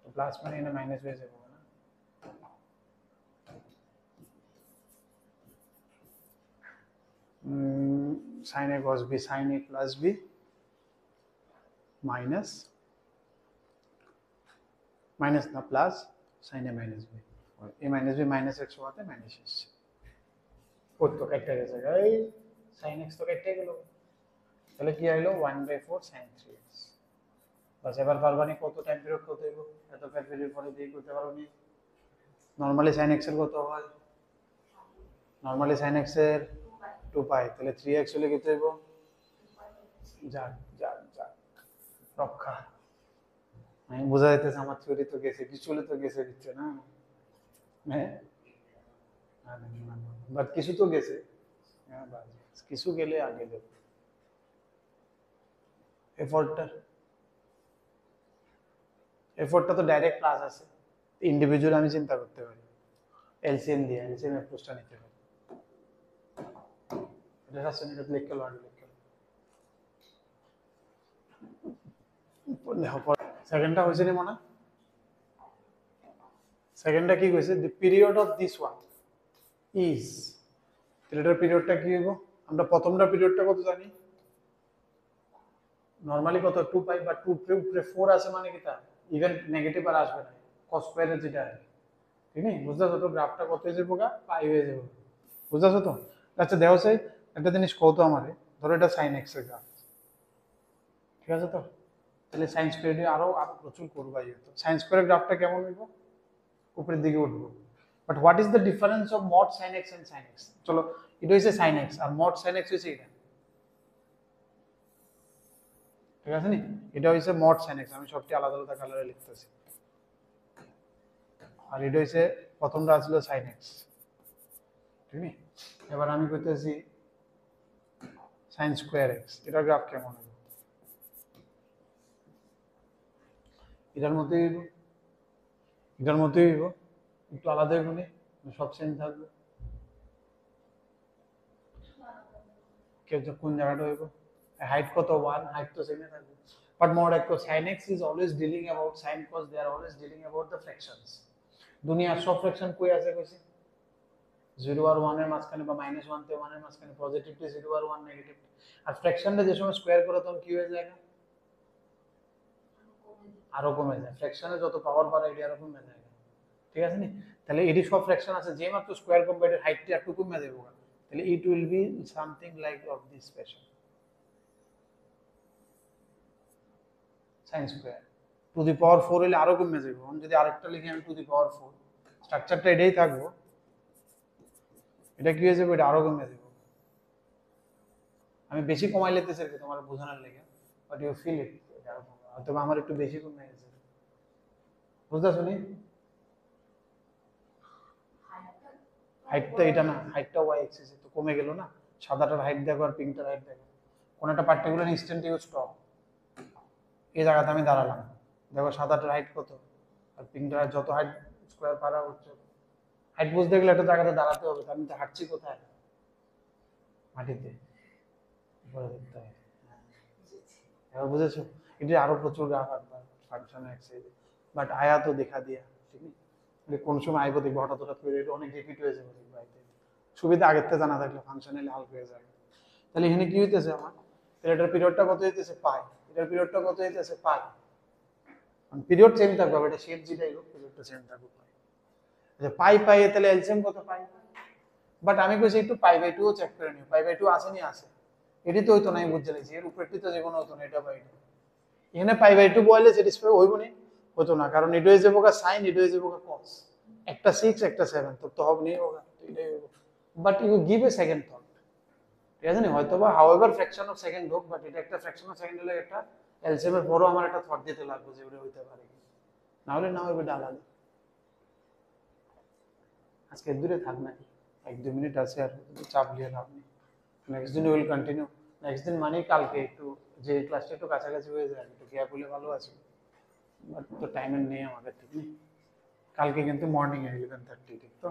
তো প্লাস মানে এটা মাইনাস হয়ে যাবে না? sin a cos b sin a plus b minus minus না plus sin a minus b, a minus b minus x হওয়াতে মাইনাস এসছে, কত কেটে গেছে এই sin x তো কেটে গেল, তাহলে কি আইলো 1/4 sin 3x। বাস এবার পারবানি কত টাইম পিরিয়ড কত হইব, এত পিরিয়ড পরে দিয়ে করতে পারোনি। নরমালি sin x এর কত হয়? নরমালি sin x এর 2 পাই, তাহলে 3x হলে কত হইব? যাক যাক যাক রক্ষা, আমি বোঝা যাইতেছে আমার থিওরি তো গেছে, কিছু হলে তো গেছে দিচ্ছে না, হ্যাঁ বাট কিছু তো গেছে, হ্যাঁ কিছু গেলে আগে দেব। এফোর্টটা তো ডাইরেক্ট প্লাস আছে, ইন্ডিভিজুয়াল আমি চিন্তা করতে পারি, এলসিএম দিয়ে এলসিএম অ্যাপ্রোচটা নিতে পারি। এটা আছে না, এটা লিখে লো আগে লিখে লো। সেকেন্ডটা হয়েছে নি মনে? সেকেন্ডটা কি কইছে? দি period of this one is, এটার পিরিয়ডটা কি হইব? আমরা প্রথমটা পিরিয়ডটা কত জানি? নরমালি কত? 2 পাই, বা 2 উপরে 4 আছে মানে কি তা ইভেন নেগেটিভ আর আসবে না, cos স্কয়ারের যেটা আছে, ঠিক আছে? বুঝছো তো গ্রাফটা কত হয়ে যাবে? পাই হয়ে যাবে, বুঝছো তো? আচ্ছা দেখো সেই একটা জিনিস কত আমারে, ধরো এটা sin x এর গ্রাফ, ঠিক আছে তো? তাহলে sin স্কয়ার দিয়ে আরো আরো প্রচুর করবাই হতো, sin স্কয়ারের গ্রাফটা কেমন হইব? উপরের দিকে উঠবো। But what is the difference of mod sin x and sin x? চলো এটা হইছে sin x আর মড sin x হইছে এটা, ঠিক আছে নি? এটা হইছে মড sin x, আমি সবটি আলাদা আলাদা কালারে লিখতেছি, আর এটা হইছে প্রথমটা ছিল sin x, ঠিক আছে? এবার আমি কইতেছি sin স্কয়ার x, এটার গ্রাফ কেমন হবে? এটার মধ্যেই হইব, এটার মধ্যেই হইব, একটু আলাদা হইব নি, সব সেম থাকবে, কেউ কোন জায়গাটা হইব? হাইট কত? 1, হাইট তো সেমই থাকবে। বাট মোর এক sin x is always dealing about sin cos, they are always dealing about the fractions। দুনিয়ার সব ফ্র্যাকশন কই আছে কইছি? 0 আর 1 এর মাঝখানে, বা -1 তে 1 এর মাঝখানে, পজিটিভলি 0 আর 1 নেগেটিভ। আর ফ্র্যাকশনটা যে সময় স্কয়ার করে তখন কি হয়ে যায়? আরো কমে যায়, ফ্র্যাকশনে যত পাওয়ার বাড়ে এটি আরো কমে যায়, ঠিক আছে নি? তাহলে এটি সব ফ্র্যাকশন আছে যে মাত্র স্কোয়ার কম্পাউন্ডের হাইটটা একটু কমে দেবো, তাহলে it will be something like of this fashion, sine square to the power 4 হলে আরো কমে যাবে। আমি যদি আরেকটা লিখি আমি টু দি পাওয়ার 4, স্ট্রাকচারটা এটাই থাকবো, এটা কি হয়ে যাবে, এটা আরো কমে যাবে। আমি বেশি কমাই লেতেছি আর কি তোমার বোঝানোর লেগে, বাট ইউ ফিল ইট, হয়তো আমার একটু বেশি কমে গেছে, বুঝতেছো নি? হাইটটা এটা না, হাইটটা ওয়াই এক্সিস তো কমে গেল না, সাদাটার হাইট দেখো আর পিঙ্কটার হাইট দেখো, কোন একটা পার্টিকুলার ইনস্ট্যান্ট ইউ স্টপ, এই জায়গাতে আমি দাঁড়ালাম, দেখো সাদাটার হাইট কত আর পিঙ্কটার যত হাইট স্কোয়ার পারা হচ্ছে, হাইট বুঝতে গেলে একটা জায়গাতে দাঁড়াতে হবে, আমি তো হাঁটছি কোথায়, মাটিতে, উপরে দেখতে হবে, এবার বুঝেছো? এটা আরো প্রচুর গ্রাফ আসবে ফাংশন এক্সারসাইজ, বাট আয়া তো দেখা দিয়া, ঠিক আছে? কোন সময় আইবো দেখবো হঠাৎ হঠাৎ করে এটা অনেক রিপিট হয়ে যাবে, দেখবো সুবিধা আগের থেকে জানা থাকলে ফাংশনালি হালকা হয়ে যাবে। তাহলে এখানে কি হইতেছে আমার, তাহলে এটার পিরিয়ডটা কত হইতেছে পাই, এটার পিরিয়ডটা কত হইতেছে পাই, পিরিয়ড চেঞ্জ থাকবে, এটা শেপ যেটাই হোক পিরিয়ডটা চেঞ্জ থাকবে পাই, আচ্ছা পাই পাই তাহলে এলসিএম কত পাই, বাট আমি কইছি একটু পাই বাই 2 ও চেক করে নিও, পাই বাই 2 আসেনি আসে, এটি তো হইতো না, আমি বুঝতে লাগছি এর উপরটি তো যে কোনো হতো না, এটা পাই এখানে পাই বাই 2 বলে স্যাটিসফাই হইব নি, হতো না, কারণ এটা হয়ে যাবো সাইন, এটা হয়ে যাবো কস, একটা 6 একটা 7 তো হবে নি হোগা, এটাই হইব, but you give a second thought, ঠিক আছে না? হয়তো বা হাউএভার ফ্র্যাকশন অফ সেকেন্ড হোক, বাট এটা একটা ফ্র্যাকশন অফ সেকেন্ড হলে একটা এলসিএম এর পরও আমার একটা থট দিতে লাগবে যে ওটা হইতে পারে, না হলে না হইবে ডালা। আজকে দূরে থাক নাকি, 1-2 মিনিট আছে আর চাপ নিয়ে লাভ নেই, নেক্সট দিন উইল কন্টিনিউ, নেক্সট দিন মানে কালকে একটু যে ক্লাসটা একটু কাছাকাছি হয়ে যায়, একটু গ্যাপ হলে ভালো আছে, বাট তো টাইমের নেই আমাদের, ঠিক নেই, কালকে কিন্তু মর্নিং 11:30, ঠিক তো?